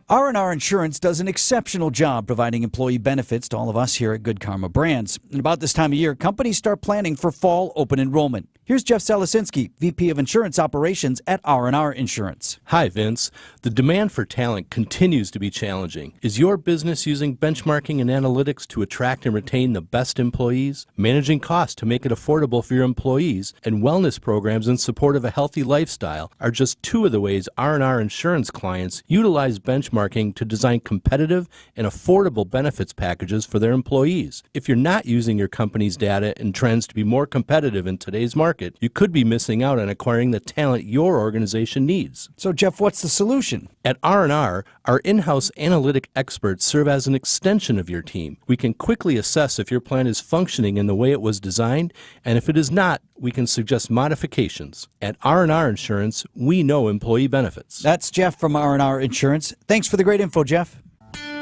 R&R Insurance does an exceptional job providing employee benefits to all of us here at Good Karma Brands. And about this time of year, companies start planning for fall open enrollment. Here's Jeff Salasinski, VP of Insurance Operations at R&R Insurance. Hi, Vince. The demand for talent continues to be challenging. Is your business using benchmarking and analytics to attract and retain the best employees? Managing costs to make it affordable for your employees and wellness programs in support of a healthy lifestyle are just two of the ways R&R Insurance clients utilize benchmarking to design competitive and affordable benefits packages for their employees. If you're not using your company's data and trends to be more competitive in today's market, you could be missing out on acquiring the talent your organization needs. So, Jeff, what's the solution? At R&R, our in-house analytic experts serve as an extension of your team. We can quickly assess if your plan is functioning in the way it was designed, and if it is not, we can suggest modifications. At R&R Insurance, we know employee benefits. That's Jeff from R&R Insurance. Thanks for the great info, Jeff.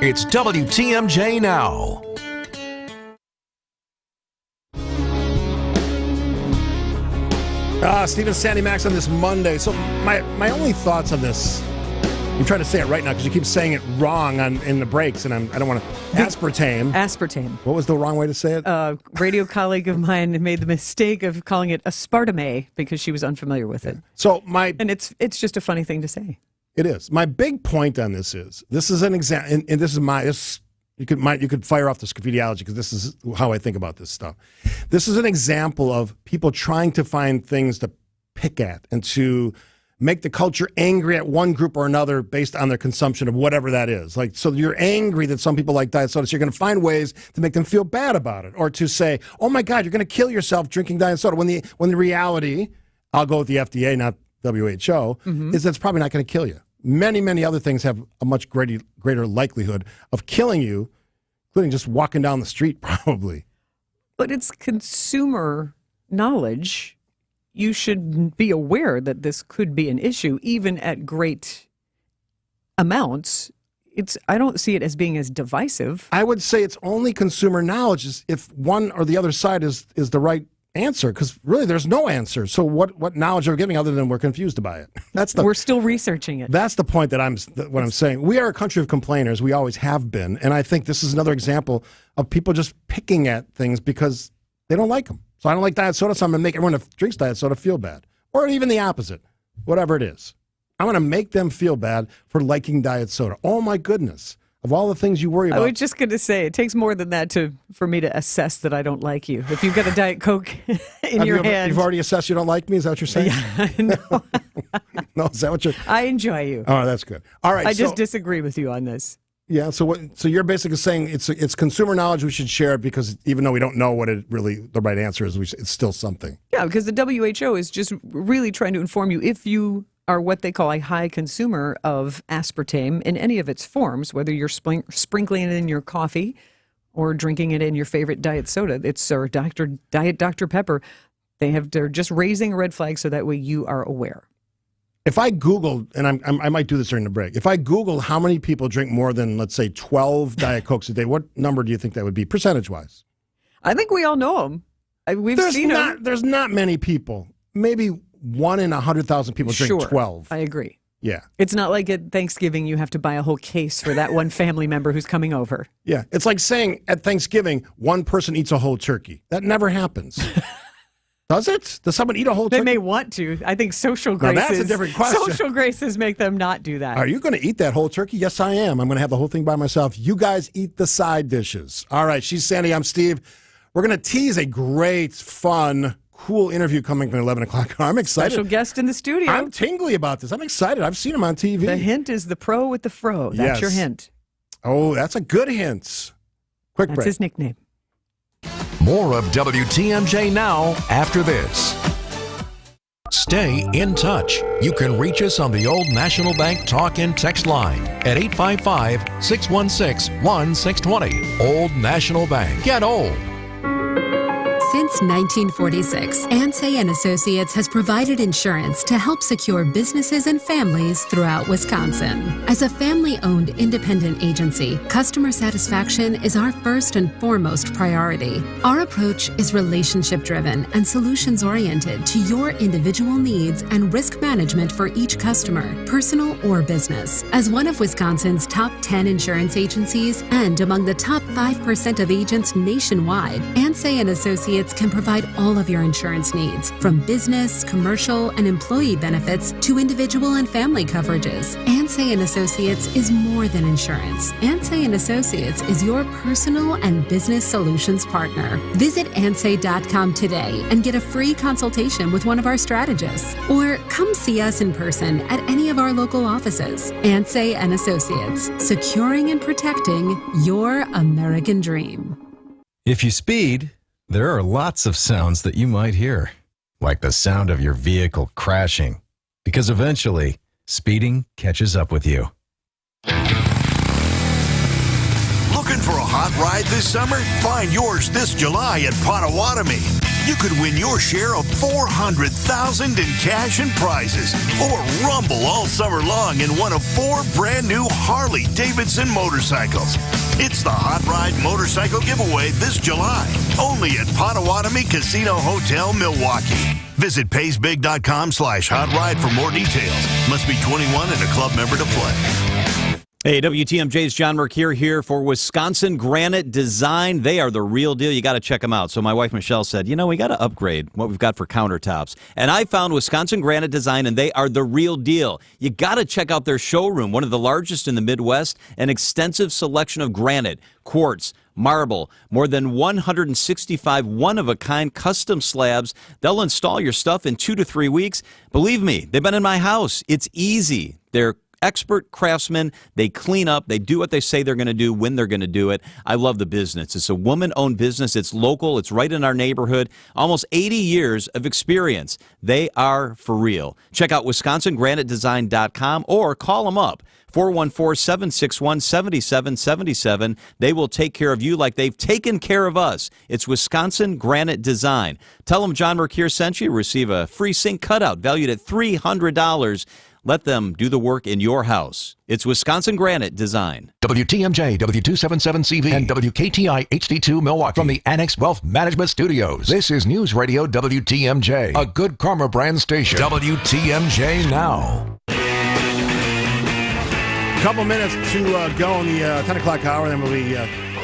It's WTMJ Now. Steve and Sandy Max on this Monday. So my only thoughts on this I'm trying to say it right now because you keep saying it wrong in the breaks, and I don't want to. Aspartame. Aspartame. What was the wrong way to say it? A radio colleague of mine made the mistake of calling it aspartame because she was unfamiliar with it. So and it's just a funny thing to say. It is. My big point on this is an example, and this is you could fire off the graffitiology because this is how I think about this stuff. This is an example of people trying to find things to pick at and to make the culture angry at one group or another based on their consumption of whatever that is. Like, so you're angry that some people like diet soda, so you're going to find ways to make them feel bad about it, or to say, "Oh my God, you're going to kill yourself drinking diet soda." When the reality, I'll go with the FDA, not WHO, is that's probably not going to kill you. Many, many other things have a much greater likelihood of killing you, including just walking down the street, probably. But it's consumer knowledge. You should be aware that this could be an issue, even at great amounts. I don't see it as being as divisive. I would say it's only consumer knowledge if one or the other side is the right answer, because really there's no answer. So what knowledge are we giving other than we're confused by it? We're still researching it. That's the point that I'm saying. We are a country of complainers. We always have been, and I think this is another example of people just picking at things because they don't like them. So I don't like diet soda, so I'm going to make everyone who drinks diet soda feel bad. Or even the opposite, whatever it is. I'm going to make them feel bad for liking diet soda. Oh, my goodness. Of all the things you worry about. I was just going to say, it takes more than that for me to assess that I don't like you. If you've got a Diet Coke in your hand. You've already assessed you don't like me? Is that what you're saying? Yeah, no. No, is that what you're... I enjoy you. Oh, that's good. All right. I just disagree with you on this. Yeah, so you're basically saying it's consumer knowledge, we should share it because even though we don't know what the right answer is, it's still something. Yeah, because the WHO is just really trying to inform you if you are what they call a high consumer of aspartame in any of its forms, whether you're sprinkling it in your coffee or drinking it in your favorite diet soda. It's our Diet Dr. Pepper. They're just raising a red flag so that way you are aware. If I Googled, and I might do this during the break, if I Googled how many people drink more than, let's say, 12 Diet Cokes a day, what number do you think that would be, percentage-wise? I think we all know them. We've seen them. There's not many people. Maybe 1 in 100,000 people drink 12. I agree. Yeah. It's not like at Thanksgiving you have to buy a whole case for that one family member who's coming over. Yeah. It's like saying at Thanksgiving, one person eats a whole turkey. That never happens. Does it? Does someone eat a whole turkey? They may want to. I think social graces. Now that's a different question. Social graces make them not do that. Are you going to eat that whole turkey? Yes, I am. I'm going to have the whole thing by myself. You guys eat the side dishes. All right. She's Sandy. I'm Steve. We're going to tease a great, fun, cool interview coming from 11 o'clock. I'm excited. Special guest in the studio. I'm tingly about this. I'm excited. I've seen him on TV. The hint is the pro with the fro. That's your hint. Oh, that's a good hint. Quick break. That's his nickname. More of WTMJ now after this. Stay in touch. You can reach us on the Old National Bank talk and text line at 855-616-1620. Old National Bank. Get old. Since 1946, Ansay & Associates has provided insurance to help secure businesses and families throughout Wisconsin. As a family-owned independent agency, customer satisfaction is our first and foremost priority. Our approach is relationship-driven and solutions-oriented to your individual needs and risk management for each customer, personal or business. As one of Wisconsin's top 10 insurance agencies and among the top 5% of agents nationwide, Ansay & Associates can provide all of your insurance needs, from business, commercial, and employee benefits to individual and family coverages. Ansay & Associates is more than insurance. Ansay & Associates is your personal and business solutions partner. Visit ansay.com today and get a free consultation with one of our strategists. Or come see us in person at any of our local offices. Ansay & Associates, securing and protecting your American dream. If you speed, there are lots of sounds that you might hear, like the sound of your vehicle crashing, because eventually, speeding catches up with you. Look Looking for a hot ride this summer? Find yours this July at Potawatomi. You could win your share of $400,000 in cash and prizes, or rumble all summer long in one of 4 brand new Harley-Davidson motorcycles. It's the Hot Ride Motorcycle Giveaway this July, only at Potawatomi Casino Hotel, Milwaukee. Visit paysbig.com/hot ride for more details. Must be 21 and a club member to play. Hey, WTMJ's John Mercure here for Wisconsin Granite Design. They are the real deal. You got to check them out. So my wife Michelle said, we got to upgrade what we've got for countertops. And I found Wisconsin Granite Design, and they are the real deal. You got to check out their showroom, one of the largest in the Midwest, an extensive selection of granite, quartz, marble, more than 165 one-of-a-kind custom slabs. They'll install your stuff in 2 to 3 weeks. Believe me, they've been in my house. It's easy. They're expert craftsmen. They clean up. They do what they say they're going to do when they're going to do it. I love the business. It's a woman-owned business. It's local. It's right in our neighborhood. Almost 80 years of experience. They are for real. Check out WisconsinGraniteDesign.com or call them up. 414-761-7777. They will take care of you like they've taken care of us. It's Wisconsin Granite Design. Tell them John Mercure sent you. Receive a free sink cutout valued at $300. Let them do the work in your house. It's Wisconsin Granite Design. WTMJ, W277CV, and WKTI HD2 Milwaukee from the Annex Wealth Management Studios. This is News Radio WTMJ, a Good Karma brand station. WTMJ Now. Couple minutes to go on the 10 o'clock hour, then we'll be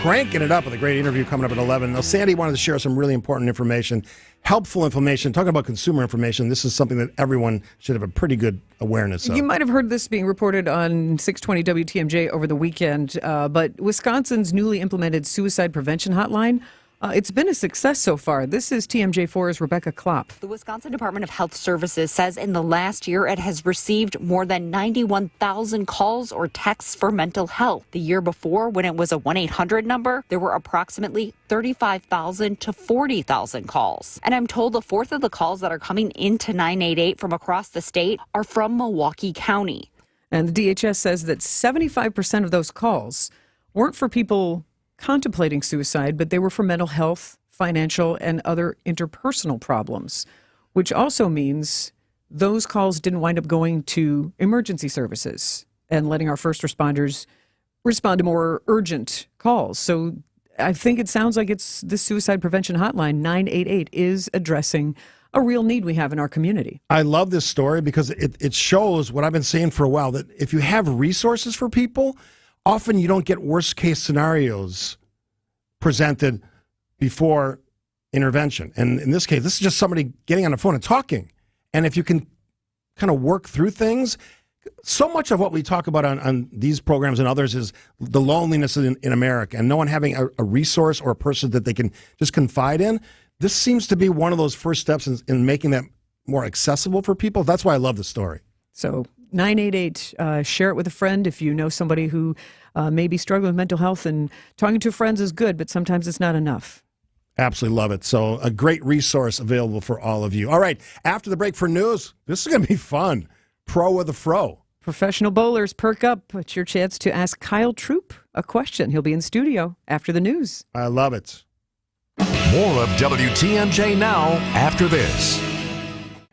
cranking it up with a great interview coming up at 11. Now, Sandy wanted to share some really important information, helpful information, talking about consumer information. This is something that everyone should have a pretty good awareness of. You might have heard this being reported on 620 WTMJ over the weekend, but Wisconsin's newly implemented suicide prevention hotline, it's been a success so far. This is TMJ4's Rebecca Klopp. The Wisconsin Department of Health Services says in the last year it has received more than 91,000 calls or texts for mental health. The year before, when it was a 1-800 number, there were approximately 35,000 to 40,000 calls. And I'm told a fourth of the calls that are coming into 988 from across the state are from Milwaukee County. And the DHS says that 75% of those calls weren't for people contemplating suicide, but they were for mental health, financial, and other interpersonal problems, which also means those calls didn't wind up going to emergency services and letting our first responders respond to more urgent calls. So I think it sounds like it's the suicide prevention hotline 988 is addressing a real need we have in our community. I love this story because it shows what I've been saying for a while, that if you have resources for people, often you don't get worst case scenarios presented before intervention. And in this case, this is just somebody getting on the phone and talking. And if you can kind of work through things, so much of what we talk about on these programs and others is the loneliness in America and no one having a resource or a person that they can just confide in. This seems to be one of those first steps in making that more accessible for people. That's why I love the story. So 988, share it with a friend if you know somebody who may be struggling with mental health, and talking to friends is good, but sometimes it's not enough. Absolutely love it. So a great resource available for all of you. All right, after the break for news, this is going to be fun. Pro with a fro. Professional bowlers, perk up. It's your chance to ask Kyle Troop a question. He'll be in studio after the news. I love it. More of WTMJ Now after this.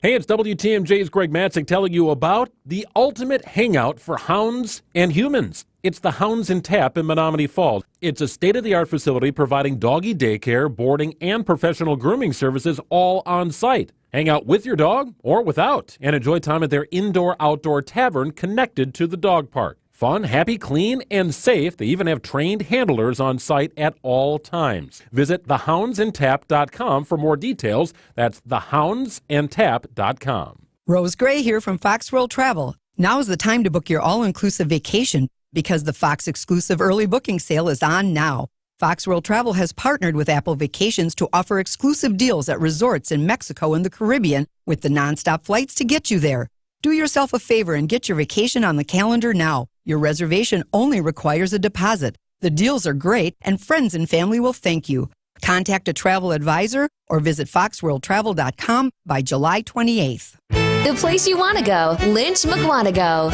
Hey, it's WTMJ's Greg Matzek telling you about the ultimate hangout for hounds and humans. It's the Hounds and Tap in Menominee Falls. It's a state-of-the-art facility providing doggy daycare, boarding, and professional grooming services all on site. Hang out with your dog or without and enjoy time at their indoor-outdoor tavern connected to the dog park. Fun, happy, clean, and safe. They even have trained handlers on site at all times. Visit thehoundsandtap.com for more details. That's thehoundsandtap.com. Rose Gray here from Fox World Travel. Now is the time to book your all-inclusive vacation because the Fox exclusive early booking sale is on now. Fox World Travel has partnered with Apple Vacations to offer exclusive deals at resorts in Mexico and the Caribbean with the nonstop flights to get you there. Do yourself a favor and get your vacation on the calendar now. Your reservation only requires a deposit. The deals are great, and friends and family will thank you. Contact a travel advisor or visit foxworldtravel.com by July 28th. The place you want to go, Lynch McWanago.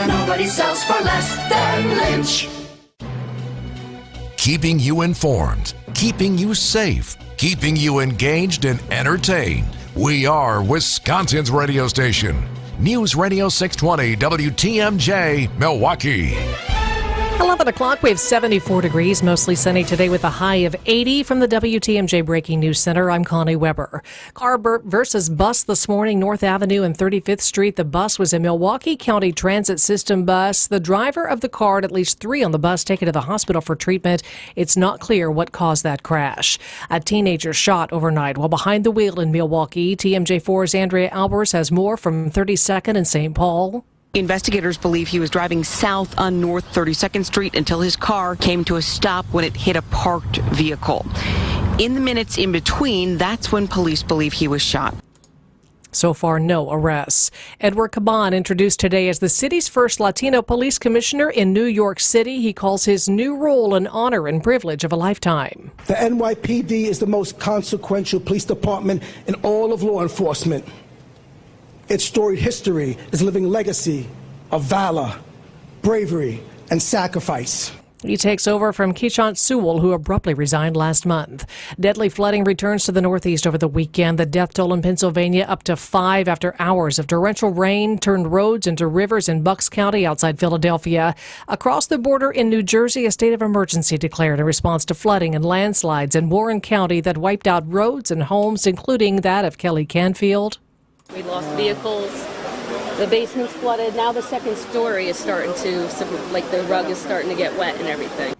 Nobody sells for less than Lynch. keeping you informed, keeping you safe, keeping you engaged and entertained. We are Wisconsin's radio station. News Radio 620 WTMJ, Milwaukee. 11 o'clock, we have 74 degrees, mostly sunny today with a high of 80. From the WTMJ Breaking News Center, I'm Connie Weber. Car versus bus this morning, North Avenue and 35th Street. The bus was a Milwaukee County Transit System bus. The driver of the car and at least 3 on the bus taken to the hospital for treatment. It's not clear what caused that crash. A teenager shot overnight while behind the wheel in Milwaukee. TMJ4's Andrea Albers has more from 32nd and St. Paul. Investigators believe he was driving south on North 32nd Street until his car came to a stop when it hit a parked vehicle. In the minutes in between, that's when police believe he was shot. So far, no arrests. Edward Caban introduced today as the city's first Latino police commissioner in New York City. He calls his new role an honor and privilege of a lifetime. The NYPD is the most consequential police department in all of law enforcement. Its storied history is a living legacy of valor, bravery, and sacrifice. He takes over from Keechant Sewell, who abruptly resigned last month. Deadly flooding returns to the Northeast over the weekend. The death toll in Pennsylvania up to 5 after hours of torrential rain turned roads into rivers in Bucks County outside Philadelphia. Across the border in New Jersey, a state of emergency declared in response to flooding and landslides in Warren County that wiped out roads and homes, including that of Kelly Canfield. We lost vehicles. The basement's flooded. Now the second story is starting to, like the rug is starting to get wet and everything.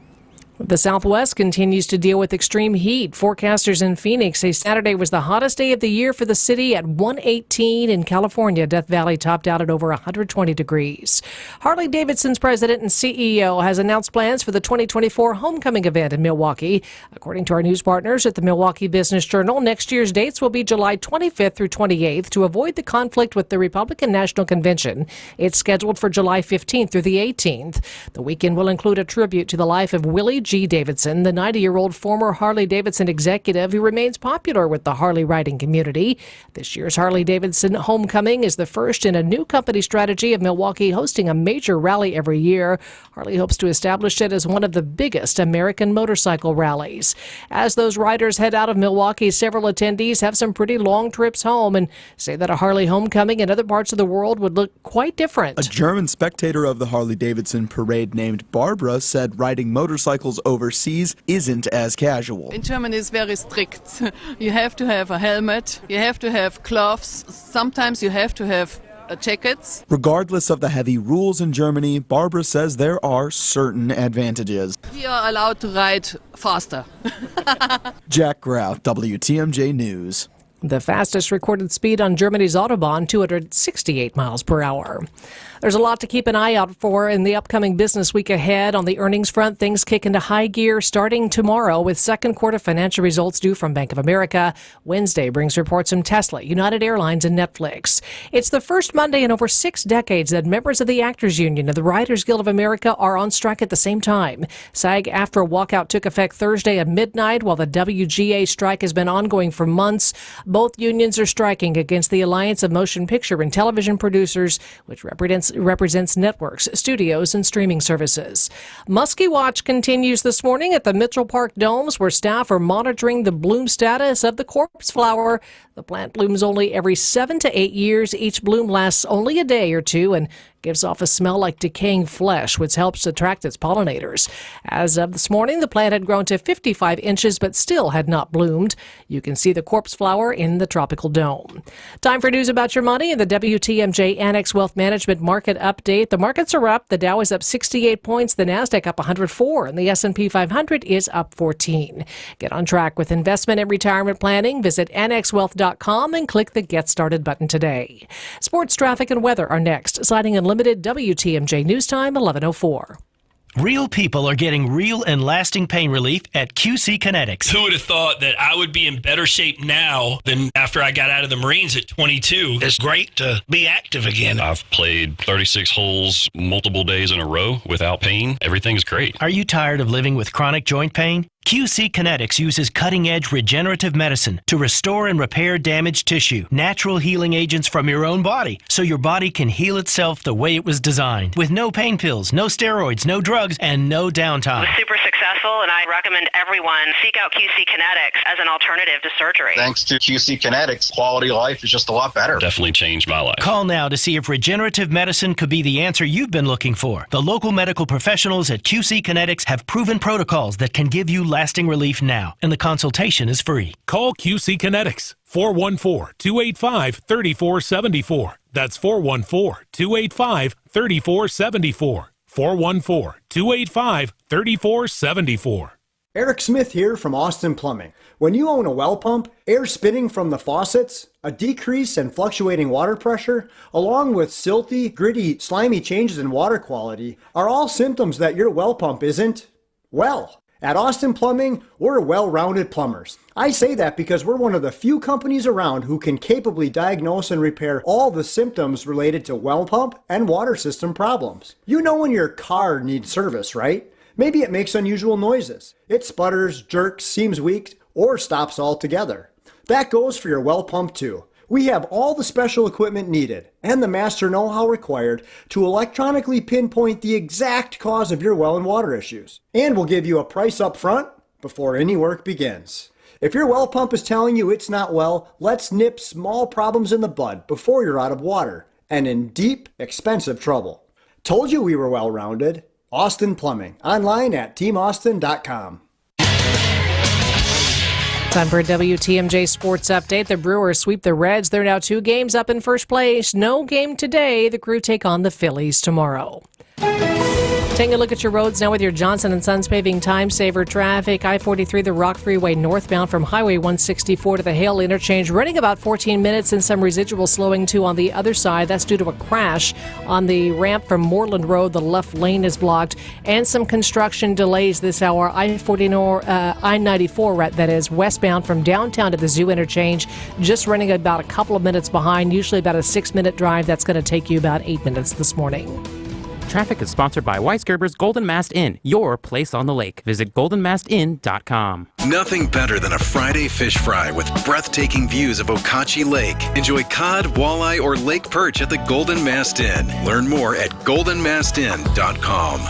The Southwest continues to deal with extreme heat. Forecasters in Phoenix say Saturday was the hottest day of the year for the city at 118. In California, Death Valley topped out at over 120 degrees. Harley-Davidson's president and CEO has announced plans for the 2024 homecoming event in Milwaukee. According to our news partners at the Milwaukee Business Journal, next year's dates will be July 25th through 28th to avoid the conflict with the Republican National Convention. It's scheduled for July 15th through the 18th. The weekend will include a tribute to the life of Willie G. Davidson, the 90-year-old former Harley-Davidson executive who remains popular with the Harley riding community. This year's Harley-Davidson Homecoming is the first in a new company strategy of Milwaukee hosting a major rally every year. Harley hopes to establish it as one of the biggest American motorcycle rallies. As those riders head out of Milwaukee, several attendees have some pretty long trips home and say that a Harley homecoming in other parts of the world would look quite different. A German spectator of the Harley-Davidson parade named Barbara said riding motorcycles overseas isn't as casual. In Germany it's very strict. You have to have a helmet, you have to have gloves, sometimes you have to have jackets. Regardless of the heavy rules in Germany, Barbara says there are certain advantages. We are allowed to ride faster. Jack Grau, WTMJ News. The fastest recorded speed on Germany's Autobahn, 268 miles per hour. There's a lot to keep an eye out for in the upcoming business week ahead. On the earnings front, things kick into high gear starting tomorrow with second quarter financial results due from Bank of America. Wednesday brings reports from Tesla, United Airlines, and Netflix. It's the first Monday in over 6 decades that members of the Actors Union and the Writers Guild of America are on strike at the same time. SAG-AFTRA walkout took effect Thursday at midnight, while the WGA strike has been ongoing for months. Both unions are striking against the Alliance of Motion Picture and Television Producers, which represents networks, studios, and streaming services. Muskie Watch continues this morning at the Mitchell Park Domes, where staff are monitoring the bloom status of the corpse flower. The plant blooms only every 7 to 8 years. Each bloom lasts only a day or two and gives off a smell like decaying flesh, which helps attract its pollinators. As of this morning, the plant had grown to 55 inches, but still had not bloomed. You can see the corpse flower in the tropical dome. Time for news about your money and the WTMJ Annex Wealth Management Market Update. The markets are up. The Dow is up 68 points, the NASDAQ up 104, and the S&P 500 is up 14. Get on track with investment and retirement planning. Visit annexwealth.com and click the Get Started button today. Sports, traffic, and weather are next. Citing Unlimited, WTMJ News Time, 11:04. Real people are getting real and lasting pain relief at QC Kinetics. Who would have thought that I would be in better shape now than after I got out of the Marines at 22? It's great to be active again. I've played 36 holes multiple days in a row without pain. Everything's great. Are you tired of living with chronic joint pain? QC Kinetics uses cutting-edge regenerative medicine to restore and repair damaged tissue, natural healing agents from your own body, so your body can heal itself the way it was designed, with no pain pills, no steroids, no drugs, and no downtime. It was super successful, and I recommend everyone seek out QC Kinetics as an alternative to surgery. Thanks to QC Kinetics, quality of life is just a lot better. Definitely changed my life. Call now to see if regenerative medicine could be the answer you've been looking for. The local medical professionals at QC Kinetics have proven protocols that can give you lasting relief now, and the consultation is free. Call QC Kinetics, 414-285-3474. That's 414-285-3474. 414-285-3474. Eric Smith here from Austin Plumbing. When you own a well pump, air spitting from the faucets, a decrease in fluctuating water pressure, along with silty, gritty, slimy changes in water quality, are all symptoms that your well pump isn't well. At Austin Plumbing, we're well-rounded plumbers. I say that because we're one of the few companies around who can capably diagnose and repair all the symptoms related to well pump and water system problems. You know when your car needs service, right? Maybe it makes unusual noises. It sputters, jerks, seems weak, or stops altogether. That goes for your well pump too. We have all the special equipment needed and the master know-how required to electronically pinpoint the exact cause of your well and water issues. And we'll give you a price up front before any work begins. If your well pump is telling you it's not well, let's nip small problems in the bud before you're out of water and in deep, expensive trouble. Told you we were well-rounded. Austin Plumbing. Online at teamaustin.com. Time for a WTMJ Sports Update. The Brewers sweep the Reds. They're now 2 games up in first place. No game today. The Crew take on the Phillies tomorrow. Taking a look at your roads now with your Johnson & Sons paving time saver traffic. I-43, the Rock Freeway northbound from Highway 164 to the Hale interchange, running about 14 minutes and some residual slowing too on the other side. That's due to a crash on the ramp from Moreland Road. The left lane is blocked and some construction delays this hour. I-94, that is, westbound from downtown to the Zoo interchange, just running about a couple of minutes behind, usually about a 6-minute drive. That's going to take you about 8 minutes this morning. Traffic is sponsored by Weisgerber's Golden Mast Inn, your place on the lake. Visit goldenmastin.com. Nothing better than a Friday fish fry with breathtaking views of Okauchee Lake. Enjoy cod, walleye, or lake perch at the Golden Mast Inn. Learn more at goldenmastin.com.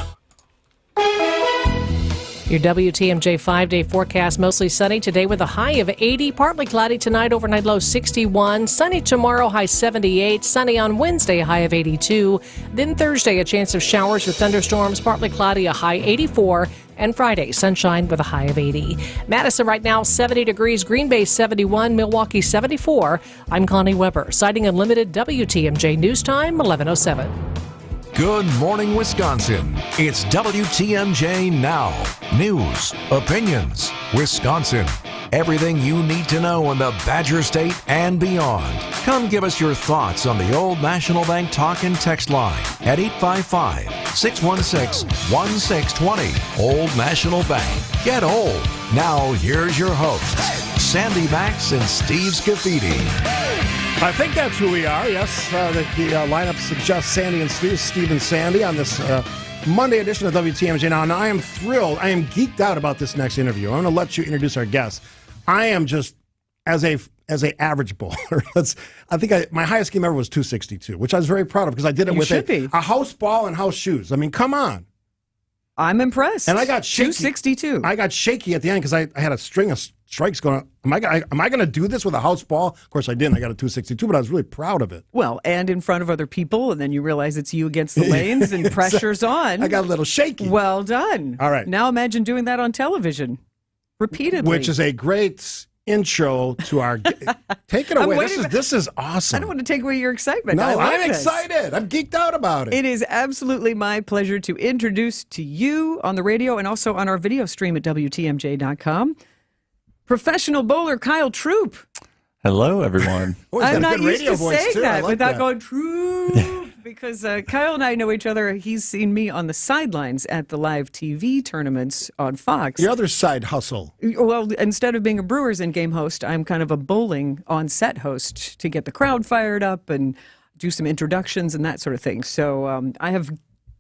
Your WTMJ 5-day forecast, mostly sunny today with a high of 80, partly cloudy tonight, overnight low 61, sunny tomorrow, high 78, sunny on Wednesday, a high of 82, then Thursday, a chance of showers with thunderstorms, partly cloudy, a high 84, and Friday, sunshine with a high of 80. Madison right now, 70 degrees, Green Bay 71, Milwaukee 74. I'm Connie Weber, Sighting Unlimited, WTMJ News Time, 11:07. Good morning, Wisconsin. It's WTMJ Now. News, opinions, Wisconsin. Everything you need to know in the Badger State and beyond. Come give us your thoughts on the Old National Bank talk and text line at 855-616-1620. Old National Bank. Get old. Now, here's your hosts, Sandy Max and Steve Scafidi. I think that's who we are, yes. The lineup suggests Sandy and Steve and Sandy on this Monday edition of WTMJ Now. And I am thrilled. I am geeked out about this next interview. I'm going to let you introduce our guest. I am just, as a average bowler, my highest game ever was 262, which I was very proud of because I did it with a house ball and house shoes. I mean, come on. I'm impressed. And I got shaky. 262. I got shaky at the end because I had a string of strikes going on. Am I going to do this with a house ball? Of course I didn't. I got a 262, but I was really proud of it. Well, and in front of other people, and then you realize it's you against the lanes and pressure's on. I got a little shaky. Well done. All right. Now imagine doing that on television repeatedly. Which is a great intro to our... Take it away. This is awesome. I don't want to take away your excitement. No, I'm this. excited. I'm geeked out about it. It is absolutely my pleasure to introduce to you on the radio and also on our video stream at WTMJ.com, professional bowler Kyle Troop. Hello, everyone. I'm not used to saying that without going, Troop. Because Kyle and I know each other. He's seen me on the sidelines at the live TV tournaments on Fox. The other side hustle. Well, instead of being a Brewers in-game host, I'm kind of a bowling on-set host to get the crowd fired up and do some introductions and that sort of thing. So I have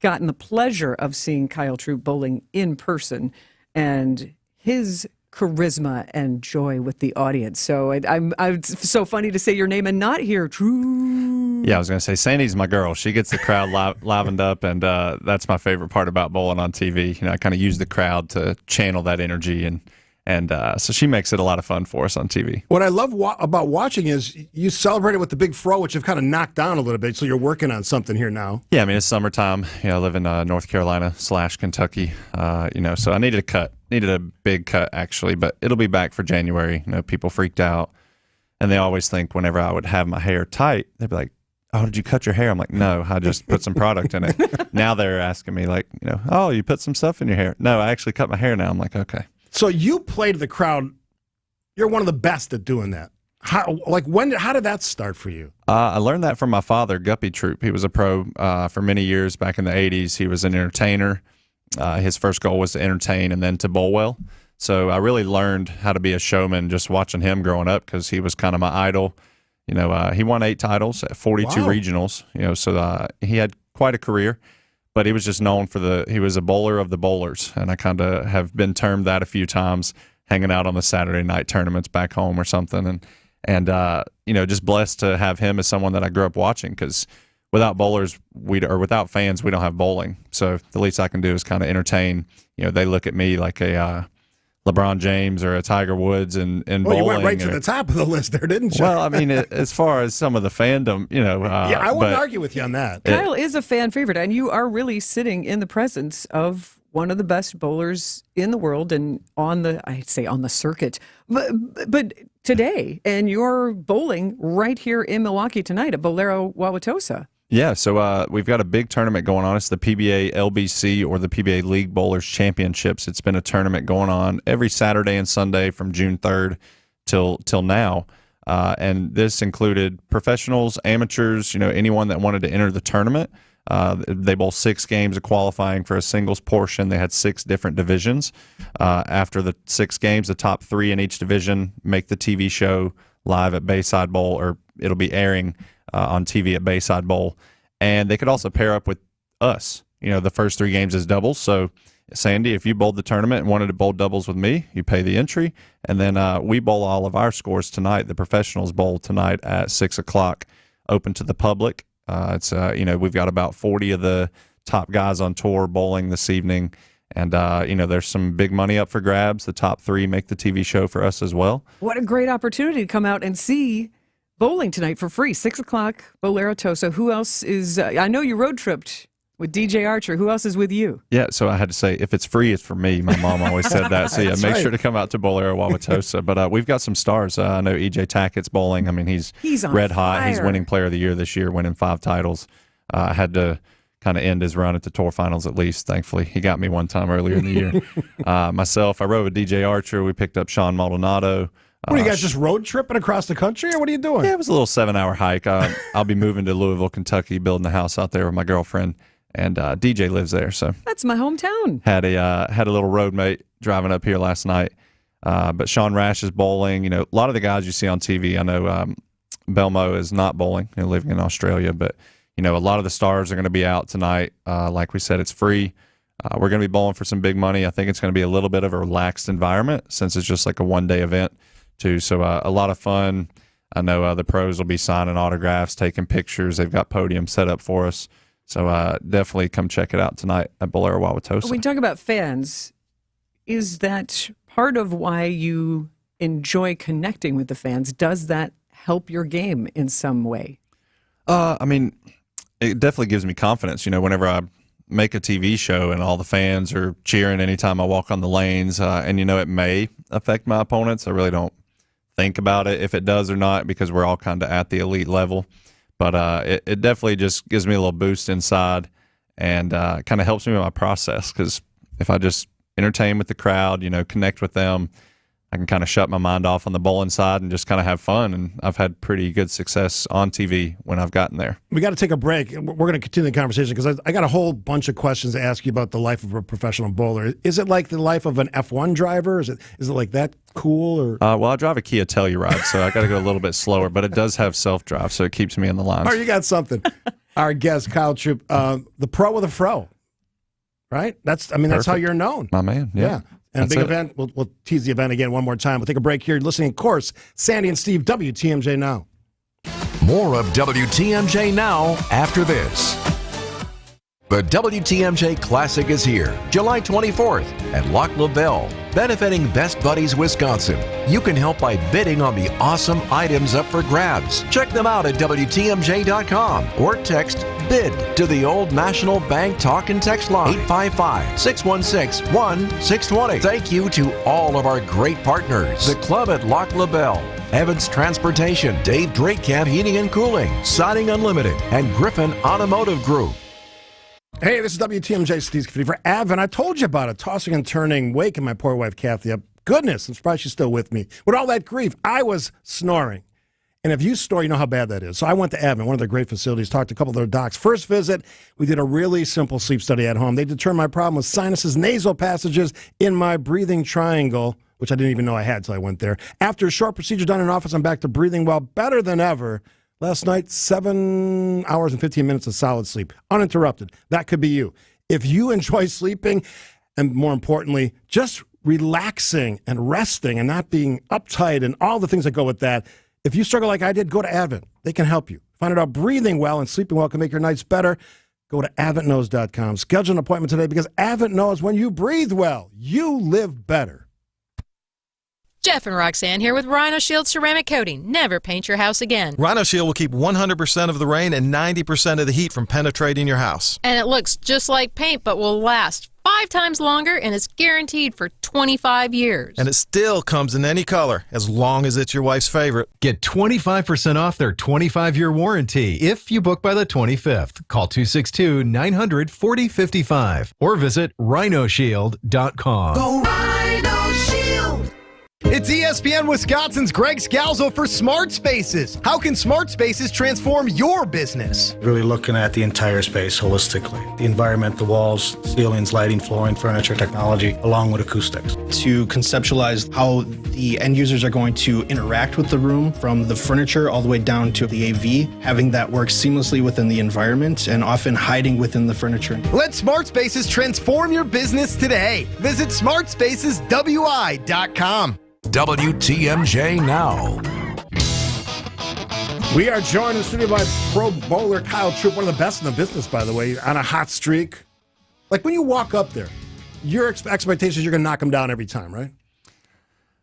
gotten the pleasure of seeing Kyle Troop bowling in person, and his charisma and joy with the audience. So it's so funny to say your name and not hear True. Yeah, I was going to say, Sandy's my girl. She gets the crowd livened up, and that's my favorite part about bowling on TV. I kind of use the crowd to channel that energy, and so she makes it a lot of fun for us on TV. What I love about watching is you celebrated with the big fro, which you've kind of knocked down a little bit, so you're working on something here now. Yeah, I mean, it's summertime. I live in North Carolina / Kentucky, so I needed a cut. Needed a big cut, actually, but it'll be back for January. People freaked out, and they always think whenever I would have my hair tight, they'd be like, "Oh, did you cut your hair?" I'm like, "No, I just put some product in it." Now they're asking me like, "Oh, you put some stuff in your hair?" No, I actually cut my hair now. I'm like, okay. So you play to the crowd. You're one of the best at doing that. How did that start for you? I learned that from my father, Guppy Troop. He was a pro for many years back in the 80s. He was an entertainer. His first goal was to entertain and then to bowl well. So I really learned how to be a showman just watching him growing up because he was kind of my idol. He won 8 titles at 42 regionals. So he had quite a career, but he was just known for he was a bowler of the bowlers, and I kind of have been termed that a few times, hanging out on the Saturday night tournaments back home or something, and just blessed to have him as someone that I grew up watching because without bowlers, without fans, we don't have bowling. So the least I can do is kind of entertain. They look at me like a LeBron James or a Tiger Woods and bowling. You went right to the top of the list there, didn't you? Well, I mean, as far as some of the fandom, yeah, I wouldn't argue with you on that. Kyle is a fan favorite, and you are really sitting in the presence of one of the best bowlers in the world and on the circuit. But today, and you're bowling right here in Milwaukee tonight at Bolero Wauwatosa. Yeah, so we've got a big tournament going on. It's the PBA LBC, or the PBA League Bowlers Championships. It's been a tournament going on every Saturday and Sunday from June 3rd till now. And this included professionals, amateurs, anyone that wanted to enter the tournament. They bowl 6 games of qualifying for a singles portion. They had 6 different divisions. After the 6 games, the top 3 in each division make the TV show live at Bayside Bowl, or it'll be airing on TV at Bayside Bowl. And they could also pair up with us. The first 3 games is doubles. So, Sandy, if you bowled the tournament and wanted to bowl doubles with me, you pay the entry. And then we bowl all of our scores tonight. The professionals bowl tonight at 6 o'clock, open to the public. We've got about 40 of the top guys on tour bowling this evening. And, there's some big money up for grabs. The top 3 make the TV show for us as well. What a great opportunity to come out and see bowling tonight for free. 6 o'clock, Bolero Tosa. Who else is, I know you road tripped with DJ Archer. Who else is with you? Yeah, so I had to say, if it's free, it's for me. My mom always said that. So, yeah, make sure to come out to Bolero Wauwatosa. But we've got some stars. I know EJ Tackett's bowling. I mean, he's red hot. He's winning Player of the Year this year, winning 5 titles. I had to kind of end his run at the tour finals at least, thankfully. He got me one time earlier in the year. Myself, I rode with DJ Archer. We picked up Sean Maldonado. What are you guys just road tripping across the country, or what are you doing? Yeah, it was a little 7-hour hike. I'll be moving to Louisville, Kentucky, building a house out there with my girlfriend, and DJ lives there. So that's my hometown. Had a little road mate driving up here last night. But Sean Rash is bowling. A lot of the guys you see on TV. I know Belmo is not bowling, living in Australia, but a lot of the stars are going to be out tonight. Like we said, it's free. We're going to be bowling for some big money. I think it's going to be a little bit of a relaxed environment since it's just like a one-day event too. So a lot of fun. I know the pros will be signing autographs, taking pictures. They've got podiums set up for us. So definitely come check it out tonight at Bolero Wauwatosa. When we talk about fans, is that part of why you enjoy connecting with the fans? Does that help your game in some way? I mean, it definitely gives me confidence. Whenever I make a TV show and all the fans are cheering anytime I walk on the lanes, and it may affect my opponents. I really don't think about it if it does or not, because we're all kind of at the elite level. But it definitely just gives me a little boost inside, and kind of helps me with my process, because if I just entertain with the crowd, connect with them, I can kind of shut my mind off on the bowling side and just kind of have fun. And I've had pretty good success on TV when I've gotten there. We got to take a break. We're going to continue the conversation because I got a whole bunch of questions to ask you about the life of a professional bowler. Is it like the life of an F1 driver? Is it like that cool? Or well, I drive a Kia Telluride, so I got to go a little bit slower, but it does have self-drive, so it keeps me in the lines. Oh, you got something. Our guest, Kyle Troop, the pro with a fro. Right? That's how you're known. My man, yeah. And That's big it. event, we'll tease the event again one more time. We'll take a break here. Listening, of course, Sandy and Steve, WTMJ Now. More of WTMJ Now after this. The WTMJ Classic is here, July 24th at Lac La Belle, benefiting Best Buddies Wisconsin. You can help by bidding on the awesome items up for grabs. Check them out at WTMJ.com or text BID to the Old National Bank talk and text line 855-616-1620. Thank you to all of our great partners. The Club at Lac La Belle, Evans Transportation, Dave Drake Camp Heating and Cooling, Siding Unlimited, and Griffin Automotive Group. Hey, this is WTMJ Steve Scaffidi for Advent. I told you about it, tossing and turning, waking my poor wife Kathy up. Goodness, I'm surprised she's still with me. With all that grief, I was snoring. And if you snore, you know how bad that is. So I went to Advent, one of their great facilities, talked to a couple of their docs. First visit, we did a really simple sleep study at home. They determined my problem was sinuses, nasal passages in my breathing triangle, which I didn't even know I had until I went there. After a short procedure done in office, I'm back to breathing well, better than ever. Last night, 7 hours and 15 minutes of solid sleep, uninterrupted. That could be you. If you enjoy sleeping, and more importantly, just relaxing and resting and not being uptight and all the things that go with that, if you struggle like I did, go to Advent. They can help you. Find out how breathing well and sleeping well can make your nights better. Go to AdventKnows.com. Schedule an appointment today because Advent knows when you breathe well, you live better. Jeff and Roxanne here with Rhino Shield Ceramic Coating. Never paint your house again. Rhino Shield will keep 100% of the rain and 90% of the heat from penetrating your house. And it looks just like paint, but will last 5 times longer, and it's guaranteed for 25 years. And it still comes in any color, as long as it's your wife's favorite. Get 25% off their 25-year warranty if you book by the 25th. Call 262-900-4055 or visit rhinoshield.com. Go Rhino Shield! It's ESPN Wisconsin's Greg Scalzo for Smart Spaces. How can Smart Spaces transform your business? Really looking at the entire space holistically. The environment, the walls, ceilings, lighting, flooring, furniture, technology, along with acoustics. To conceptualize how the end users are going to interact with the room, from the furniture all the way down to the AV, having that work seamlessly within the environment and often hiding within the furniture. Let Smart Spaces transform your business today. Visit smartspaceswi.com. WTMJ Now. We are joined in the studio by Pro Bowler Kyle Troop, one of the best in the business, by the way, on a hot streak. Like when you walk up there, your expectation is you're going to knock them down every time, right?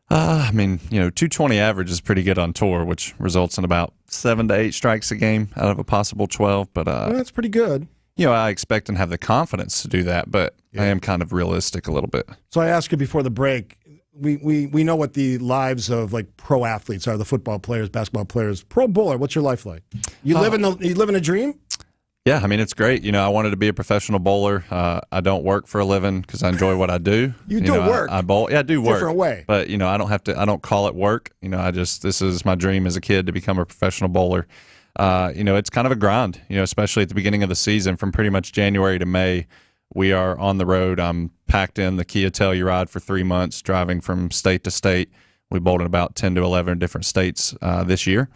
I mean, 220 average is pretty good on tour, which results in about 7 to 8 strikes a game out of a possible 12. But well, that's pretty good. I expect and have the confidence to do that, but I am kind of realistic a little bit. So I asked you before the break, we know what the lives of like pro athletes are, the football players, basketball players. Pro bowler, what's your life like? You live in a dream? Yeah, I mean, it's great. I wanted to be a professional bowler. I don't work for a living because I enjoy what I do. You do work. I bowl. Yeah, I do work. Different way. But, I don't have to, I don't call it work. This is my dream as a kid to become a professional bowler. It's kind of a grind, especially at the beginning of the season from pretty much January to May. We are on the road. I'm packed in the Kia Telluride for 3 months, driving from state to state. We bowled in about 10 to 11 different states this year.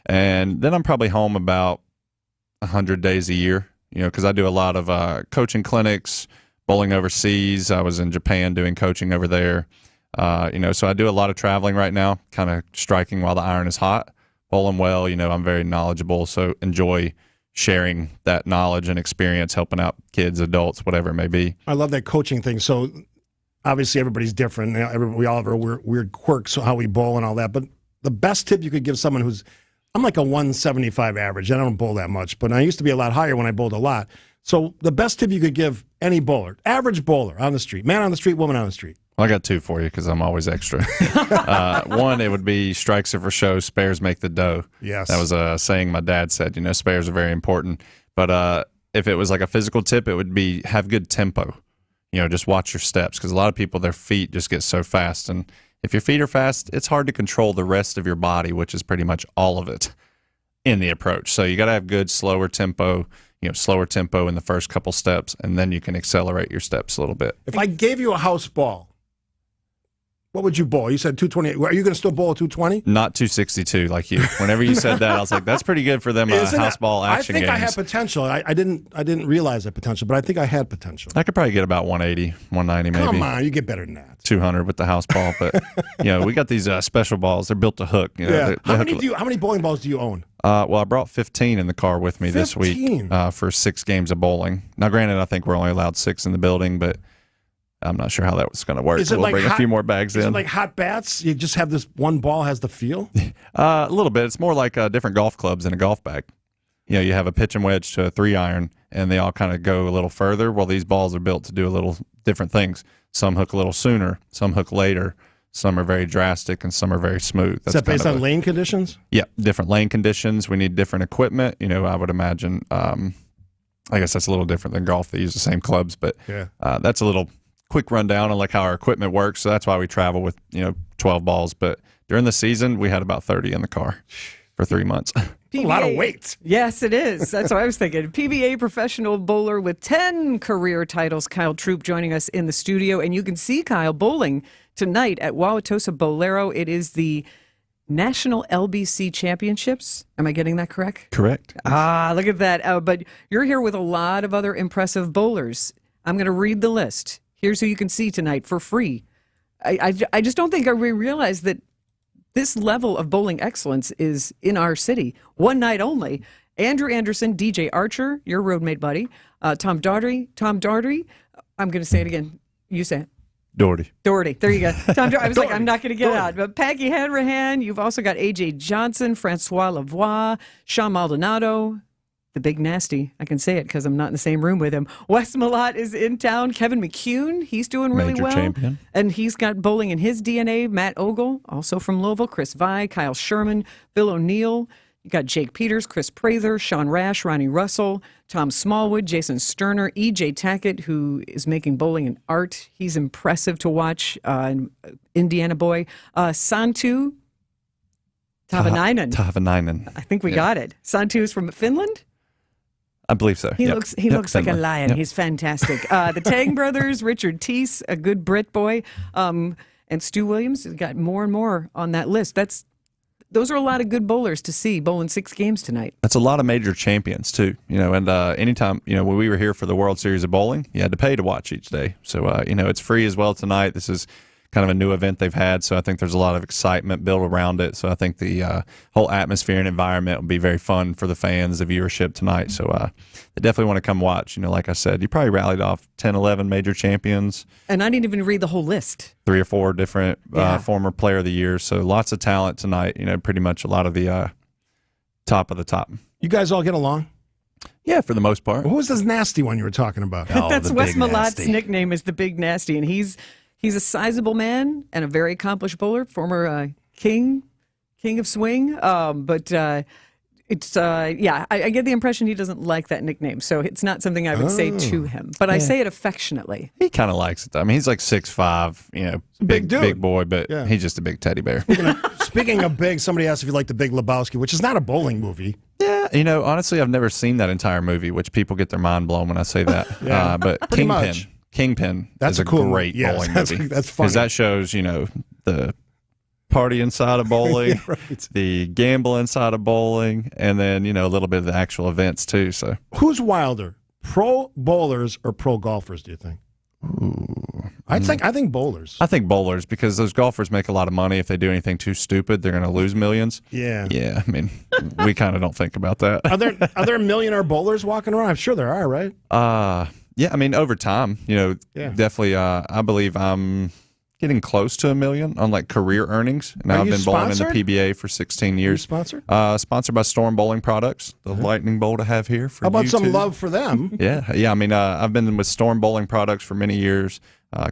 And then I'm probably home about 100 days a year, because I do a lot of coaching clinics, bowling overseas. I was in Japan doing coaching over there. So I do a lot of traveling right now, kind of striking while the iron is hot, bowling well. I'm very knowledgeable, so enjoy sharing that knowledge and experience, helping out kids, adults, whatever it may be. I love that coaching thing. So obviously everybody's different. We all have our weird quirks, how we bowl and all that. But the best tip you could give someone who's, I'm like a 175 average. I don't bowl that much, but I used to be a lot higher when I bowled a lot. So the best tip you could give any bowler, average bowler on the street, man on the street, woman on the street. Well, I got 2 for you because I'm always extra. One, it would be strikes are for show, spares make the dough. Yes. That was a saying my dad said, spares are very important. But if it was like a physical tip, it would be have good tempo. Just watch your steps because a lot of people, their feet just get so fast. And if your feet are fast, it's hard to control the rest of your body, which is pretty much all of it in the approach. So you got to have good, slower tempo in the first couple steps, and then you can accelerate your steps a little bit. If I gave you a house ball, What would you bowl? You said 228. Are you going to still bowl a 220? Not 262 like you. Whenever you said that, I was like, that's pretty good for them house ball action games. I think I had potential. I didn't realize that potential, but I think I had potential. I could probably get about 180, 190 maybe. Come on, you get better than that. 200 with the house ball, but we got these special balls. They're built to hook. How many bowling balls do you own? Well, I brought 15 in the car with me this week for 6 games of bowling. Now, granted, I think we're only allowed 6 in the building, but I'm not sure how that was going to work. We'll bring a few more bags in. Is it like hot bats? You just have this one ball has the feel? A little bit. It's more like different golf clubs in a golf bag. You have a pitch and wedge to a 3-iron, and they all kind of go a little further. Well, these balls are built to do a little different things. Some hook a little sooner, some hook later. Some are very drastic, and some are very smooth. Is that based on lane conditions? Yeah, different lane conditions. We need different equipment. I would imagine. I guess that's a little different than golf. They use the same clubs, but that's a little quick rundown on like how our equipment works. So that's why we travel with 12 balls. But during the season, we had about 30 in the car for 3 months. PBA, a lot of weight. Yes, it is. That's what I was thinking. PBA professional bowler with 10 career titles, Kyle Troop, joining us in the studio. And you can see Kyle bowling tonight at Wauwatosa Bolero. It is the National LBC Championships. Am I getting that correct? Correct. Look at that. But you're here with a lot of other impressive bowlers. I'm going to read the list. Here's who you can see tonight for free. I just don't think we realize that this level of bowling excellence is in our city. One night only. Andrew Anderson, DJ Archer, your roadmate buddy. Tom Daugherty. I'm going to say it again. You say it. Doherty. There you go. Tom, I was like, I'm not going to get it out. But Peggy Hanrahan, you've also got A.J. Johnson, Francois Lavoie, Sean Maldonado, the Big Nasty. I can say it because I'm not in the same room with him. Wes Malott is in town. Kevin McCune, he's doing really Major well. Champion. And he's got bowling in his DNA. Matt Ogle, also from Louisville. Chris Vi, Kyle Sherman, Bill O'Neill. You got Jake Peters, Chris Prather, Sean Rash, Ronnie Russell, Tom Smallwood, Jason Sterner, E.J. Tackett, who is making bowling an art. He's impressive to watch. Indiana boy. Santu Tavanainen. I think we got it. Santu is from Finland. I believe so. He looks like a lion. He's fantastic. The Tang brothers, Richard Teese, a good Brit boy, and Stu Williams has got more and more on that list. Those are a lot of good bowlers to see bowling 6 games tonight. That's a lot of major champions too. And anytime when we were here for the World Series of Bowling, you had to pay to watch each day. So it's free as well tonight. This is kind of a new event they've had, so I think there's a lot of excitement built around it. So I think the whole atmosphere and environment will be very fun for the fans, the viewership tonight. So they definitely want to come watch. Like I said, you probably rallied off 10, 11 major champions. And I didn't even read the whole list. 3 or 4 different former player of the year. So lots of talent tonight. Pretty much a lot of the top of the top. You guys all get along? Yeah, for the most part. Who was this nasty one you were talking about? That's Wes Malott's nickname is the Big Nasty, and he's a sizable man and a very accomplished bowler, former king of swing. But it's I get the impression he doesn't like that nickname, so it's not something I would say to him. But I say it affectionately. He kind of likes it, though. I mean, he's like 6'5", big dude, big boy, but he's just a big teddy bear. Speaking of big, somebody asked if you like The Big Lebowski, which is not a bowling movie. Yeah, honestly, I've never seen that entire movie, which people get their mind blown when I say that. But Kingpin is a great bowling movie. That's funny. Because that shows, the party inside of bowling, right. The gamble inside of bowling, and then, a little bit of the actual events, too. So, who's wilder, pro bowlers or pro golfers, do you think? Ooh. I think bowlers. I think bowlers, because those golfers make a lot of money. If they do anything too stupid, they're going to lose millions. Yeah. Yeah, I mean, we kind of don't think about that. Are there millionaire bowlers walking around? I'm sure there are, right? Yeah, I mean, over time, definitely, I believe I'm getting close to $1 million on like career earnings. Now I've been bowling in the PBA for 16 years. Sponsored? Sponsored by Storm Bowling Products, the lightning bowl to have here for How about you some too. love for them? Yeah. I mean, I've been with Storm Bowling Products for many years.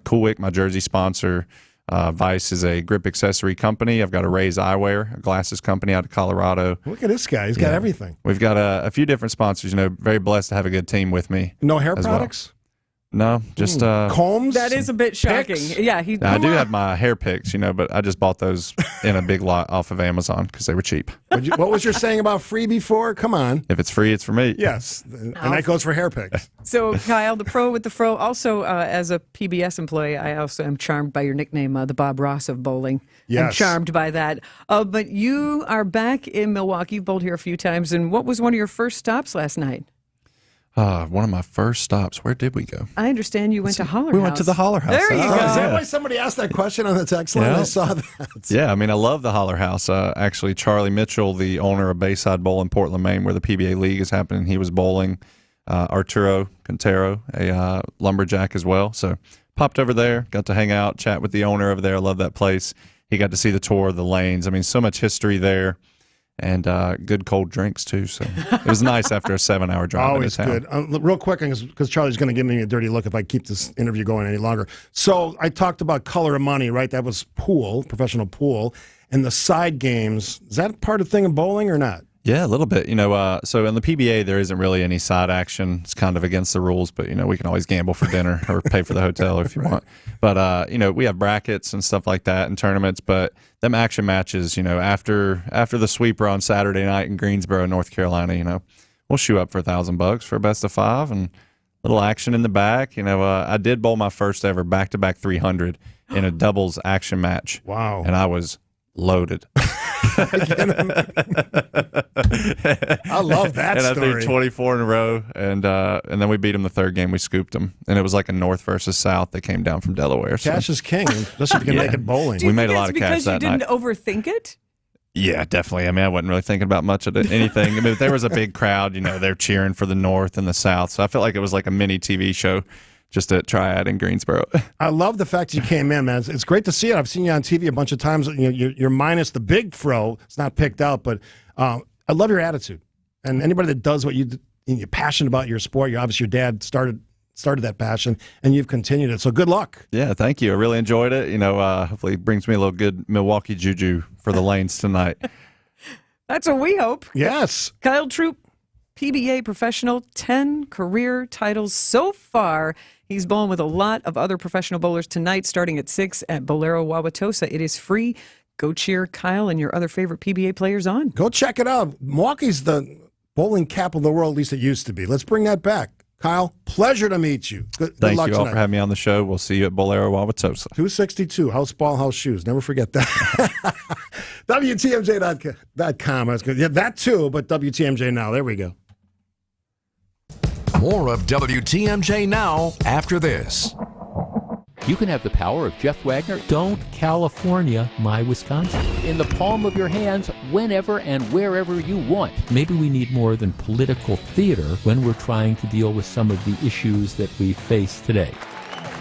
Coolwick, my jersey sponsor. Vice is a grip accessory company. I've got a Ray's Eyewear, a glasses company out of Colorado. Look at this guy. He's got everything. We've got a few different sponsors. Very blessed to have a good team with me. No hair products? No, just combs. That is a bit shocking. Picks? Yeah, I do have my hair picks, but I just bought those in a big lot off of Amazon because they were cheap. What was your saying about free before? Come on. If it's free, it's for me. Yes, and that goes for hair picks. So, Kyle, the pro with the fro. Also, as a PBS employee, I also am charmed by your nickname, the Bob Ross of bowling. Yes. I'm charmed by that. But you are back in Milwaukee. You've bowled here a few times. And what was one of your first stops last night? One of my first stops. Where did we go? I understand you went to Holler House. We went to the Holler House. There you go. Is that why somebody asked that question on the text line? Yeah. I saw that. Yeah, I love the Holler House. Actually, Charlie Mitchell, the owner of Bayside Bowl in Portland, Maine, where the PBA League is happening, he was bowling. Arturo Quintero, a lumberjack as well. So popped over there, got to hang out, chat with the owner over there. I love that place. He got to see the tour of the lanes. So much history there. And good cold drinks, too. So it was nice after a 7-hour drive. Always good. Real quick, because Charlie's going to give me a dirty look if I keep this interview going any longer. So I talked about color of money, right? That was pool, professional pool. And the side games, is that part of the thing in bowling or not? Yeah, a little bit. So in the PBA, there isn't really any side action. It's kind of against the rules, but, we can always gamble for dinner or pay for the hotel if you want. But, we have brackets and stuff like that in tournaments. But them action matches, after the sweeper on Saturday night in Greensboro, North Carolina, we'll shoot up for $1,000 for a best of 5 and a little action in the back. I did bowl my first ever back-to-back 300 in a doubles action match. Wow. And I was loaded. I love that and story. I threw 24 in a row, and then we beat them the third game. We scooped them, and it was like a North versus South. They came down from Delaware. So. Cash is king, especially if you can make it bowling. Do you we made think a lot it's of cash because you that didn't night. overthink it? Yeah, definitely. I wasn't really thinking about much of anything. If there was a big crowd, they're cheering for the North and the South. So I felt like it was like a mini TV show. Just a tryout in Greensboro. I love the fact you came in, man. It's great to see it. I've seen you on TV a bunch of times. You're minus the big fro. It's not picked out, but I love your attitude. And anybody that does what you're passionate about your sport, obviously your dad started that passion, and you've continued it. So good luck. Yeah, thank you. I really enjoyed it. Hopefully it brings me a little good Milwaukee juju for the lanes tonight. That's what we hope. Yes. Kyle Troop, PBA professional, 10 career titles so far. He's bowling with a lot of other professional bowlers tonight, starting at 6 at Bolero Wauwatosa. It is free. Go cheer Kyle and your other favorite PBA players on. Go check it out. Milwaukee's the bowling capital of the world, at least it used to be. Let's bring that back. Kyle, pleasure to meet you. Good Thank luck you all tonight. for having me on the show. We'll see you at Bolero Wauwatosa. 262, house ball, house shoes. Never forget that. WTMJ.com. That's good. Yeah, that too, but WTMJ Now. There we go. More of WTMJ Now after this. You can have the power of Jeff Wagner. Don't California my Wisconsin. In the palm of your hands, whenever and wherever you want. Maybe we need more than political theater when we're trying to deal with some of the issues that we face today.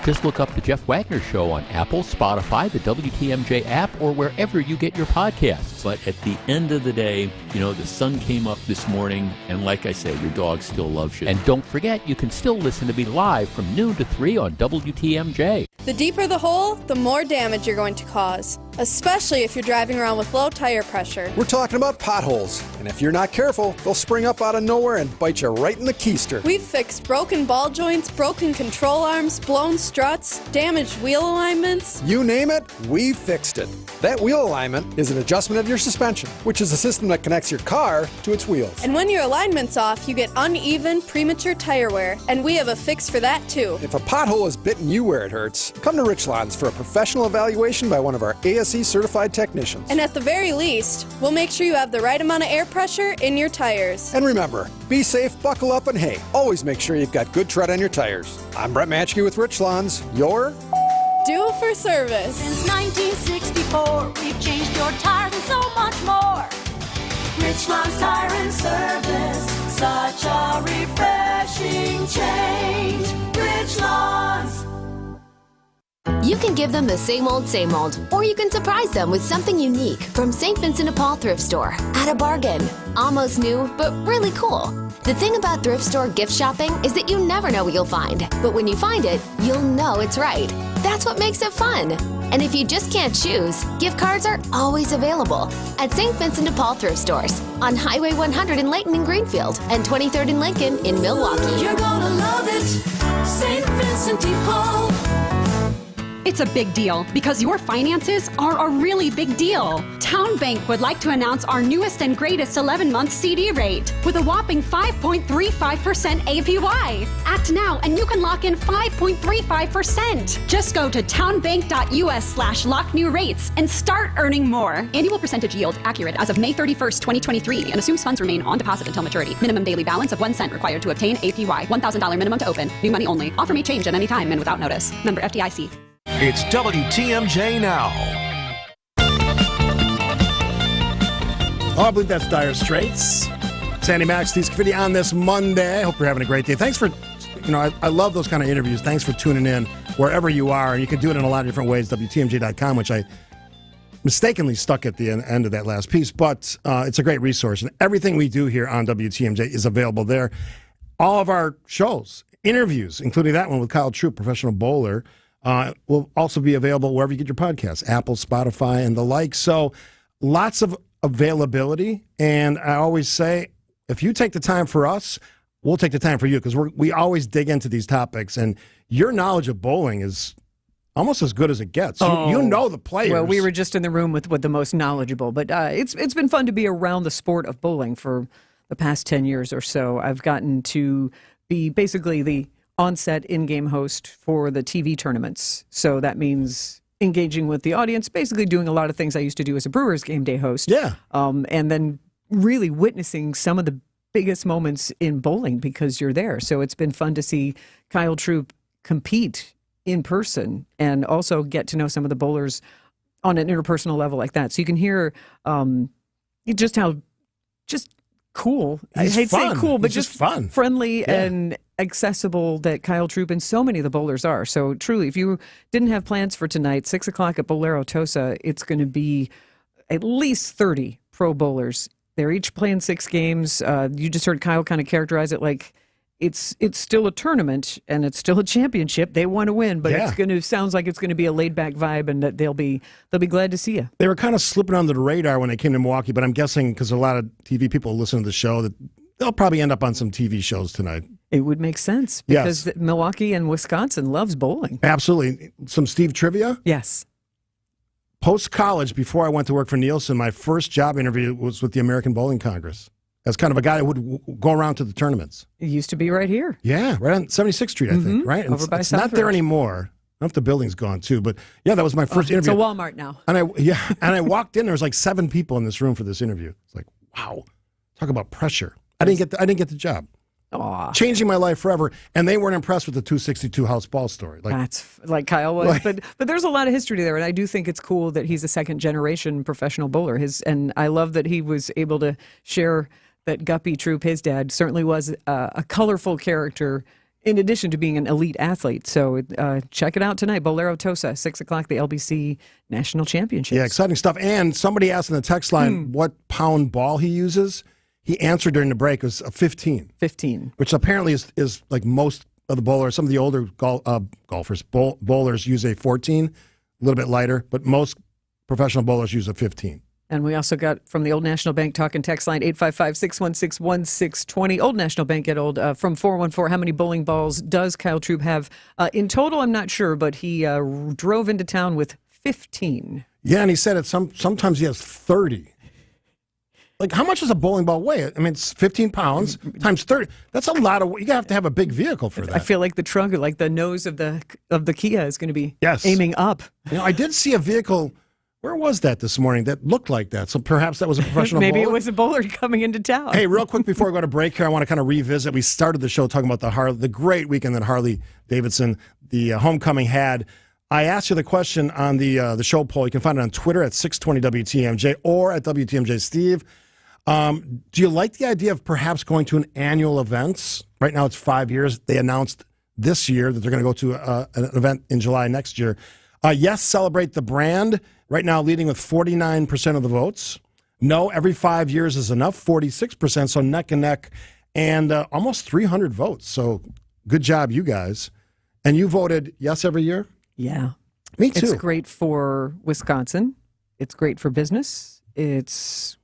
Just look up The Jeff Wagner Show on Apple, Spotify, the WTMJ app, or wherever you get your podcasts. But at the end of the day, the sun came up this morning, and like I say, your dog still loves you. And don't forget, you can still listen to me live from noon to 3 on WTMJ. The deeper the hole, the more damage you're going to cause, especially if you're driving around with low tire pressure. We're talking about potholes, and if you're not careful, they'll spring up out of nowhere and bite you right in the keister. We've fixed broken ball joints, broken control arms, blown struts, damaged wheel alignments. You name it, we've fixed it. That wheel alignment is an adjustment of your suspension, which is a system that connects your car to its wheels. And when your alignment's off, you get uneven, premature tire wear, and we have a fix for that too. If a pothole is bitten you where it hurts, come to Richlands for a professional evaluation by one of our ASE certified technicians. And at the very least, we'll make sure you have the right amount of air pressure in your tires. And remember, be safe, buckle up, and hey, always make sure you've got good tread on your tires. I'm Brett Matchke with Richlands, your Due for service. Since 1964, we've changed your tires and so much more. Richlands Tire and Service, such a refreshing change. Richlands. You can give them the same old, or you can surprise them with something unique from St. Vincent de Paul Thrift Store at a bargain. Almost new, but really cool. The thing about thrift store gift shopping is that you never know what you'll find, but when you find it, you'll know it's right. That's what makes it fun. And if you just can't choose, gift cards are always available at St. Vincent de Paul thrift stores on Highway 100 in Layton and Greenfield and 23rd and Lincoln in Milwaukee. You're gonna love it, St. Vincent de Paul. It's a big deal because your finances are a really big deal. Town Bank would like to announce our newest and greatest 11-month CD rate with a whopping 5.35% APY. Act now and you can lock in 5.35%. Just go to townbank.us/locknewrates and start earning more. Annual percentage yield accurate as of May 31st, 2023 and assumes funds remain on deposit until maturity. Minimum daily balance of 1 cent required to obtain APY. $1,000 minimum to open. New money only. Offer may change at any time and without notice. Member FDIC. It's WTMJ Now. Oh, I believe that's Dire Straits. Sandy Max, Steve Scafidi on this Monday. I hope you're having a great day. Thanks for, I love those kind of interviews. Thanks for tuning in wherever you are. And you can do it in a lot of different ways. WTMJ.com, which I mistakenly stuck at the end of that last piece. But it's a great resource. And everything we do here on WTMJ is available there. All of our shows, interviews, including that one with Kyle Troop, professional bowler, will also be available wherever you get your podcasts, Apple, Spotify, and the like. So lots of availability. And I always say, if you take the time for us, we'll take the time for you because we always dig into these topics. And your knowledge of bowling is almost as good as it gets. You know the players. Well, we were just in the room with the most knowledgeable. But it's been fun to be around the sport of bowling for the past 10 years or so. I've gotten to be basically the on-set in-game host for the TV tournaments. So that means engaging with the audience, basically doing a lot of things I used to do as a Brewers game day host. Yeah. And then really witnessing some of the biggest moments in bowling because you're there. So it's been fun to see Kyle Troop compete in person and also get to know some of the bowlers on an interpersonal level like that. So you can hear just how cool. I hate saying cool, but just fun, friendly, and accessible that Kyle Troop and so many of the bowlers are. So truly, if you didn't have plans for tonight, 6 o'clock at Bolero Tosa, it's going to be at least 30 pro bowlers. They're each playing 6 games. You just heard Kyle kind of characterize it like it's still a tournament and it's still a championship. They want to win, but sounds like it's going to be a laid back vibe, and that they'll be glad to see you. They were kind of slipping under the radar when they came to Milwaukee, but I'm guessing because a lot of TV people listen to the show that they'll probably end up on some TV shows tonight. It would make sense because Milwaukee and Wisconsin loves bowling. Absolutely. Some Steve trivia? Yes. Post-college, before I went to work for Nielsen, my first job interview was with the American Bowling Congress. As kind of a guy that would go around to the tournaments. It used to be right here. Yeah, right on 76th Street, I think, right? Over by it's not there anymore. I don't know if the building's gone too, but yeah, that was my first interview. It's a Walmart now. And I walked in, there was like 7 people in this room for this interview. It's like, wow, talk about pressure. I didn't get the job. Aww. Changing my life forever, and they weren't impressed with the 262 house ball story. That's like Kyle was, but there's a lot of history there, and I do think it's cool that he's a second generation professional bowler. And I love that he was able to share that Guppy Troop, his dad, certainly was a colorful character in addition to being an elite athlete. So check it out tonight, Bolero Tosa, 6 o'clock, the LBC National Championships. Yeah, exciting stuff. And somebody asked in the text line what pound ball he uses. He answered during the break. It was a 15. 15. Which apparently is like most of the bowlers. Some of the older bowlers use a 14, a little bit lighter, but most professional bowlers use a 15. And we also got from the Old National Bank talking text line 855-616-1620. Old National Bank get old from 414. How many bowling balls does Kyle Troop have? In total, I'm not sure, but he drove into town with 15. Yeah, and he said it sometimes he has 30. Like, how much does a bowling ball weigh? I mean, it's 15 pounds times 30. That's a lot of. You have to have a big vehicle for that. I feel like the trunk, like the nose of the Kia, is going to be aiming up. I did see a vehicle. Where was that this morning that looked like that? So perhaps that was a professional Maybe bowler? It was a bowler coming into town. Hey, real quick before we go to break here, I want to kind of revisit. We started the show talking about the great weekend that Harley Davidson, the homecoming, had. I asked you the question on the show poll. You can find it on Twitter at 620 WTMJ or at WTMJ Steve. Do you like the idea of perhaps going to an annual event? Right now it's 5 years. They announced this year that they're going to go to an event in July next year. Yes, celebrate the brand. Right now leading with 49% of the votes. No, every 5 years is enough, 46%, so neck and neck, and almost 300 votes. So good job, you guys. And you voted yes every year? Yeah. Me too. It's great for Wisconsin. It's great for business. It's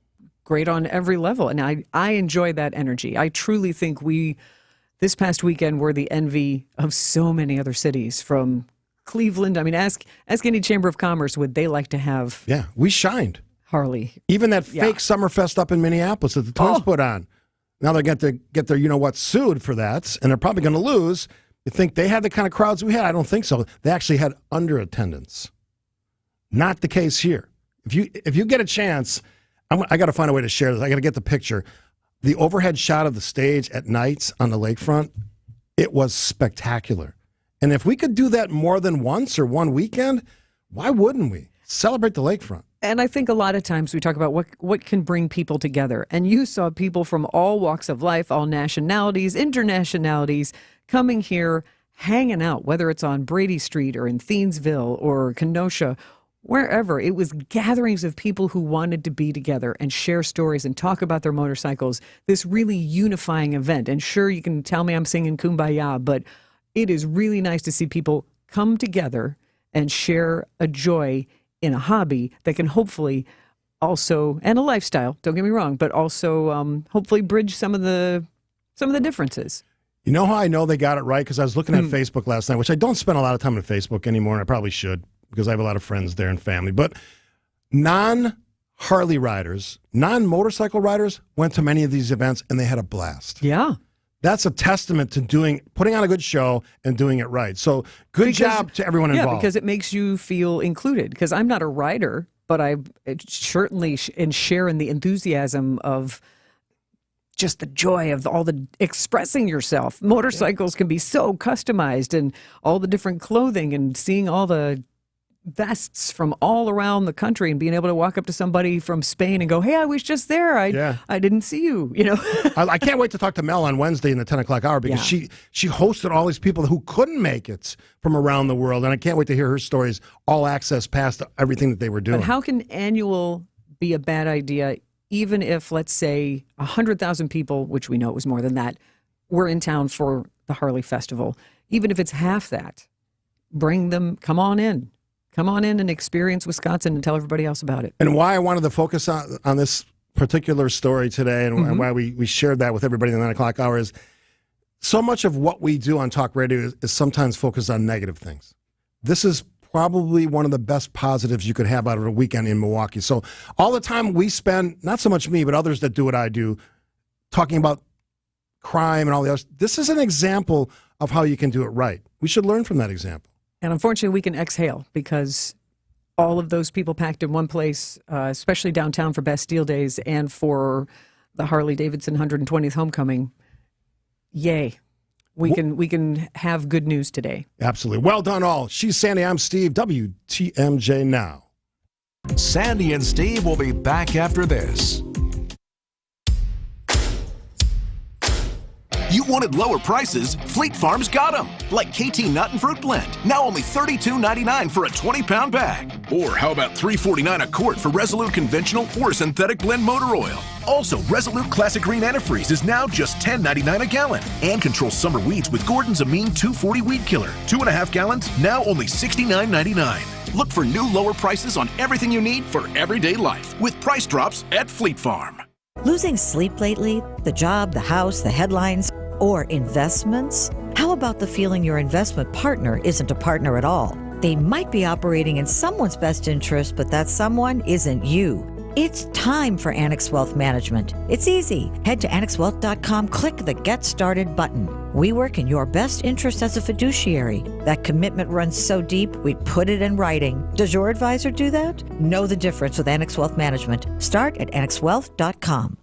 great on every level. And I enjoy that energy. I truly think this past weekend, were the envy of so many other cities from Cleveland. I mean, ask any Chamber of Commerce, would they like to have? Yeah, we shined. Harley. Even that fake Summerfest up in Minneapolis that the Twins put on. Now they're going to get their sued for that, and they're probably going to lose. You think they had the kind of crowds we had? I don't think so. They actually had under attendance. Not the case here. If you get a chance, I got to find a way to share this. I got to get the picture. The overhead shot of the stage at nights on the lakefront, it was spectacular. And if we could do that more than once or one weekend, why wouldn't we celebrate the lakefront? And I think a lot of times we talk about what can bring people together. And you saw people from all walks of life, all nationalities, internationalities, coming here, hanging out, whether it's on Brady Street or in Thiensville or Kenosha, wherever. It was gatherings of people who wanted to be together and share stories and talk about their motorcycles. This really unifying event. And sure, you can tell me I'm singing Kumbaya, but it is really nice to see people come together and share a joy in a hobby that can hopefully also, and a lifestyle, don't get me wrong, but also hopefully bridge some of the differences. You know how I know they got it right? Because I was looking at Facebook last night, which I don't spend a lot of time on Facebook anymore, and I probably should because I have a lot of friends there and family. But non-Harley riders, non-motorcycle riders went to many of these events, and they had a blast. Yeah. That's a testament to putting on a good show and doing it right. So good job to everyone involved. Yeah, because it makes you feel included. Because I'm not a rider, but I certainly share in the enthusiasm of just the joy of all the expressing yourself. Motorcycles can be so customized, and all the different clothing, and seeing all the vests from all around the country, and being able to walk up to somebody from Spain and go, "Hey, I was just there. I didn't see you." I can't wait to talk to Mel on Wednesday in the 10 o'clock hour because she hosted all these people who couldn't make it from around the world, and I can't wait to hear her stories. All access past everything that they were doing. But how can annual be a bad idea, even if, let's say, 100,000 people, which we know it was more than that, were in town for the Harley Festival? Even if it's half that, bring them. Come on in. Come on in and experience Wisconsin and tell everybody else about it. And why I wanted to focus on this particular story today and why we shared that with everybody in the 9 o'clock hour is so much of what we do on talk radio is sometimes focused on negative things. This is probably one of the best positives you could have out of a weekend in Milwaukee. So all the time we spend, not so much me, but others that do what I do, talking about crime and all the others, this is an example of how you can do it right. We should learn from that example. And unfortunately, we can exhale because all of those people packed in one place, especially downtown for Bastille Days and for the Harley-Davidson 120th homecoming. Yay. We can have good news today. Absolutely. Well done, all. She's Sandy. I'm Steve. WTMJ Now. Sandy and Steve will be back after this. You wanted lower prices? Fleet Farm's got them. Like KT Nut and Fruit Blend, now only $32.99 for a 20-pound bag. Or how about $3.49 a quart for Resolute Conventional or Synthetic Blend Motor Oil? Also, Resolute Classic Green Antifreeze is now just $10.99 a gallon. And control summer weeds with Gordon's Amine 240 Weed Killer. 2.5 gallons, now only $69.99. Look for new lower prices on everything you need for everyday life with price drops at Fleet Farm. Losing sleep lately? The job, the house, the headlines, or investments? How about the feeling your investment partner isn't a partner at all? They might be operating in someone's best interest, but that someone isn't you. It's time for Annex Wealth Management. It's easy. Head to annexwealth.com, click the Get Started button. We work in your best interest as a fiduciary. That commitment runs so deep, we put it in writing. Does your advisor do that? Know the difference with Annex Wealth Management. Start at annexwealth.com.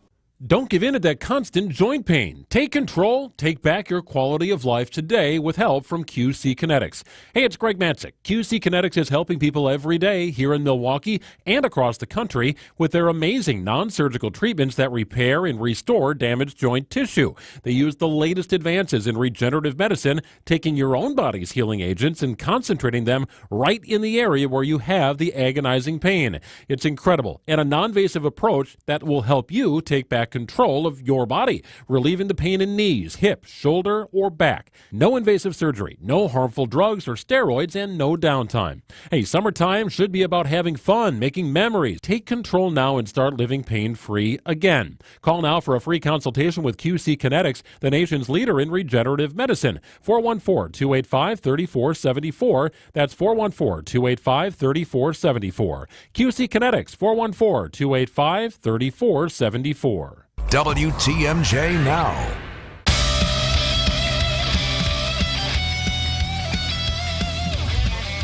Don't give in to that constant joint pain. Take control. Take back your quality of life today with help from QC Kinetics. Hey, it's Greg Matzik. QC Kinetics is helping people every day here in Milwaukee and across the country with their amazing non-surgical treatments that repair and restore damaged joint tissue. They use the latest advances in regenerative medicine, taking your own body's healing agents and concentrating them right in the area where you have the agonizing pain. It's incredible and a non-invasive approach that will help you take back back control of your body, relieving the pain in knees, hips, shoulder, or back. No invasive surgery, no harmful drugs or steroids, and no downtime. Hey, summertime should be about having fun, making memories. Take control now and start living pain-free again. Call now for a free consultation with QC Kinetics, the nation's leader in regenerative medicine. 414-285-3474. That's 414-285-3474. QC Kinetics, 414-285-3474. WTMJ Now.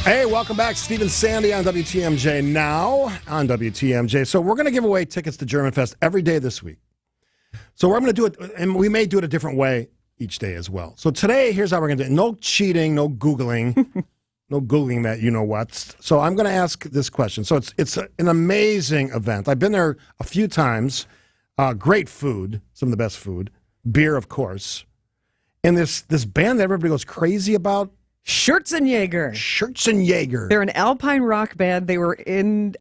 Hey, welcome back. Steve and Sandy on WTMJ Now on WTMJ. So we're going to give away tickets to German Fest every day this week. So we're going to do it, and we may do it a different way each day as well. So today, here's how we're going to do it. No cheating, no Googling, no Googling that you-know-what. So I'm going to ask this question. So it's an amazing event. I've been there a few times. Great food, some of the best food. Beer, of course. And this band that everybody goes crazy about, Schürzenjäger. Schürzenjäger. They're an Alpine rock band. They were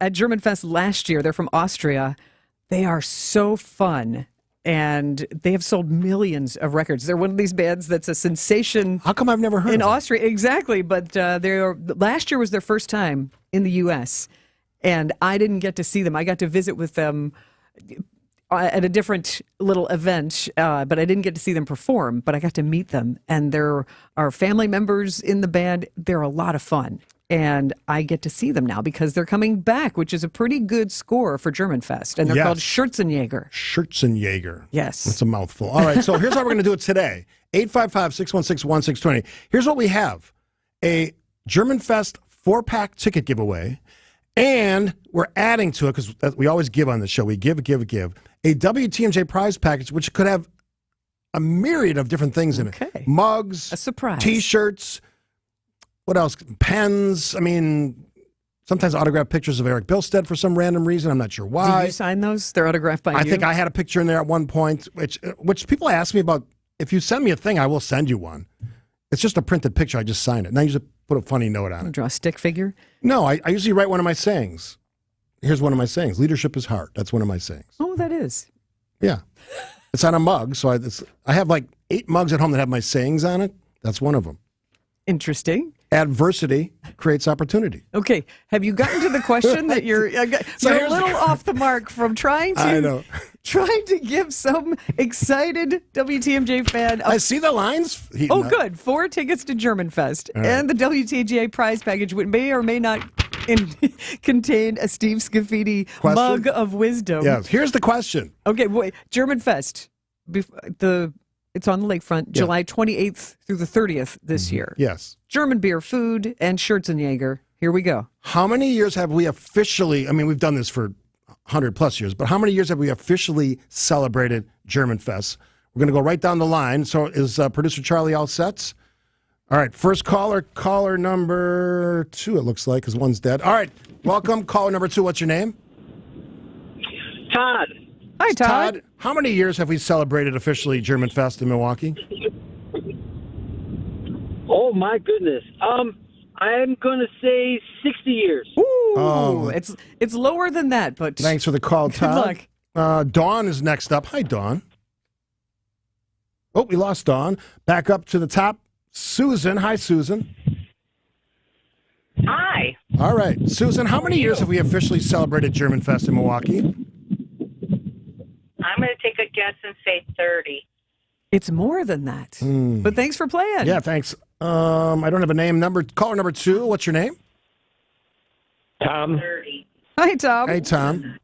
at German Fest last year. They're from Austria. They are so fun, and they have sold millions of records. They're one of these bands that's a sensation. How come I've never heard in of Austria? Exactly, but last year was their first time in the U.S., and I didn't get to see them. I got to visit with them at a different little event, but I didn't get to see them perform, but I got to meet them, and there are family members in the band. They're a lot of fun, and I get to see them now because they're coming back, which is a pretty good score for German Fest, and they're called Schürzenjäger. Schürzenjäger. Yes. That's a mouthful. All right, so here's how we're going to do it today. 855-616-1620. Here's what we have. A German Fest 4-pack ticket giveaway, and we're adding to it, because we always give on the show. We give. A WTMJ prize package, which could have a myriad of different things in it. Mugs. A surprise. T-shirts. What else? Pens. I mean, sometimes autographed pictures of Eric Bilstead for some random reason. I'm not sure why. Did you sign those? They're autographed by you? I think I had a picture in there at one point, which people ask me about. If you send me a thing, I will send you one. It's just a printed picture. I just sign it. And I usually put a funny note on it. Draw a stick figure? No, I usually write one of my sayings. Here's one of my sayings. Leadership is hard. That's one of my sayings. Oh, that is. Yeah. It's on a mug. So I have like 8 mugs at home that have my sayings on it. That's one of them. Interesting. Adversity creates opportunity. Okay. Have you gotten to the question that you're a little off the mark from trying to give some excited WTMJ fan? I see the lines. Good. 4 tickets to German Fest. Right. And the WTMJ prize package may or may not contain a Steve Scafidi mug of wisdom. Yes. Here's the question. Okay. Wait. German Fest. It's on the lakefront, July 28th through the 30th this year. Yes. German beer, food, and Schürzenjäger. Here we go. How many years have we officially, I mean, we've done this for 100 plus years, but how many years have we officially celebrated German Fest? We're going to go right down the line. So is producer Charlie all set? All right, first caller number 2, it looks like, because one's dead. All right, welcome. Caller number 2, what's your name? Todd. Hi, Todd. How many years have we celebrated officially German Fest in Milwaukee? Oh, my goodness. I'm going to say 60 years. Ooh, it's lower than that, but thanks for the call, Todd. Good luck. Dawn is next up. Hi, Dawn. Oh, we lost Dawn. Back up to the top. Susan. Hi, Susan. Hi. All right. Susan, how many years have we officially celebrated German Fest in Milwaukee? I'm going to take a guess and say 30. It's more than that. But thanks for playing. Yeah, thanks. I don't have a name. Caller number 2, what's your name? Tom. 30. Hi, Tom. Hey, Tom.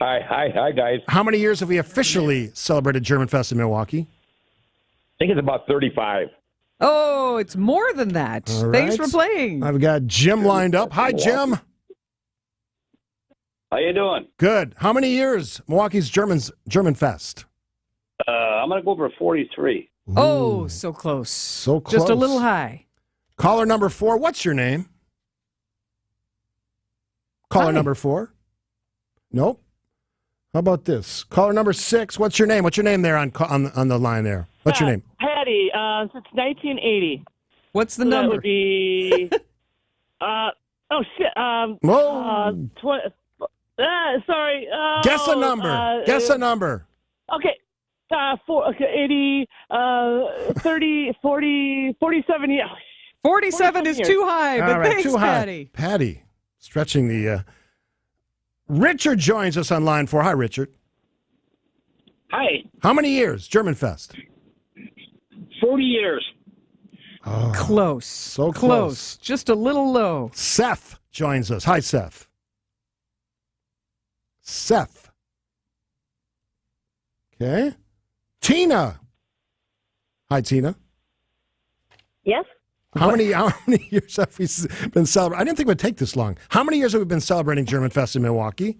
Hi, guys. How many years have we officially celebrated German Fest in Milwaukee? I think it's about 35. Oh, it's more than that. All Thanks right. for playing. I've got Jim lined up. Hi, Jim. How you doing? Good. How many years Milwaukee's German Fest? I'm going to go for 43. Oh, so close. So close. Just a little high. Caller number 4, what's your name? Caller number 4? Nope. How about this? Caller number 6, what's your name? What's your name there on the line there? What's your name? Patty, since 1980. What's the So number? That would be, Whoa. sorry. Guess a number. Guess a number. Okay. 80, 30, 40, 47, yeah. 47 is too high, but All right, thanks, too high. Patty. Patty, stretching the... Richard joins us on line 4. Hi, Richard. Hi. How many years, German Fest? 40 years. Oh, Close. So close. Just a little low. Seth joins us. Hi, Seth. Seth. Okay. Tina. Hi, Tina. Yes? How many years have we been celebrating? I didn't think it would take this long. How many years have we been celebrating German Fest in Milwaukee?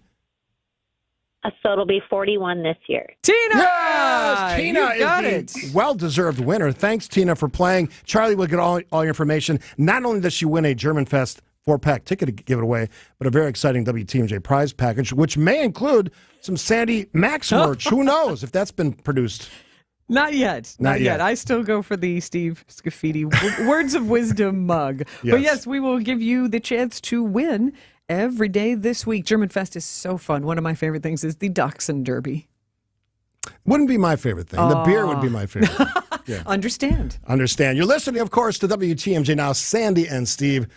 So it'll be 41 this year. Tina! Yes! Tina You got is it. the well-deserved winner. Thanks, Tina, for playing. Charlie will get all your information. Not only does she win a German Fest 4-pack ticket to give it away, but a very exciting WTMJ prize package, which may include some Sandy Max merch. Who knows if that's been produced? Not yet. Not yet. I still go for the Steve Scafidi Words of Wisdom mug. Yes. But yes, we will give you the chance to win every day this week. German Fest is so fun. One of my favorite things is the Dachshund Derby. Wouldn't be my favorite thing. The beer would be my favorite. Yeah. Understand. You're listening, of course, to WTMJ now. Sandy and Steve.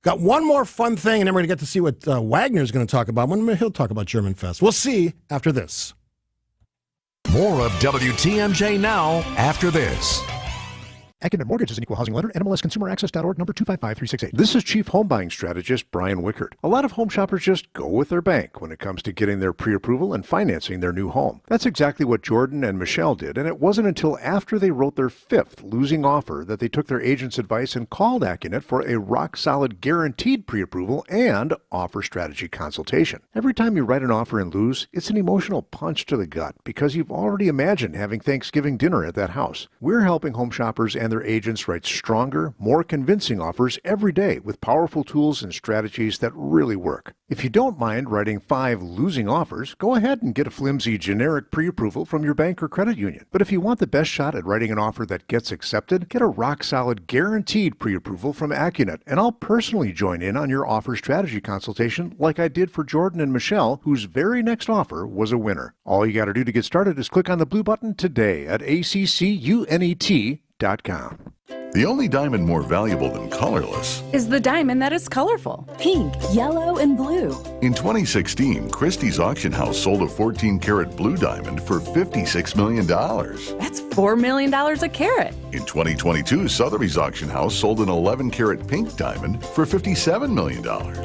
Got one more fun thing, and then we're going to get to see what Wagner's going to talk about. When he'll talk about German Fest. We'll see after this. More of WTMJ now after this. Academic Mortgage is an equal housing lender. NMLSConsumerAccess.org, number 255368. This is Chief Home Buying Strategist Brian Wickard. A lot of home shoppers just go with their bank when it comes to getting their pre-approval and financing their new home. That's exactly what Jordan and Michelle did, and it wasn't until after they wrote their 5th losing offer that they took their agent's advice and called Accunet for a rock-solid guaranteed pre-approval and offer strategy consultation. Every time you write an offer and lose, it's an emotional punch to the gut because you've already imagined having Thanksgiving dinner at that house. We're helping home shoppers and their agents write stronger, more convincing offers every day with powerful tools and strategies that really work. If you don't mind writing 5 losing offers, go ahead and get a flimsy generic pre-approval from your bank or credit union. But if you want the best shot at writing an offer that gets accepted, get a rock-solid guaranteed pre-approval from Accunet, and I'll personally join in on your offer strategy consultation like I did for Jordan and Michelle, whose very next offer was a winner. All you got to do to get started is click on the blue button today at accunet.com. The only diamond more valuable than colorless. Is the diamond that is colorful. Pink, yellow, and blue. In 2016, Christie's auction house sold a 14-karat blue diamond for $56 million. That's $4 million a carat. In 2022, Sotheby's auction house sold an 11-karat pink diamond for $57 million.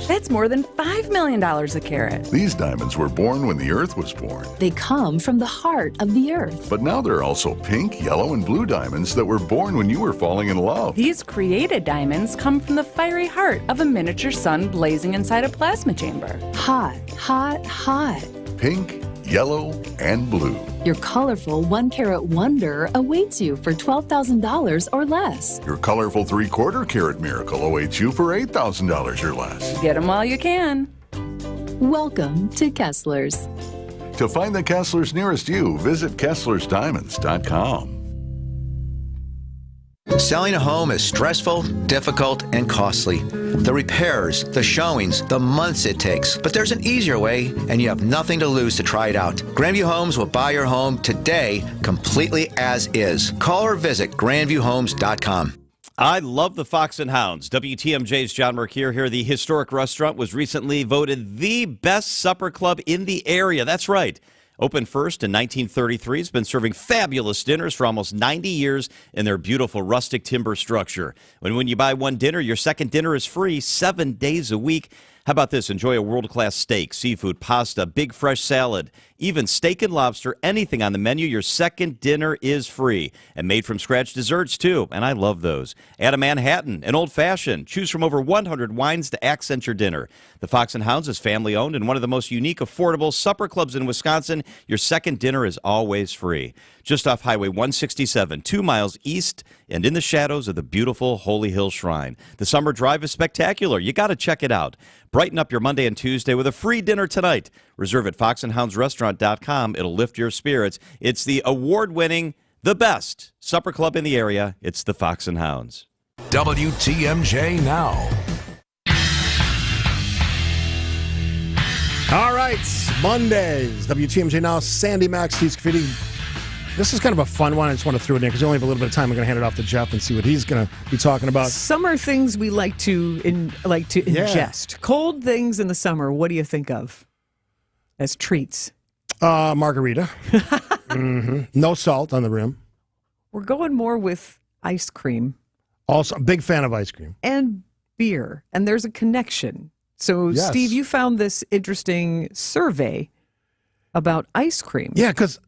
That's more than $5 million a carat. These diamonds were born when the Earth was born. They come from the heart of the earth. But now there are also pink, yellow, and blue diamonds that were born when you were falling in love. These created diamonds come from the fiery heart of a miniature sun blazing inside a plasma chamber. Hot, hot, hot. Pink, yellow, and blue. Your colorful 1-carat wonder awaits you for $12,000 or less. Your colorful 3/4 carat miracle awaits you for $8,000 or less. Get them while you can. Welcome to Kessler's. To find the Kessler's nearest you, visit KesslersDiamonds.com. Selling a home is stressful, difficult, and costly. The repairs, the showings, the months it takes. But there's an easier way, and you have nothing to lose to try it out. Grandview Homes will buy your home today completely as is. Call or visit grandviewhomes.com. I love the Fox and Hounds. WTMJ's John Mercure here. The historic restaurant was recently voted the best supper club in the area. That's right. Opened first in 1933, it's been serving fabulous dinners for almost 90 years in their beautiful rustic timber structure. When you buy one dinner, your second dinner is free 7 days a week. How about this? Enjoy a world-class steak, seafood, pasta, big fresh salad, even steak and lobster, anything on the menu. Your second dinner is free. And made from scratch desserts, too. And I love those. Add a Manhattan, an old-fashioned. Choose from over 100 wines to accent your dinner. The Fox and Hounds is family-owned and one of the most unique, affordable supper clubs in Wisconsin. Your second dinner is always free. Just off Highway 167, 2 miles east and in the shadows of the beautiful Holy Hill Shrine. The summer drive is spectacular. You got to check it out. Brighten up your Monday and Tuesday with a free dinner tonight. Reserve at foxandhoundsrestaurant.com. It'll lift your spirits. It's the award-winning, the best supper club in the area. It's the Fox and Hounds. WTMJ Now. All right, Mondays, WTMJ Now, Sandy Max, Steve Scafidi. This is kind of a fun one. I just want to throw it in because we only have a little bit of time. I'm going to hand it off to Jeff and see what he's going to be talking about. Summer things we like to ingest. Cold things in the summer. What do you think of as treats? Margarita. No salt on the rim. We're going more with ice cream. Also, a big fan of ice cream. And beer. And there's a connection. So, Yes. Steve, you found this interesting survey about ice cream. Yeah, because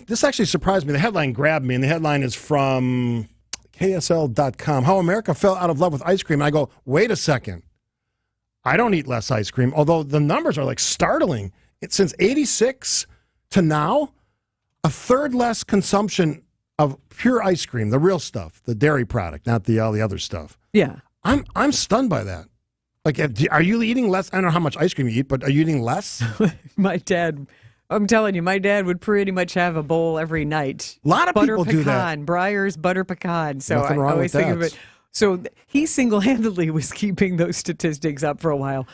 this actually surprised me. The headline grabbed me, and the headline is from KSL.com. How America fell out of love with ice cream. And I go, wait a second. I don't eat less ice cream, although the numbers are like startling. Since 86 to now, a third less consumption of pure ice cream, the real stuff, the dairy product, not all the other stuff. Yeah. I'm stunned by that. Like, are you eating less? I don't know how much ice cream you eat, but are you eating less? My dad, I'm telling you, my dad would pretty much have a bowl every night. A lot of butter people pecan, do that. Breyer's butter pecan. So Nothing wrong I always with think of that. it. So he single-handedly was keeping those statistics up for a while,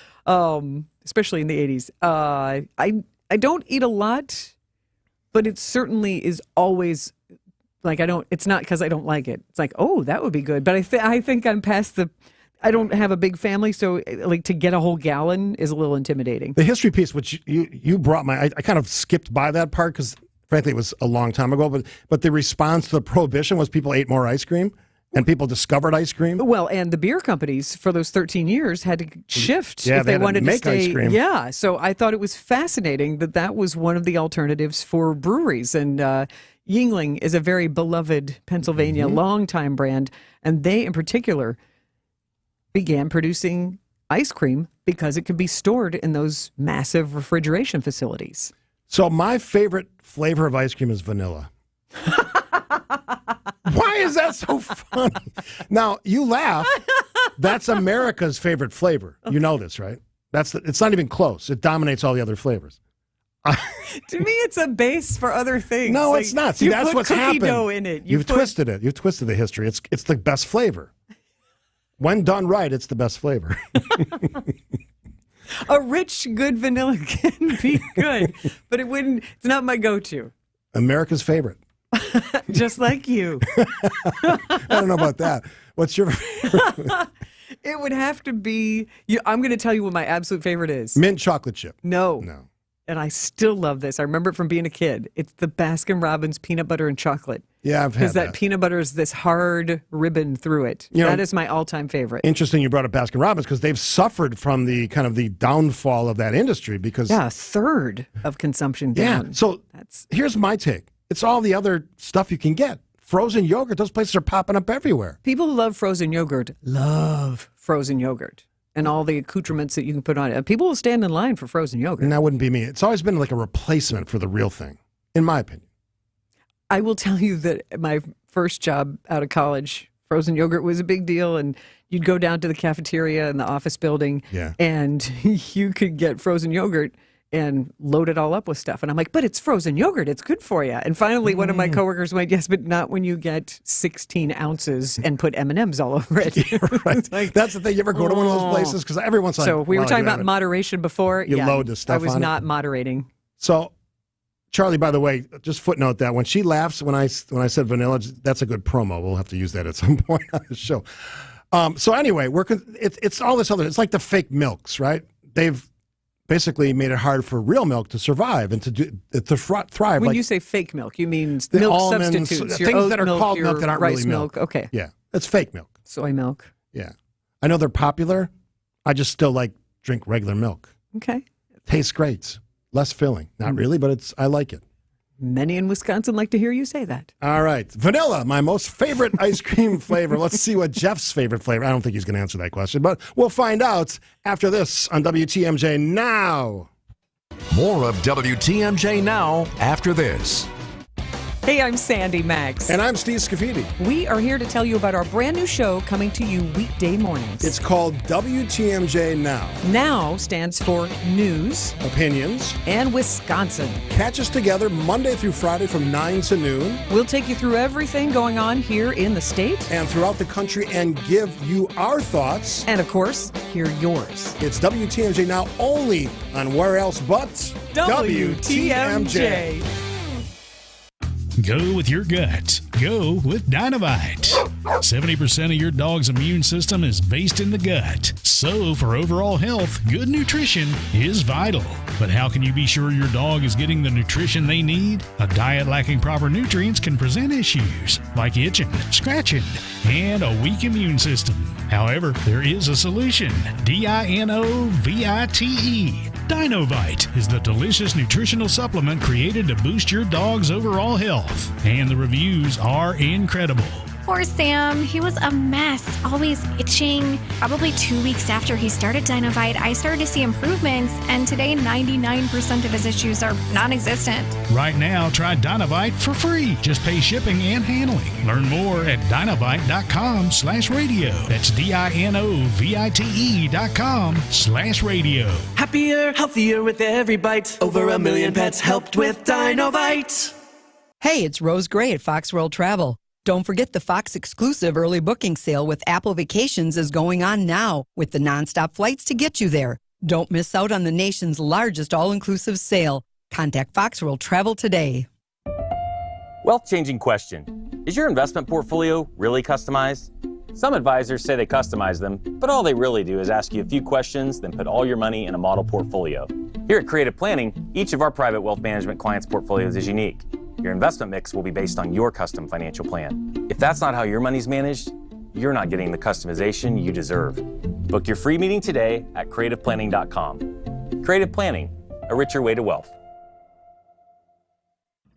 especially in the 80s. I don't eat a lot, but it certainly is always like it's not because I don't like it. It's like, oh, that would be good. But I think I'm past I don't have a big family, so like to get a whole gallon is a little intimidating. The history piece, which you brought I kind of skipped by that part because frankly it was a long time ago. But the response to the prohibition was people ate more ice cream and people discovered ice cream. Well, and the beer companies for those 13 years had to shift Yeah, if they had to wanted to make stay. ice cream. Yeah, so I thought it was fascinating that was one of the alternatives for breweries. And Yuengling is a very beloved Pennsylvania longtime brand, and they in particular began producing ice cream because it could be stored in those massive refrigeration facilities. So my favorite flavor of ice cream is vanilla. Why is that so funny? Now, you laugh. That's America's favorite flavor. You know this, right? It's not even close. It dominates all the other flavors. To me, it's a base for other things. No, Like, it's not. See, you that's put what's cookie happened. dough in it. You've twisted it. You've twisted the history. It's the best flavor. When done right, it's the best flavor. A rich, good vanilla can be good, but it's not my go-to. America's favorite. Just like you. I don't know about that. What's your favorite? It would have to be, I'm going to tell you what my absolute favorite is. Mint chocolate chip. No. And I still love this. I remember it from being a kid. It's the Baskin-Robbins peanut butter and chocolate. Yeah, I've had Because that peanut butter is this hard ribbon through it. That is my all-time favorite. Interesting you brought up Baskin-Robbins because they've suffered from the kind of the downfall of that industry because... Yeah, a third of consumption down. Yeah, so here's my take. It's all the other stuff you can get. Frozen yogurt, those places are popping up everywhere. People who love frozen yogurt love frozen yogurt and all the accoutrements that you can put on it. People will stand in line for frozen yogurt. And that wouldn't be me. It's always been like a replacement for the real thing, in my opinion. I will tell you that my first job out of college, frozen yogurt was a big deal. And you'd go down to the cafeteria in the office building and you could get frozen yogurt and load it all up with stuff. And I'm like, but it's frozen yogurt. It's good for you. And finally, one of my coworkers went, yes, but not when you get 16 ounces and put M&Ms all over it. Right. That's the thing. You ever go to one of those places? Because every once in a while... So we were talking about moderation before. You load the stuff I was on not it. moderating. So, Charlie, by the way, just footnote that when she laughs when I said vanilla, that's a good promo. We'll have to use that at some point on the show. So anyway, it's all this other... It's like the fake milks, right? They've basically made it hard for real milk to survive and to thrive. When you say fake milk, you mean the milk almonds, substitutes. Your things oat that are called your milk that aren't rice really milk. Okay. Yeah, it's fake milk. Soy milk. Yeah. I know they're popular. I just still drink regular milk. Okay. It tastes great. Less filling. Not really, but I like it. Many in Wisconsin like to hear you say that. All right. Vanilla, my most favorite ice cream flavor. Let's see what Jeff's favorite flavor. I don't think he's going to answer that question, but we'll find out after this on WTMJ Now. More of WTMJ Now after this. Hey, Hey, I'm Sandy Max. And I'm Steve Scafidi. We are here to tell you about our brand new show coming to you weekday mornings. It's called WTMJ Now. Now stands for News, Opinions, and Wisconsin. Catch us together Monday through Friday from 9 to noon. We'll take you through everything going on here in the state and throughout the country and give you our thoughts. And, of course, hear yours. It's WTMJ Now only on Where Else But WTMJ. Go with your gut. Go with Dynavite. 70% of your dog's immune system is based in the gut. So, for overall health, good nutrition is vital. But how can you be sure your dog is getting the nutrition they need? A diet lacking proper nutrients can present issues like itching, scratching, and a weak immune system. However, there is a solution. DINOVITE. Dinovite is the delicious nutritional supplement created to boost your dog's overall health. And the reviews are incredible. Poor Sam. He was a mess, always itching. Probably 2 weeks after he started Dinovite, I started to see improvements, and today 99% of his issues are non-existent. Right now, try Dinovite for free. Just pay shipping and handling. Learn more at Dinovite.com/radio. That's DINOVITE.com/radio. Happier, healthier with every bite. Over 1 million pets helped with Dinovite. Hey, it's Rose Gray at Fox World Travel. Don't forget the Fox exclusive early booking sale with Apple Vacations is going on now with the nonstop flights to get you there. Don't miss out on the nation's largest all-inclusive sale. Contact Fox World Travel today. Wealth-changing question. Is your investment portfolio really customized? Some advisors say they customize them, but all they really do is ask you a few questions, then put all your money in a model portfolio. Here at Creative Planning, each of our private wealth management clients' portfolios is unique. Your investment mix will be based on your custom financial plan. If that's not how your money's managed, you're not getting the customization you deserve. Book your free meeting today at creativeplanning.com. Creative Planning, a richer way to wealth.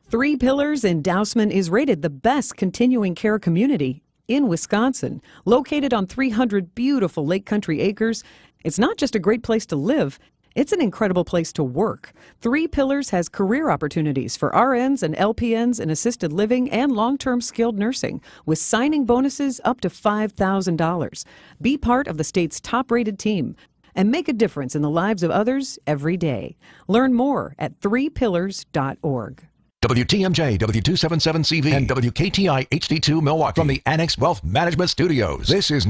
Three Pillars in Dousman is rated the best continuing care community in Wisconsin. Located on 300 beautiful lake country acres, it's not just a great place to live, it's an incredible place to work. Three Pillars has career opportunities for RNs and LPNs in assisted living and long-term skilled nursing, with signing bonuses up to $5,000. Be part of the state's top-rated team and make a difference in the lives of others every day. Learn more at threepillars.org. WTMJ, W277CV, and WKTI HD2 Milwaukee from the Annex Wealth Management Studios. This is